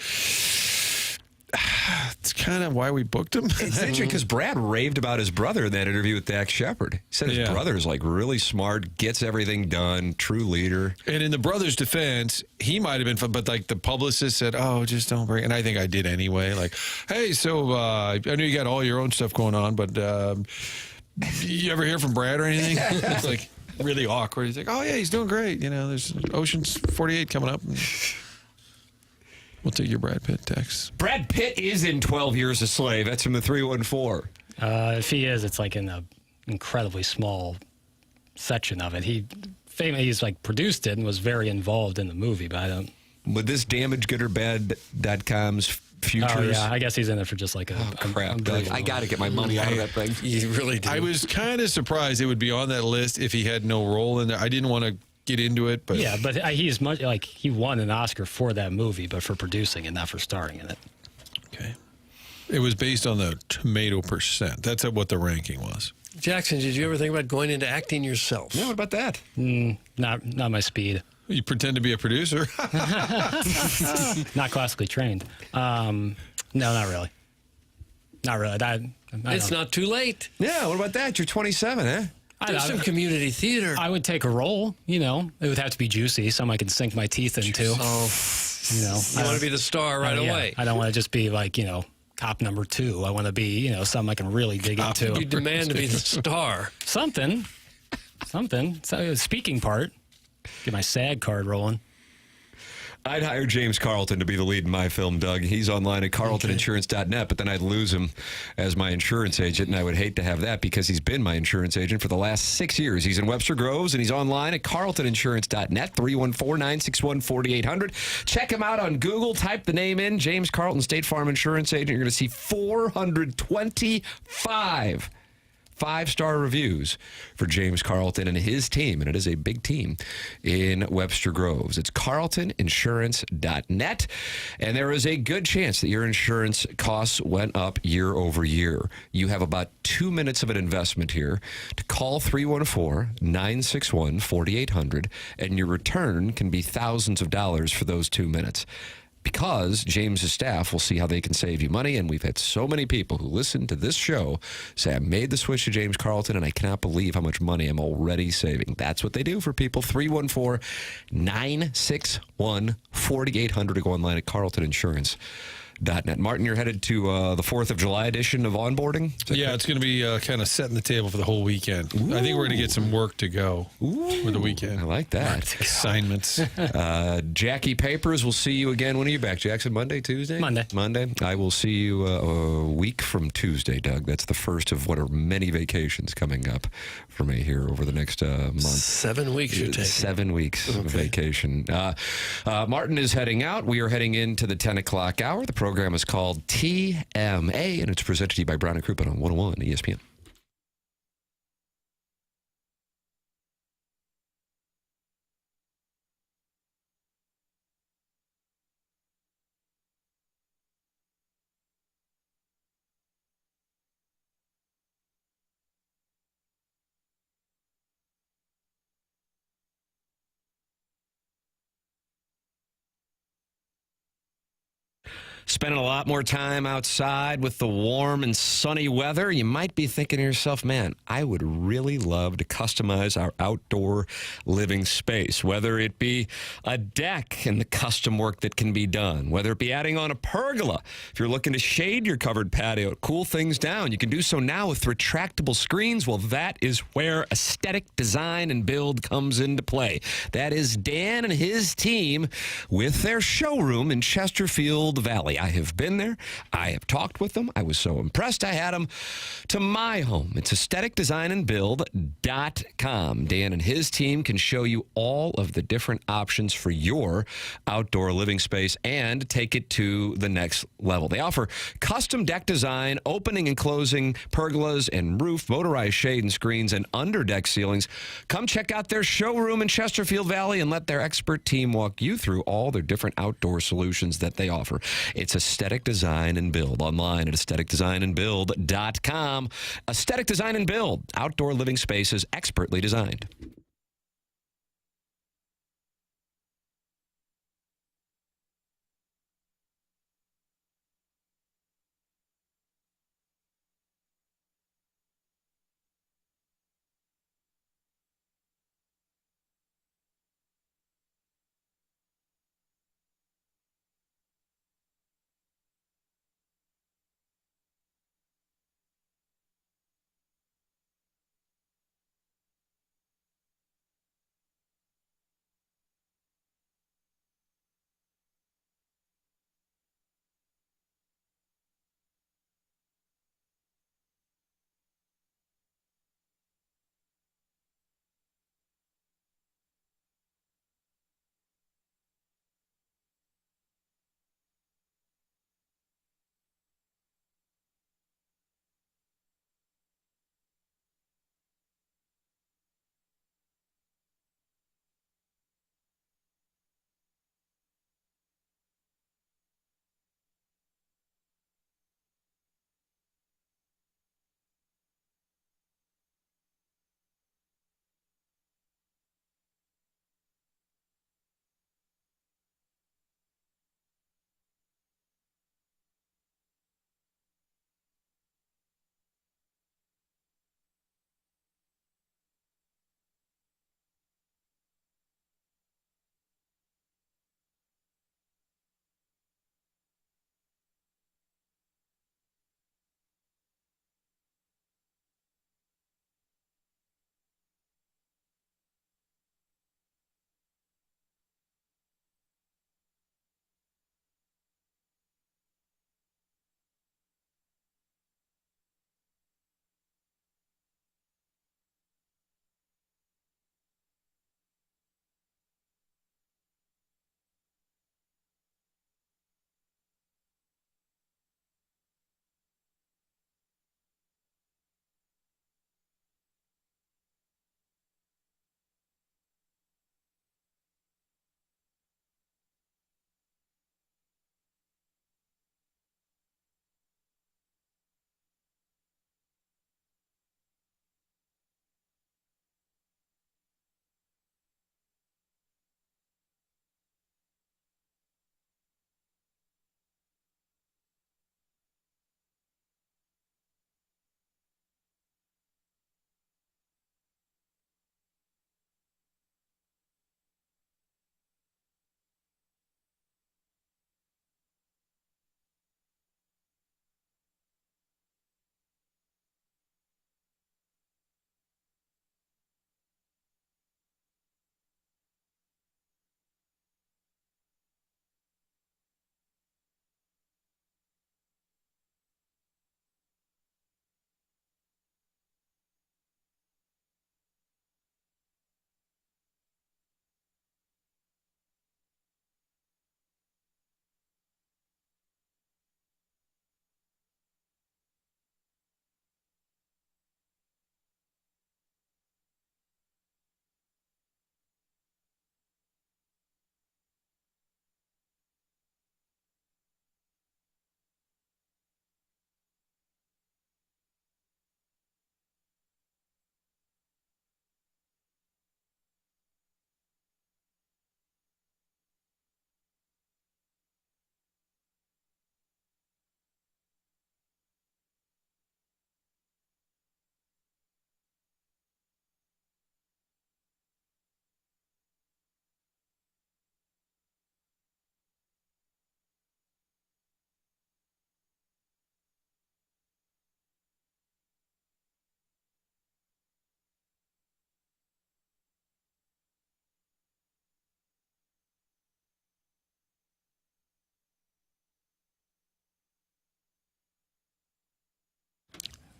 It's kind of why we booked him. It's interesting because Brad raved about his brother in that interview with Dak Shepard. He said his brother's like really smart, gets everything done, true leader. And in the brother's defense, he might have been fun, but like the publicist said, "Oh, just don't bring." And I think I did anyway. Like, hey, so I know you got all your own stuff going on, but you ever hear from Brad or anything? It's like really awkward. He's like, "Oh yeah, he's doing great. You know, there's Ocean's 48 coming up." We'll take your Brad Pitt text. Brad Pitt is in 12 Years a Slave. That's from the 314. If he is, it's like in an incredibly small section of it. He's like produced it and was very involved in the movie, but I don't. Would this damage GoodOrBad.com's futures? Oh, yeah, I guess he's in there for just like a crap. Doug, I got to get my money out of that thing. You really do. I was kind of surprised it would be on that list if he had no role in there. I didn't want to get into it, but yeah, but he's much like he won an Oscar for that movie, but for producing and not for starring in it. Okay, it was based on the tomato percent. That's what the ranking was. Jackson, did you ever think about going into acting yourself? No, what about that? Not my speed. You pretend to be a producer? Not classically trained. No, not really. Not really. It's not too late. Yeah, what about that? You're 27, eh? Do some community theater. I would take a role, you know. It would have to be juicy, something I can sink my teeth into. Oh, you know. You want to be the star right away. I don't want to just be like, you know, cop number 2. I want to be, you know, something I can really dig into. You demand to be the star. Something. So, a speaking part. Get my SAG card rolling. I'd hire James Carlton to be the lead in my film, Doug. He's online at carltoninsurance.net, but then I'd lose him as my insurance agent, and I would hate to have that because he's been my insurance agent for the last 6 years. He's in Webster Groves, and he's online at carltoninsurance.net, 314-961-4800. Check him out on Google. Type the name in, James Carlton, State Farm Insurance Agent. You're going to see 425 5-star reviews for James Carlton and his team, and it is a big team in Webster Groves. It's carltoninsurance.net, and there is a good chance that your insurance costs went up year over year. You have about 2 minutes of an investment here to call 314-961-4800, and your return can be thousands of dollars for those 2 minutes. Because James's staff will see how they can save you money. And we've had so many people who listen to this show say, I made the switch to James Carlton, and I cannot believe how much money I'm already saving. That's what they do for people. 314-961-4800 to go online at carltoninsurance.net. Martin, you're headed to the 4th of July edition of Onboarding? Yeah, it's going to be kind of setting the table for the whole weekend. Ooh. I think we're going to get some work to go for the weekend. I like that. Assignments. Jackie Papers, we'll see you again. When are you back, Jackson? Monday, Tuesday? Monday. I will see you a week from Tuesday, Doug. That's the first of what are many vacations coming up for me here over the next month. 7 weeks you're taking. 7 weeks of vacation. Martin is heading out. We are heading into the 10 o'clock hour. The program is called TMA, and it's presented to you by Brown and Crouppen on 101 ESPN. Spending a lot more time outside with the warm and sunny weather, you might be thinking to yourself, man, I would really love to customize our outdoor living space, whether it be a deck and the custom work that can be done, whether it be adding on a pergola. If you're looking to shade your covered patio, cool things down, you can do so now with retractable screens. Well, that is where aesthetic design and build comes into play. That is Dan and his team with their showroom in Chesterfield Valley. I have been there. I have talked with them. I was so impressed. I had them to my home. It's aestheticdesignandbuild.com. Dan and his team can show you all of the different options for your outdoor living space and take it to the next level. They offer custom deck design, opening and closing pergolas and roof, motorized shade and screens, and underdeck ceilings. Come check out their showroom in Chesterfield Valley and let their expert team walk you through all their different outdoor solutions that they offer. It's Aesthetic Design and Build online at aestheticdesignandbuild.com. Aesthetic Design and Build, outdoor living spaces expertly designed.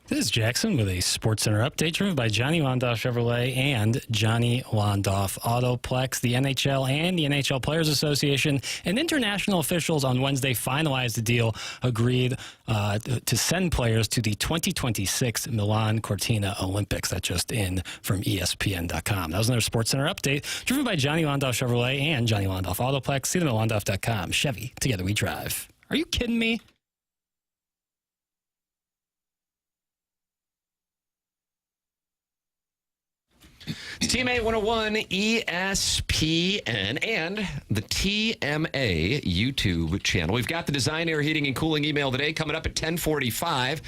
This is Jackson with a Sports Center update driven by Johnny Londoff Chevrolet and Johnny Londoff Autoplex. The NHL and the NHL Players Association and international officials on Wednesday finalized the deal, agreed to send players to the 2026 Milan Cortina Olympics. That just in from ESPN.com. That was another Sports Center update driven by Johnny Londoff Chevrolet and Johnny Londoff Autoplex. See them at Londoff.com. Chevy, together we drive. Are you kidding me? Team 801 ESPN and the TMA YouTube channel. We've got the Design, Air, Heating, and Cooling email today coming up at 10:45.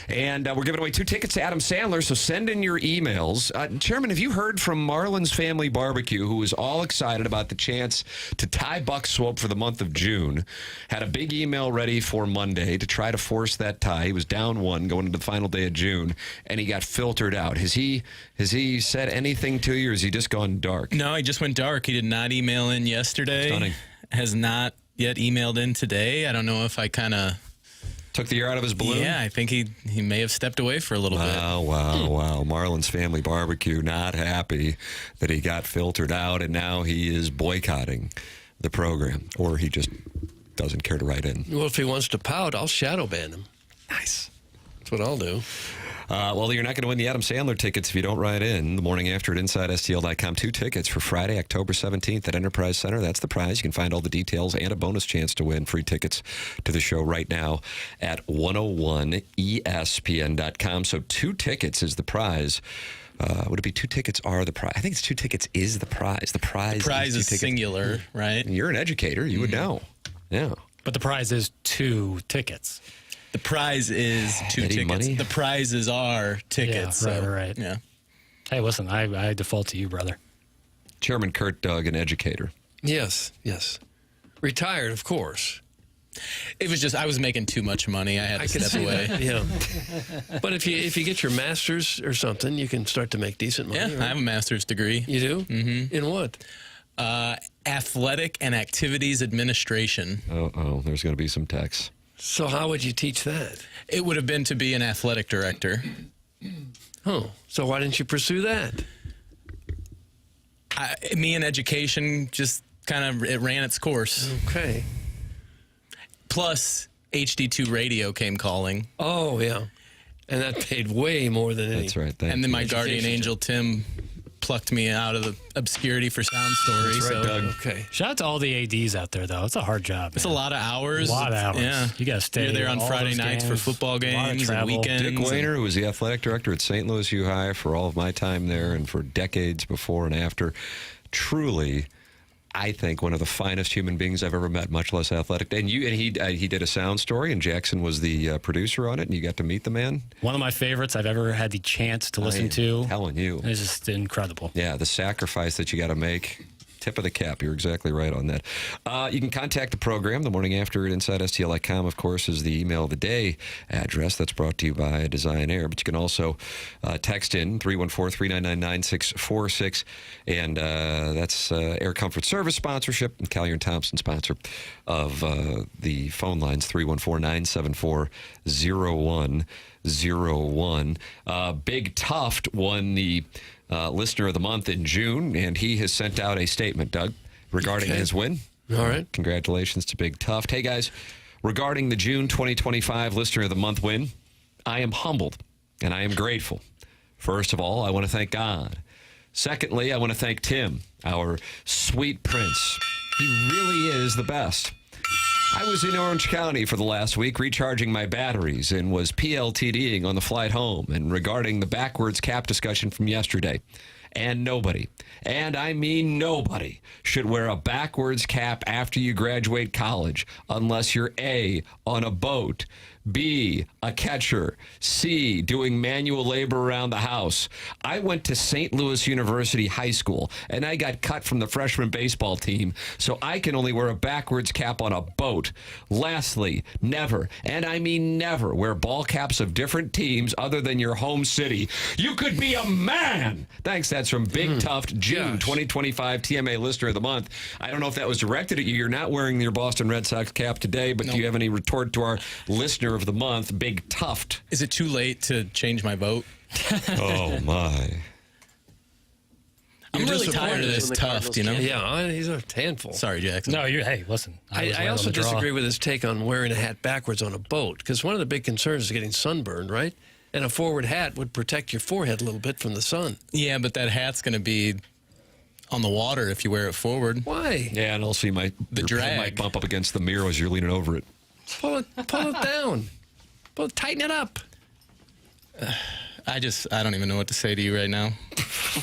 And we're giving away 2 tickets to Adam Sandler, so send in your emails. Chairman, have you heard from Marlon's Family Barbecue, who is all excited about the chance to tie Buck Swope for the month of June? Had a big email ready for Monday to try to force that tie. He was down 1 going into the final day of June, and he got filtered out. Has he said anything to you, or has he just gone dark? No, he just went dark. He did not email in yesterday. Stunning. Has not yet emailed in today. I don't know if I kind of took the air out of his balloon. Yeah, I think he may have stepped away for a little bit. Wow. Marlon's Family Barbecue not happy that he got filtered out, and now he is boycotting the program, or he just doesn't care to write in. Well, if he wants to pout, I'll shadow ban him. Nice. That's what I'll do. Well, you're not going to win the Adam Sandler tickets if you don't write in. The morning after at InsideSTL.com. 2 tickets for Friday, October 17th at Enterprise Center. That's the prize. You can find all the details and a bonus chance to win free tickets to the show right now at 101ESPN.com. So 2 tickets is the prize. Would it be 2 tickets are the prize? I think it's 2 tickets is the prize. The prize is singular, right? You're an educator. You would know. Yeah. But the prize is 2 tickets. The prize is 2 tickets. Money? The prizes are tickets. Yeah, right. Yeah. Hey, listen, I default to you, brother. Chairman Kurt Doug, an educator. Yes. Retired, of course. It was just I was making too much money. I had to step away. Yeah. But if you get your master's or something, you can start to make decent money. Yeah, right? I have a master's degree. You do? Mm-hmm. In what? Athletic and Activities Administration. Oh, there's going to be some text. So how would you teach that? It would have been to be an athletic director. Oh, so why didn't you pursue that? Me and education just kind of it ran its course. Okay. Plus, HD2 Radio came calling. Oh, yeah. And that paid way more than any. That's right. And then my guardian angel, Tim, plucked me out of the obscurity for Sound Story. That's right, Doug. Okay. Shout out to all the ADs out there, though. It's a hard job. It's a lot of hours. A lot of hours. Yeah. You got to stay. You're there on all Friday those nights for games, football a lot of games and travel. weekends. Dick Wayner, who was the athletic director at St. Louis U High for all of my time there and for decades before and after, truly, I think, one of the finest human beings I've ever met, much less athletic. And he did a Sound Story, and Jackson was the producer on it, and you got to meet the man. One of my favorites I've ever had the chance to listen to. Telling you. It's just incredible. Yeah, the sacrifice that you got to make. Tip of the cap. You're exactly right on that. You can contact the program. The morning after at InsideSTL.com, of course, is the email of the day address. That's brought to you by Design Air. But you can also text in 314-399-9646. And that's Air Comfort Service sponsorship and Collier & Thompson sponsor of the phone lines, 314-974-0101. Big Tuft won the Listener of the Month in June, and he has sent out a statement, Doug, regarding his win. All right. Congratulations to Big Tuft. Hey, guys, regarding the June 2025 Listener of the Month win, I am humbled and I am grateful. First of all, I want to thank God. Secondly, I want to thank Tim, our sweet prince. He really is the best. I was in Orange County for the last week recharging my batteries and was PLTDing on the flight home and regarding the backwards cap discussion from yesterday. And nobody, and I mean nobody, should wear a backwards cap after you graduate college unless you're A, on a boat, B, a catcher, C, doing manual labor around the house. I went to St. Louis University High School, and I got cut from the freshman baseball team, so I can only wear a backwards cap on a boat. Lastly, never, and I mean never, wear ball caps of different teams other than your home city. You could be a man! Thanks, that's from Big Tuft, June 2025 TMA Listener of the Month. I don't know if that was directed at you. You're not wearing your Boston Red Sox cap today, but do you have any retort to our Listener Listener of the Month, Big Tuft. Is it too late to change my vote? Oh, my. I'm really tired of this Tuft, you know? Yeah, he's a handful. Sorry, Jackson. No, hey, listen. I also disagree with his take on wearing a hat backwards on a boat, because one of the big concerns is getting sunburned, right? And a forward hat would protect your forehead a little bit from the sun. Yeah, but that hat's going to be on the water if you wear it forward. Why? Yeah, and also your drag pen might bump up against the mirror as you're leaning over it. Pull it down. Tighten it up. I don't even know what to say to you right now.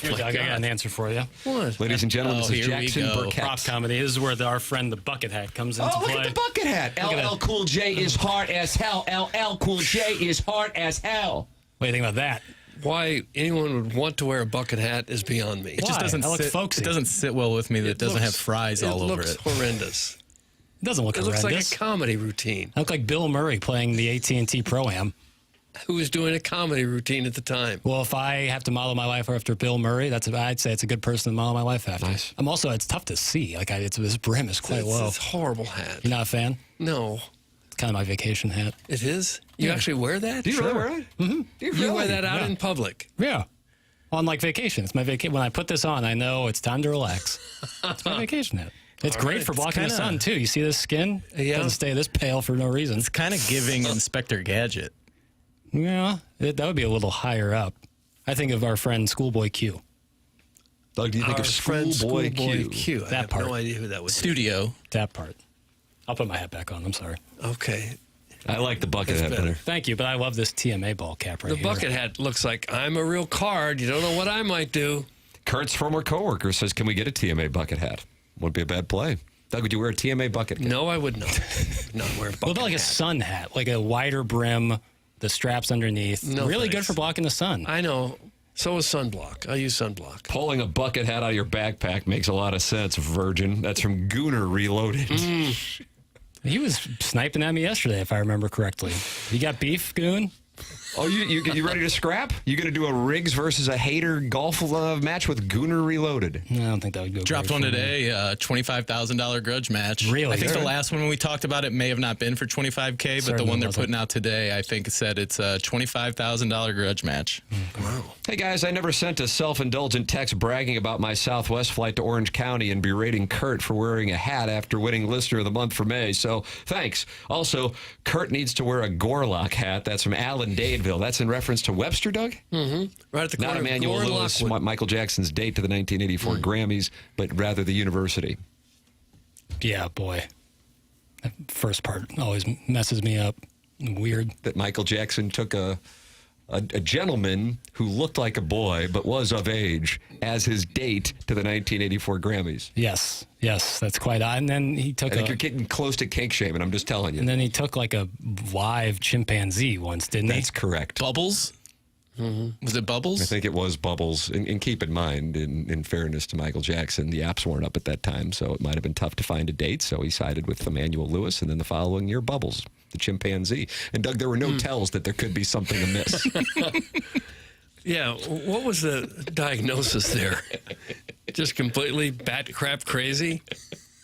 I got an answer for you. What? Ladies and gentlemen, this is Jackson Burkett. Prop comedy. This is where our friend the bucket hat comes into play. Look at the bucket hat. LL Cool J is hard as hell. LL Cool J is hard as hell. What do you think about that? Why anyone would want to wear a bucket hat is beyond me. It just doesn't folksy. It doesn't sit well with me that it doesn't have fries all over it. It looks horrendous. It doesn't look horrendous. It looks like a comedy routine. I look like Bill Murray playing the AT&T Pro-Am. Who was doing a comedy routine at the time. Well, if I have to model my life after Bill Murray, I'd say it's a good person to model my life after. Nice. It's tough to see. This brim is quite low. It's a horrible hat. You're not a fan? No. It's kind of my vacation hat. It is? You actually wear that? Do you really wear it? Mm-hmm. You wear that out in public? Yeah. On vacation. It's my vacation. When I put this on, I know it's time to relax. It's my vacation hat. It's great for blocking the sun, too. You see this skin? It doesn't stay this pale for no reason. It's kind of giving Inspector Gadget. Yeah, that would be a little higher up. I think of our friend Schoolboy Q. Doug, do you think of Schoolboy Q? I have no idea who that was. Studio. That part. I'll put my hat back on. I'm sorry. Okay. I like the bucket hat better. Thank you, but I love this TMA ball cap right here. The bucket hat looks like I'm a real card. You don't know what I might do. Kurt's former coworker says, can we get a TMA bucket hat? Wouldn't be a bad play. Doug, would you wear a TMA bucket hat? No, I would not. Not wear a bucket What about like a sun hat, like a wider brim, the straps underneath? No, really thanks. good for blocking the sun. I know. So is sunblock. I use sunblock. Pulling a bucket hat out of your backpack makes a lot of sense, virgin. That's from Gooner Reloaded. He was sniping at me yesterday, if I remember correctly. You got beef, Goon? Oh, you ready to scrap? You going to do a Riggs versus a Hater golf match with Gooner Reloaded? No, I don't think that would go. Dropped one today, $25,000 grudge match. Really? I think the last one we talked about it may have not been for $25K, but the one they're putting out today, I think it said it's a $25,000 grudge match. Wow. Hey guys, I never sent a self-indulgent text bragging about my Southwest flight to Orange County and berating Kurt for wearing a hat after winning Listener of the Month for May. So thanks. Also, Kurt needs to wear a Gorlock hat. That's from Alan Dadeville. That's in reference to Webster, Doug? Mm-hmm. Right at the corner Not Emmanuel of Lewis, Lockwood. Michael Jackson's date to the 1984 Grammys, but rather the university. Yeah, boy. That first part always messes me up. Weird. That Michael Jackson took a gentleman who looked like a boy but was of age as his date to the 1984 Grammys. Yes, that's quite odd. And then he took I think you're getting close to kink shaming, I'm just telling you. And then he took like a live chimpanzee once, didn't he? That's correct. Bubbles? Mm-hmm. Was it Bubbles? I think it was Bubbles. And keep in mind, in fairness to Michael Jackson, the apps weren't up at that time, so it might have been tough to find a date. So he sided with Emmanuel Lewis, and then the following year, Bubbles, the chimpanzee. And Doug, there were no tells that there could be something amiss. Yeah, what was the diagnosis there? Just completely bat crap crazy?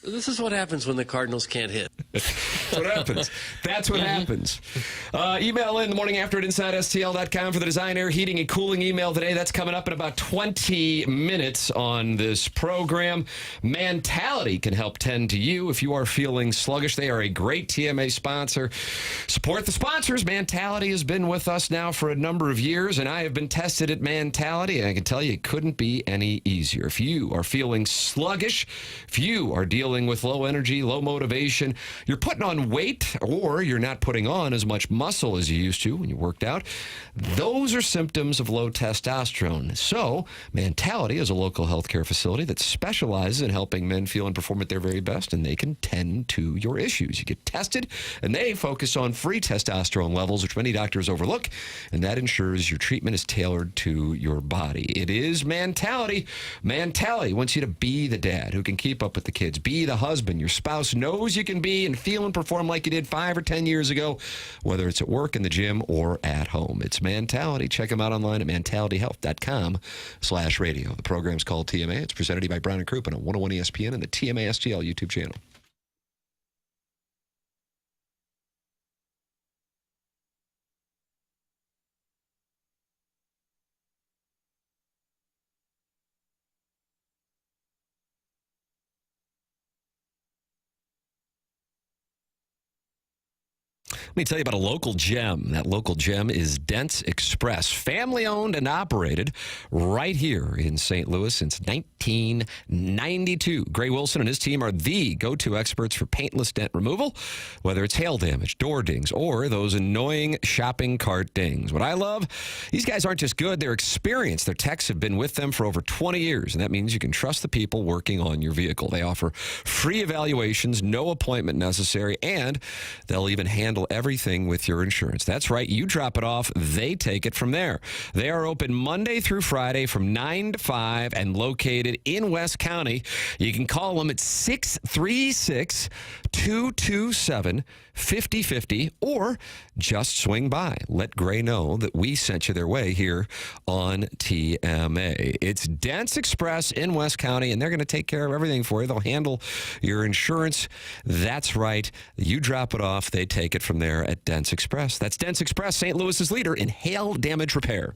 This is what happens when the Cardinals can't hit. That's what happens. That's what happens. Email in the morning after at InsideSTL.com for the Design, Air, Heating, and Cooling email today. That's coming up in about 20 minutes on this program. Mentality can help tend to you if you are feeling sluggish. They are a great TMA sponsor. Support the sponsors. Mentality has been with us now for a number of years, and I have been tested at Mentality, and I can tell you it couldn't be any easier. If you are feeling sluggish, if you are dealing with low energy, low motivation, you're putting on weight, or you're not putting on as much muscle as you used to when you worked out, those are symptoms of low testosterone. So, Mentality is a local healthcare facility that specializes in helping men feel and perform at their very best, and they can tend to your issues. You get tested, and they focus on free testosterone levels, which many doctors overlook, and that ensures your treatment is tailored to your body. It is Mentality. Mentality wants you to be the dad who can keep up with the kids, be the husband your spouse knows you can be, and feel and perform like you did 5 or 10 years ago, whether it's at work, in the gym, or at home. It's Mentality. Check them out online at mentalityhealth.com/radio. The program's called TMA. It's presented to you by Brown and Crouppen on 101 ESPN and the TMA STL YouTube channel. Let me tell you about a local gem. That local gem is Dents Express, family-owned and operated right here in St. Louis since 1992. Gray Wilson and his team are the go-to experts for paintless dent removal, whether it's hail damage, door dings, or those annoying shopping cart dings. What I love, these guys aren't just good, they're experienced. Their techs have been with them for over 20 years, and that means you can trust the people working on your vehicle. They offer free evaluations, no appointment necessary, and they'll even handle everything with your insurance. That's right. You drop it off, they take it from there. They are open Monday through Friday from 9 to 5 and located in West County. You can call them at 636-227-5050 or just swing by. Let Gray know that we sent you their way here on TMA. It's Dents Express in West County, and they're going to take care of everything for you. They'll handle your insurance. That's right. You drop it off, they take it from there at Dents Express. That's Dents Express, St. Louis's leader in hail damage repair.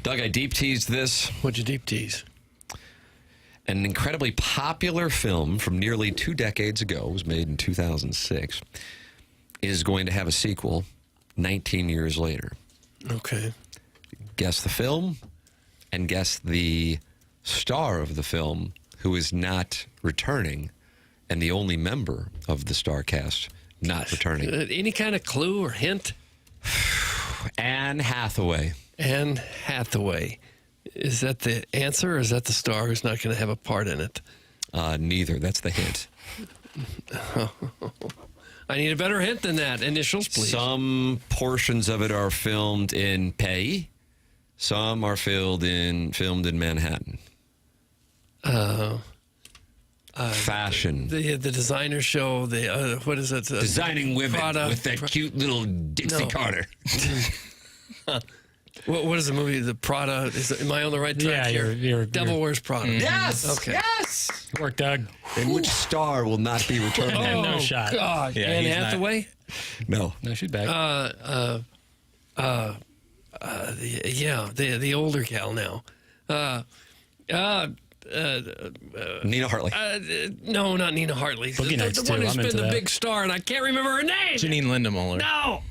Doug, I deep teased this. What'd you deep tease? An incredibly popular film from nearly 2 decades ago, it was made in 2006, is going to have a sequel 19 years later. Okay. Guess the film and guess the star of the film who is not returning and the only member of the star cast not returning. Any kind of clue or hint? Anne Hathaway. Anne Hathaway. Is that the answer, or is that the star who's not going to have a part in it? Neither. That's the hint. I need a better hint than that. Initials, please. Some portions of it are filmed in Pei. Some are filmed in Manhattan. Fashion. The designer show. What is it? Designing women Prada, with that cute little Dixie Carter. What is the movie? The Prada. Am I on the right track? Yeah, you're Devil Wears Prada. Yes. Okay. Yes. Good work, Doug. In which star will not be returning? No shot. God. Yeah, Anne he's not- Hathaway. No. No, she's back. The older gal now. Nina Hartley. No, not Nina Hartley. Boogie Nights, the one too. who's I'm been into the that. big star, and I can't remember her name. Janine Lindemoller. No.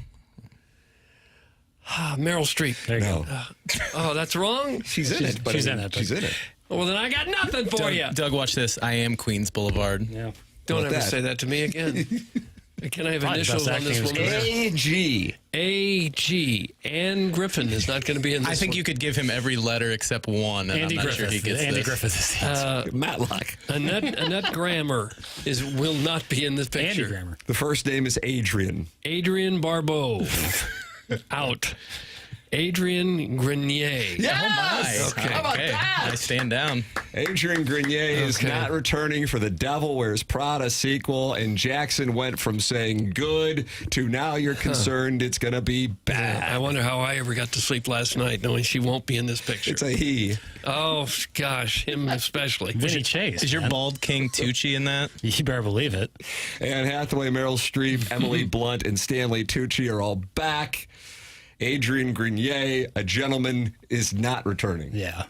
Meryl Streep. There you go. Oh, that's wrong? She's in it. But she's in it, but- She's in it. Well, then I got nothing for you. Doug, watch this. I am Queens Boulevard. Yeah. Don't What ever that? say that to me again. Can I have Probably initials best on this acting woman? is A.G. A.G. Anne Griffin is not going to be in this I think one. you could give him every letter except one, and Andy I'm not sure he Griffith. gets Andy this. Griffith is the answer. Matlock. Annette Grammer will not be in this Andy picture. Grammer. The first name is Adrian. Adrian Barbeau. Out. Adrian Grenier. Yes! Okay. How about Okay, that? I stand down. Adrian Grenier is Okay. not returning for the Devil Wears Prada sequel, and Jackson went from saying good to now you're concerned it's going to be bad. I wonder how I ever got to sleep last night knowing she won't be in this picture. It's a he. Oh, gosh, him especially. Vinny Chase. Is your man. bald king Tucci in that? You better believe it. Anne Hathaway, Meryl Streep, Emily Blunt, and Stanley Tucci are all back. Adrian Grenier, a gentleman, is not returning. Yeah.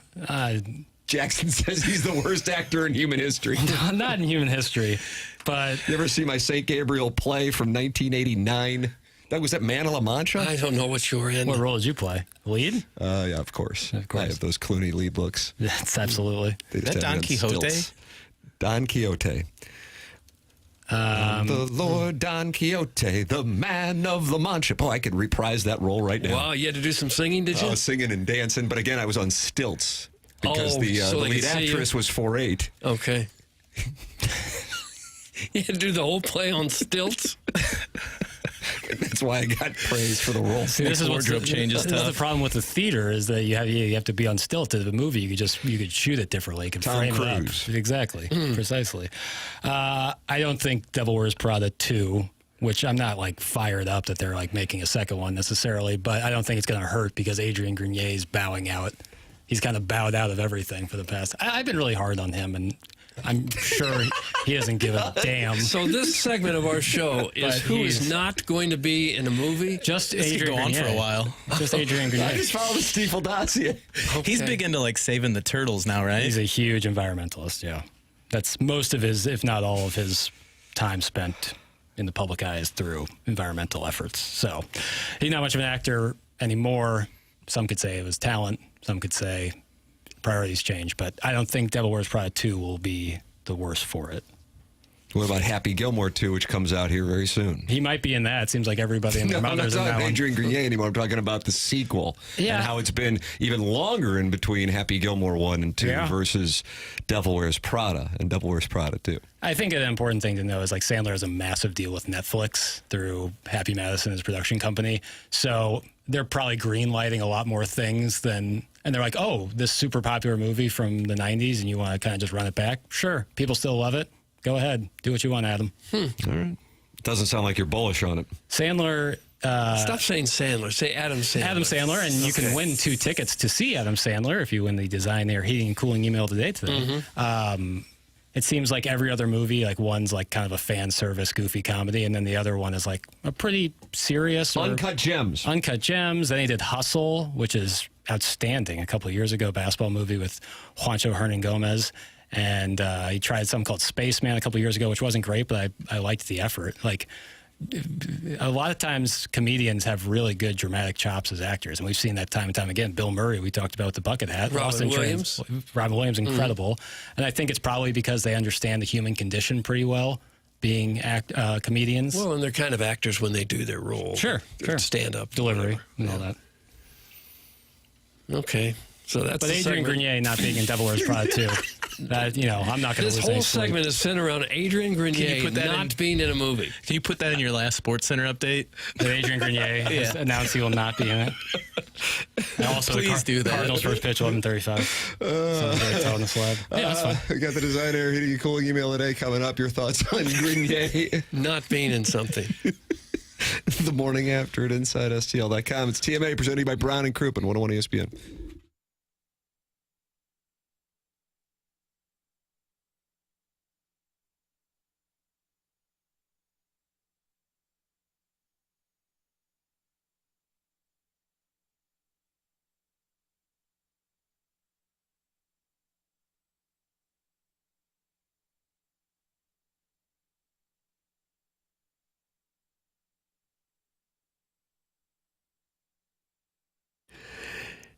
Jackson says he's the worst actor in human history. Not in human history, but You ever see my St. Gabriel play from 1989? That was at Man of La Mancha? I don't know what you were in. what role did you play? Lead? Yeah, of course. Of course. I have those Clooney lead looks. That's absolutely. They just Is that have me Don on Quixote? stilts. Don Quixote. The Lord Don Quixote, the man of La Mancha. Oh, I could reprise that role right now. Wow, you had to do some singing, did you? I was singing and dancing, but again, I was on stilts because Oh, the so they lead could see you. actress was 4'8". Okay. You had to do the whole play on stilts? That's why I got praise for the role. See, this is wardrobe changes This is the tough. problem with the theater is that you have to be on stilts. To the movie, you could shoot it differently. You could Tom frame Cruise. it up. Exactly, precisely. I don't think Devil Wears Prada 2, which I'm not like fired up that they're like making a second one necessarily, but I don't think it's going to hurt because Adrian Grenier is bowing out. He's kind of bowed out of everything for the past. I've been really hard on him, and I'm sure he doesn't give a damn. So this segment of our show is But who is he's- not going to be in a movie? Just This could Adrian go on Grenier. for a while. Just Adrian I Grenier. just followed the Stiefel dossier. He's big into like saving the turtles now, right? He's a huge environmentalist, yeah. That's most of his, if not all of his time spent in the public eye is through environmental efforts. So he's not much of an actor anymore. Some could say it was talent. Some could say priorities change. But I don't think Devil Wears Prada 2 will be the worse for it. What about Happy Gilmore 2, which comes out here very soon? He might be in that. It seems like everybody and their No, I'm not mothers in talking that about one. Adrian Grenier anymore. I'm talking about the sequel Yeah. and how it's been even longer in between Happy Gilmore 1 and 2 Yeah. versus Devil Wears Prada and Devil Wears Prada 2. I think an important thing to know is like Sandler has a massive deal with Netflix through Happy Madison, his production company. So they're probably green lighting a lot more things than, and they're like, oh, this super popular movie from the 90s and you want to kind of just run it back? Sure. People still love it. Go ahead. Do what you want, Adam. All right. Doesn't sound like you're bullish on it. Sandler. Stop saying Sandler. Say Adam Sandler. Adam Sandler, and you can win 2 tickets to see Adam Sandler if you win the Design Air Heating and Cooling email today. It seems like every other movie, like one's like kind of a fan service, goofy comedy, and then the other one is like a pretty serious. Uncut Gems. Uncut Gems. Then he did Hustle, which is outstanding. A couple of years ago, basketball movie with Juancho Hernan Gomez. And he tried something called Spaceman a couple of years ago, which wasn't great, but I liked the effort. Like, a lot of times comedians have really good dramatic chops as actors, and we've seen that time and time again. Bill Murray, we talked about with the bucket hat. Robin Williams. Robin Williams, incredible. And I think it's probably because they understand the human condition pretty well, being comedians. Well, and they're kind of actors when they do their role. Sure. Stand-up. Delivery and all that. Okay. So that's But the Adrian segment. Grenier not being in Devil Wears Prada 2. That, you know, I'm not going to This lose whole any sleep. segment is centered around Adrian Grenier not being in a movie. Can you put that in your last Sports Center update? That Adrian Grenier has announced he will not be in it. And also, Please do that. Cardinals first pitch 11:35. On the slab. Yeah, that's fine. We got the design air heating and cooling email today coming up. Your thoughts on Grenier not being in something. The morning after at InsideSTL.com. It's TMA presented by Brown and Crouppen, 101 ESPN.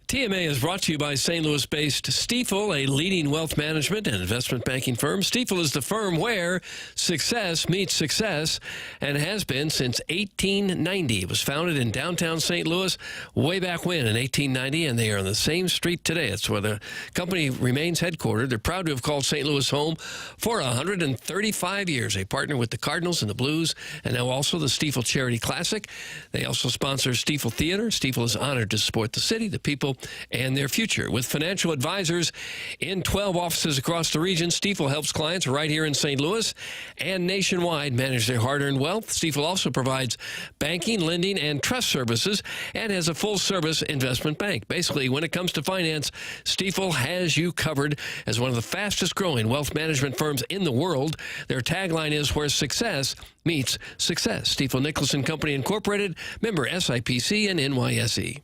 TMA is brought to you by St. Louis-based Stifel, a leading wealth management and investment banking firm. Stifel is the firm where success meets success and has been since 1890. It was founded in downtown St. Louis way back when in 1890, and they are on the same street today. It's where the company remains headquartered. They're proud to have called St. Louis home for 135 years. They partner with the Cardinals and the Blues, and now also the Stifel Charity Classic. They also sponsor Stifel Theater. Stifel is honored to support the city, the people, and their future. With financial advisors in 12 offices across the region, Stifel helps clients right here in St. Louis and nationwide manage their hard-earned wealth. Stifel also provides banking, lending, and trust services and has a full-service investment bank. Basically, when it comes to finance, Stifel has you covered. As one of the fastest-growing wealth management firms in the world, their tagline is where success meets success. Stifel Nicholas and Company Incorporated, member SIPC and NYSE.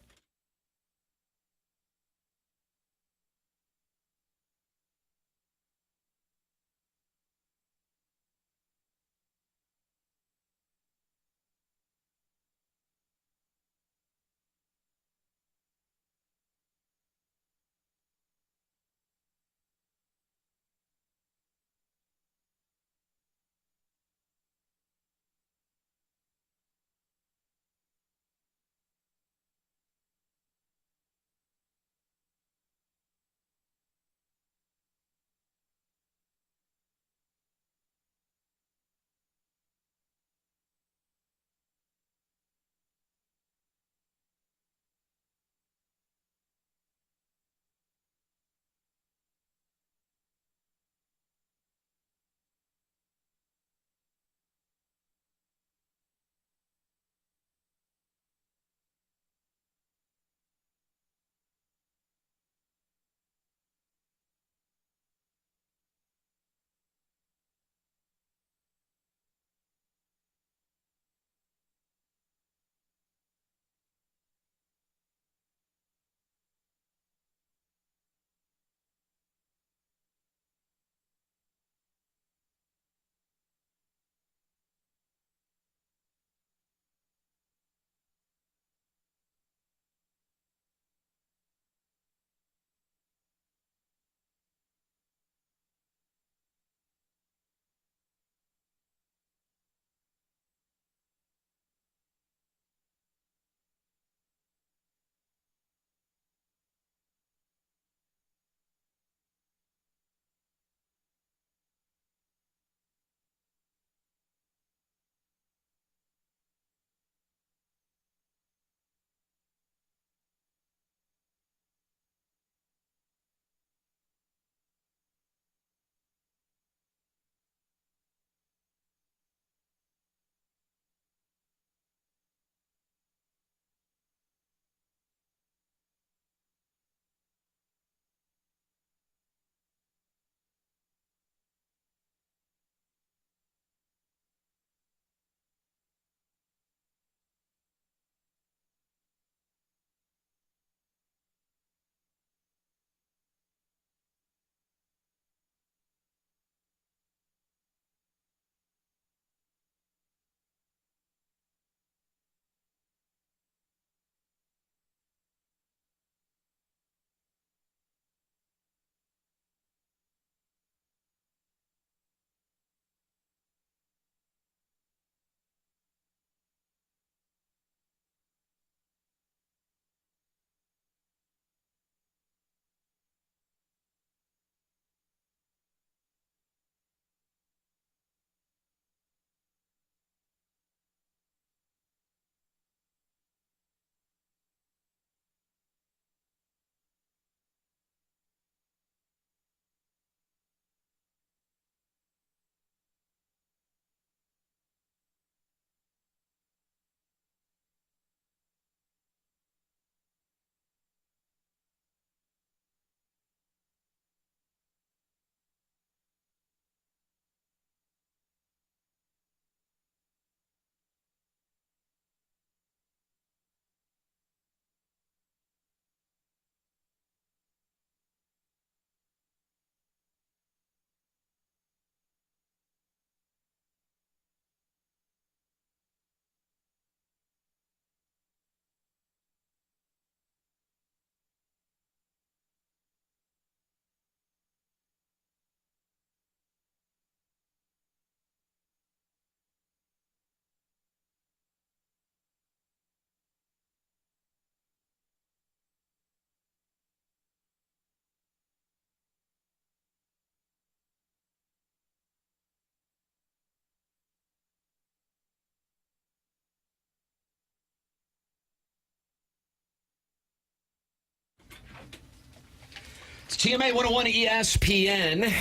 It's TMA 101 ESPN.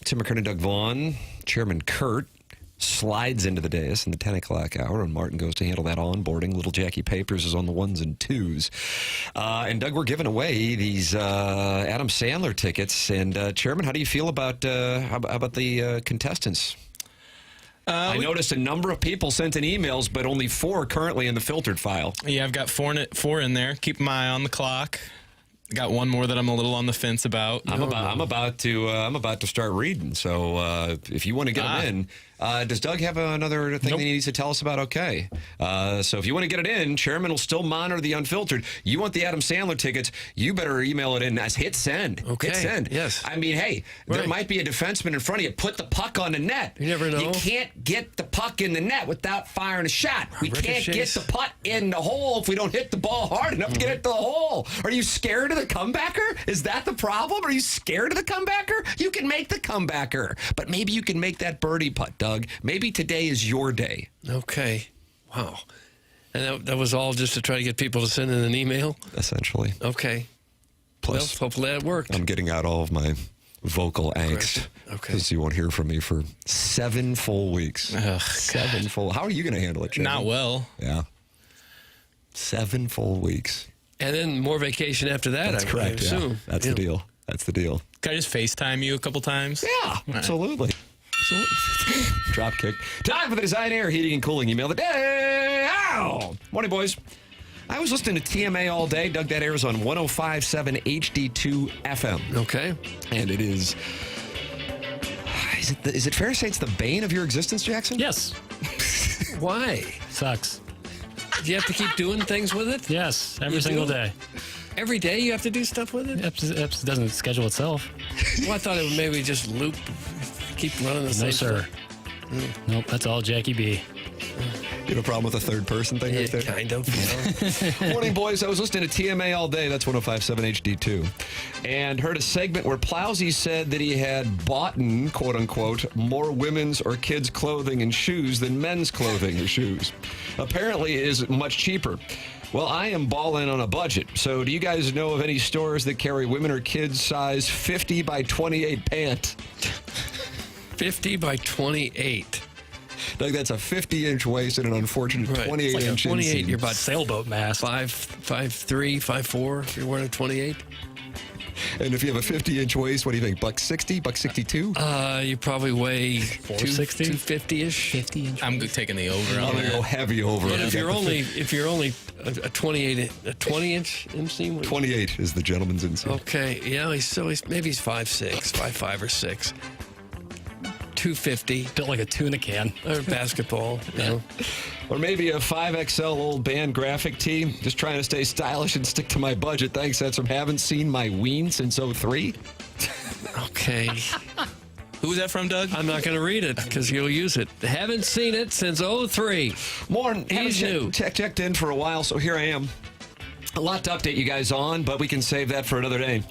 Tim McKernan, Doug Vaughn, Chairman Kurt slides into the dais in the 10 o'clock hour, and Martin goes to handle that onboarding. Little Jackie Papers is on the ones and twos. And Doug, we're giving away these Adam Sandler tickets. And Chairman, how do you feel about the contestants? I noticed a number of people sent in emails, but only 4 currently in the filtered file. Yeah, I've got 4 in there. Keep my eye on the clock. I got one more that I'm a little on the fence about. I'm about to start reading. So if you want to get them in, does Doug have another thing that he needs to tell us about? Okay. So if you want to get it in, Chairman will still monitor the unfiltered. You want the Adam Sandler tickets, you better email it in as hit send. Okay. Hit send. Yes. I mean, hey, there might be a defenseman in front of you. Put the puck on the net. You never know. You can't get the puck in the net without firing a shot. We can't get the putt in the hole if we don't hit the ball hard enough to get it to the hole. Are you scared of the comebacker? Is that the problem? Are you scared of the comebacker? You can make the comebacker, but maybe you can make that birdie putt, Doug. Maybe today is your day. Okay. Wow. And that was all just to try to get people to send in an email? Essentially. Okay. Plus, well, hopefully that worked. I'm getting out all of my vocal angst. Okay. Because you won't hear from me for 7 full weeks. Ugh, 7 full. How are you going to handle it, Jimmy? Not well. Yeah. 7 full weeks. And then more vacation after that, That's correct. I assume. Yeah. That's the deal. That's the deal. Can I just FaceTime you a couple times? Yeah, absolutely. Drop kick. Time for the Design Air Heating and Cooling email of the day. Ow! Morning, boys. I was listening to TMA all day. Doug, that airs on 105.7 HD2 FM. Okay. And it is... Is it fair to say it's the bane of your existence, Jackson? Yes. Why? Sucks. Do you have to keep doing things with it? Yes, every single day. Every day you have to do stuff with it? It doesn't schedule itself. Well, I thought it would maybe just loop, keep running the same. No, sir. Nope, that's all Jackie B. You have a problem with the third person thing right there? Kind of. Morning, boys. I was listening to TMA all day. That's 105.7 HD2. And heard a segment where Plowsy said that he had bought, quote unquote, more women's or kids' clothing and shoes than men's clothing or shoes. Apparently, it is much cheaper. Well, I am balling on a budget. So do you guys know of any stores that carry women or kids size 50 by 28 pant? 50 by 28. Doug, that's a 50-inch waist and an unfortunate 28-inch 28, you're about sailboat mass. 5'3", 5'4", if you're wearing a 28. And if you have a 50-inch waist, what do you think? $160, $162? You probably weigh 460, 250-ish. 50-inch. I'm taking the over. I'm going to go heavy over. And if you're only a 20-inch inseam. 28 is the gentleman's inseam. Okay, yeah, he's maybe he's 5'6", 5'5" or 6". 250. Built like a tuna can. Or basketball, you know. Or maybe a 5XL old band graphic tee. Just trying to stay stylish and stick to my budget. Thanks. That's from haven't seen my ween since 03. Okay. Who was that from, Doug? I'm not going to read it because you'll use it. Haven't seen it since 03. Morning. He's new. Checked in for a while, so here I am. A lot to update you guys on, but we can save that for another day.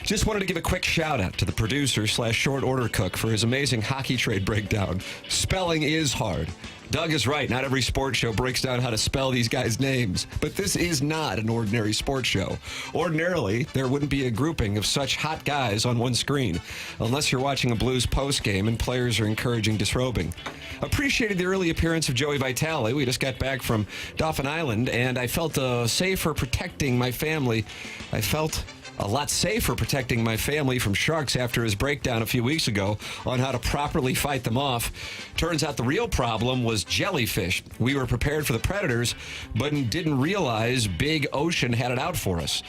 Just wanted to give a quick shout out to the producer / short order cook for his amazing hockey trade breakdown. Spelling is hard. Doug is right. Not every sports show breaks down how to spell these guys' names. But this is not an ordinary sports show. Ordinarily, there wouldn't be a grouping of such hot guys on one screen, unless you're watching a Blues postgame and players are encouraging disrobing. Appreciated the early appearance of Joey Vitale. We just got back from Dauphin Island, and I felt safer protecting my family. I felt a lot safer protecting my family from sharks after his breakdown a few weeks ago on how to properly fight them off. Turns out the real problem was jellyfish. We were prepared for the predators, but didn't realize big ocean had it out for us.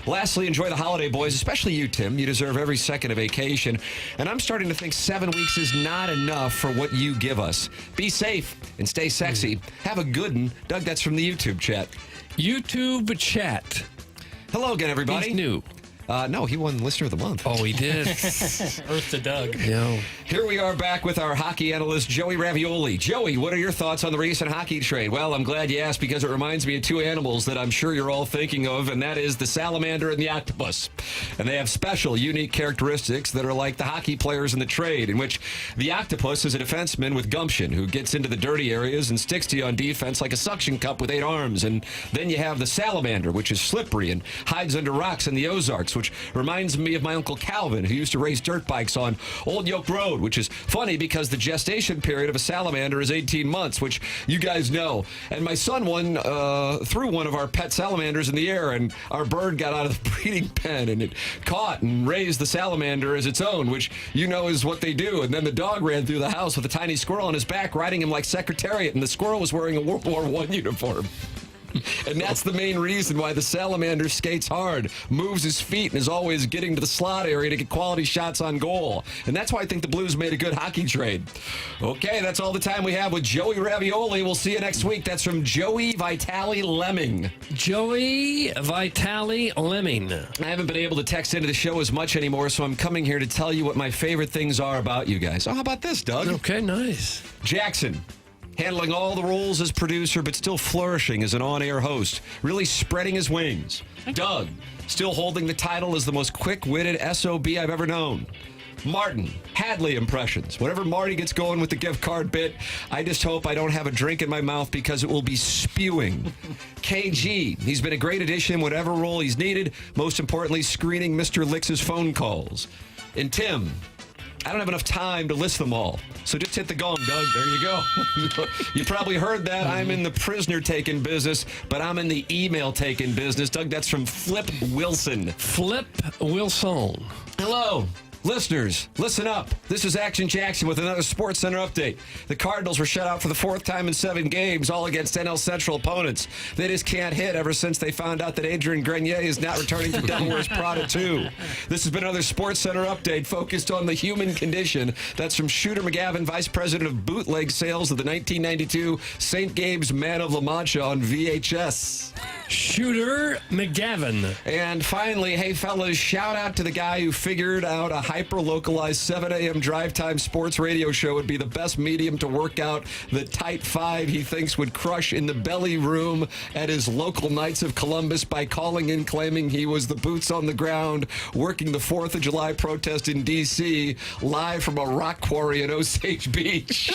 Lastly, enjoy the holiday, boys, especially you, Tim. You deserve every second of vacation. And I'm starting to think 7 weeks is not enough for what you give us. Be safe and stay sexy. Have a good one. Doug, that's from the YouTube chat. YouTube chat. Hello again, everybody. He's new. No, he won Listener of the Month. Oh, he did. Earth to Doug. Yeah. Here we are back with our hockey analyst, Joey Ravioli. Joey, what are your thoughts on the recent hockey trade? Well, I'm glad you asked because it reminds me of two animals that I'm sure you're all thinking of, and that is the salamander and the octopus. And they have special, unique characteristics that are like the hockey players in the trade, in which the octopus is a defenseman with gumption who gets into the dirty areas and sticks to you on defense like a suction cup with 8 arms. And then you have the salamander, which is slippery and hides under rocks in the Ozarks, which reminds me of my Uncle Calvin, who used to race dirt bikes on Old Yoke Road, which is funny because the gestation period of a salamander is 18 months, which you guys know. And my son threw one of our pet salamanders in the air, and our bird got out of the breeding pen, and it caught and raised the salamander as its own, which you know is what they do. And then the dog ran through the house with a tiny squirrel on his back, riding him like Secretariat, and the squirrel was wearing a World War I uniform. And that's the main reason why the salamander skates hard, moves his feet, and is always getting to the slot area to get quality shots on goal. And that's why I think the Blues made a good hockey trade. Okay, that's all the time we have with Joey Ravioli. We'll see you next week. That's from Joey Vitale Lemming. Joey Vitale Lemming. I haven't been able to text into the show as much anymore, so I'm coming here to tell you what my favorite things are about you guys. Oh, how about this, Doug? Okay, nice. Jackson. Handling all the roles as producer, but still flourishing as an on-air host. Really spreading his wings. Doug, still holding the title as the most quick-witted SOB I've ever known. Martin, Hadley impressions. Whenever Marty gets going with the gift card bit, I just hope I don't have a drink in my mouth because it will be spewing. KG, he's been a great addition in whatever role he's needed. Most importantly, screening Mr. Lix's phone calls. And Tim, I don't have enough time to list them all. So just hit the gong, Doug. There you go. You probably heard that. I'm in the prisoner-taking business, but I'm in the email-taking business. Doug, that's from Flip Wilson. Flip Wilson. Hello. Listeners, listen up. This is Action Jackson with another Sports Center update. The Cardinals were shut out for the 4th time in 7 games, all against NL Central opponents. They just can't hit ever since they found out that Adrian Grenier is not returning to Wears Prada 2. This has been another Sports Center update focused on the human condition. That's from Shooter McGavin, Vice President of Bootleg Sales of the 1992 St. Gabe's Man of La Mancha on VHS. Shooter McGavin. And finally, hey fellas, shout out to the guy who figured out a hyper-localized 7 a.m. drive time sports radio show would be the best medium to work out the tight 5 he thinks would crush in the belly room at his local Knights of Columbus by calling in claiming he was the boots on the ground working the 4th of July protest in D.C. live from a rock quarry in Osage Beach.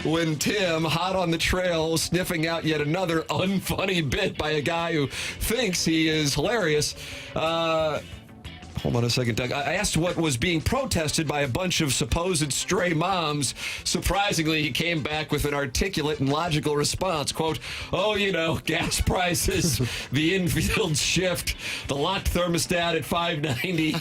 When Tim, hot on the trail, sniffing out yet another unfunny bit by a guy who thinks he is hilarious. Hold on a second, Doug. I asked what was being protested by a bunch of supposed stray moms. Surprisingly, he came back with an articulate and logical response. Quote, oh, you know, gas prices, the infield shift, the locked thermostat at 590,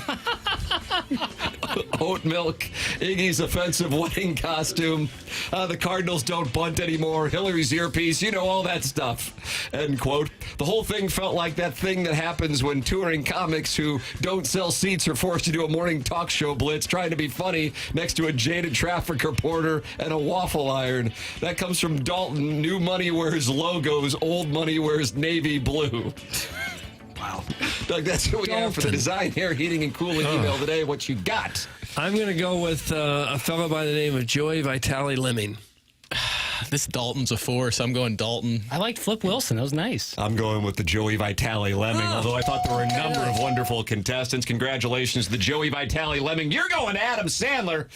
oat milk, Iggy's offensive wedding costume, the Cardinals don't bunt anymore, Hillary's earpiece, you know, all that stuff. End quote. The whole thing felt like that thing that happens when touring comics who don't sell seats are forced to do a morning talk show blitz trying to be funny next to a jaded traffic reporter and a waffle iron. That comes from Dalton. New money wears logos, old money wears navy blue. Wow. Doug, that's what we have for the Design Air Heating and Cooling email today. What you got? I'm going to go with a fellow by the name of Joey Vitale Lemming. This Dalton's a 4, so I'm going Dalton. I liked Flip Wilson. That was nice. I'm going with the Joey Vitale Lemming, although I thought there were a number of wonderful contestants. Congratulations to the Joey Vitale Lemming. You're going Adam Sandler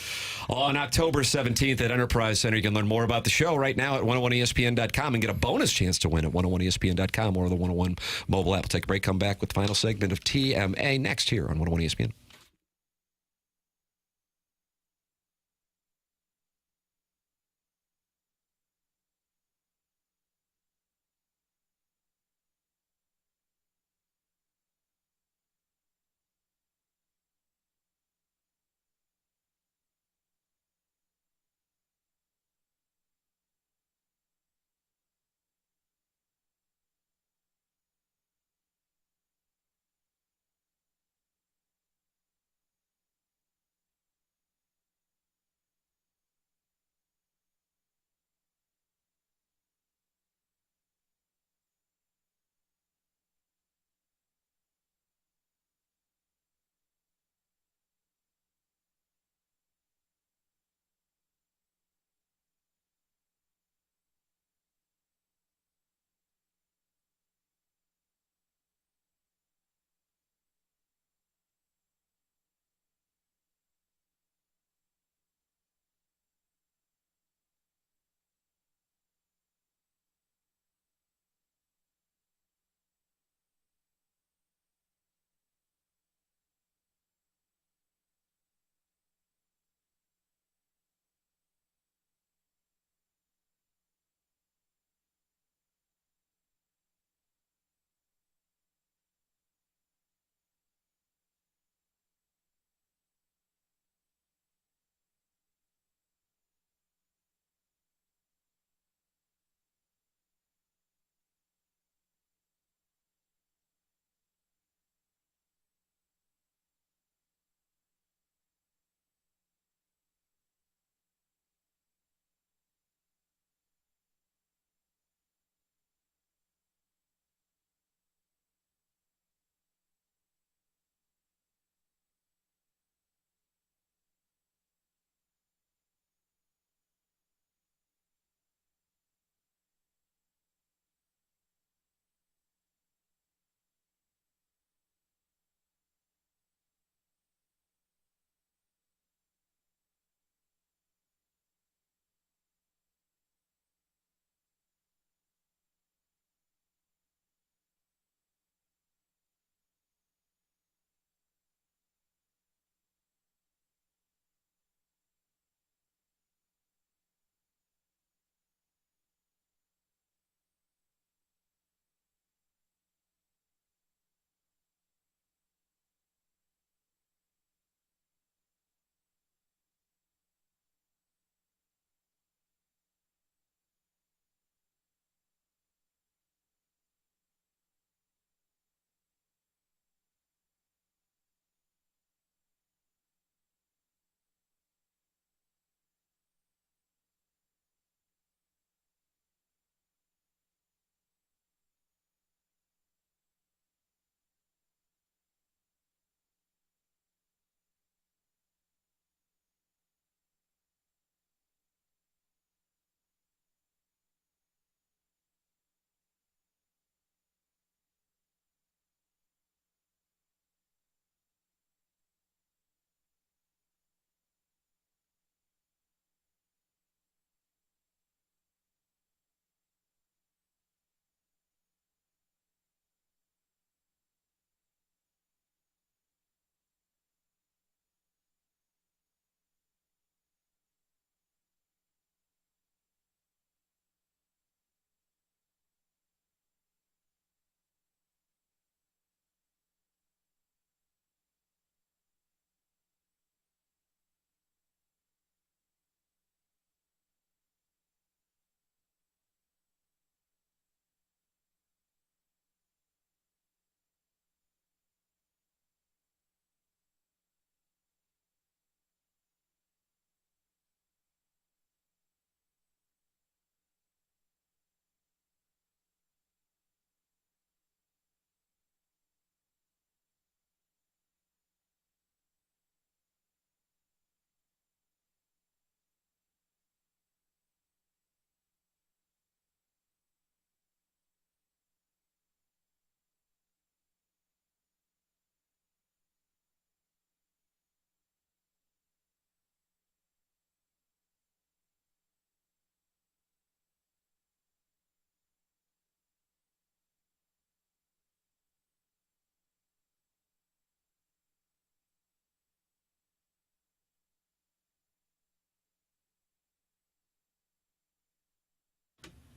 on October 17th at Enterprise Center. You can learn more about the show right now at 101ESPN.com and get a bonus chance to win at 101ESPN.com or the 101 mobile app. We'll take a break, come back with the final segment of TMA next here on 101 ESPN.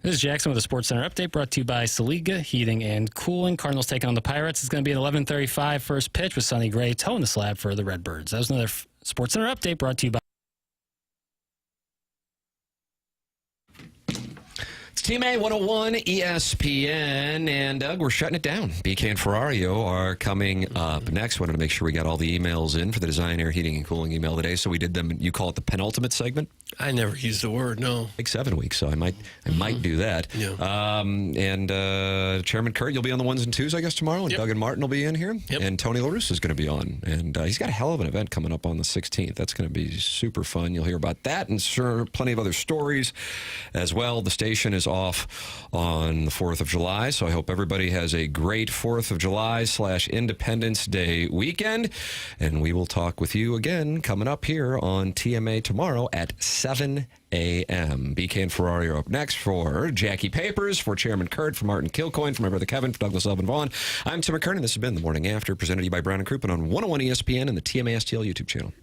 This is Jackson with a Sports Center update brought to you by Saliga Heating and Cooling. Cardinals taking on the Pirates. It's going to be an 11:35 first pitch with Sonny Gray toeing the slab for the Redbirds. That was another Sports Center update brought to you by Team A 101 ESPN, and Doug, we're shutting it down. BK and Ferrario are coming up next. Wanted to make sure we got all the emails in for the Design Air Heating and Cooling email today, so we did them. You call it the penultimate segment? I never used the word, no. Like 7 weeks, so I might do that. Yeah. And Chairman Kurt, you'll be on the 1s and 2s, I guess, tomorrow, and Yep. Doug and Martin will be in here. Yep. And Tony LaRusse is going to be on, and he's got a hell of an event coming up on the 16th. That's going to be super fun. You'll hear about that and sure plenty of other stories as well. The station is off on the 4th of July, so I hope everybody has a great 4th of July / Independence Day weekend, and we will talk with you again coming up here on TMA tomorrow at 7 a.m. BK and Ferrari are up next for Jackie Papers, for Chairman Kurt, for Martin Kilcoyne, for my brother Kevin, for Douglas Elvin Vaughn. I'm Tim McKernan. This has been The Morning After, presented to you by Brown & Crouppen on 101 ESPN and the TMA STL YouTube channel.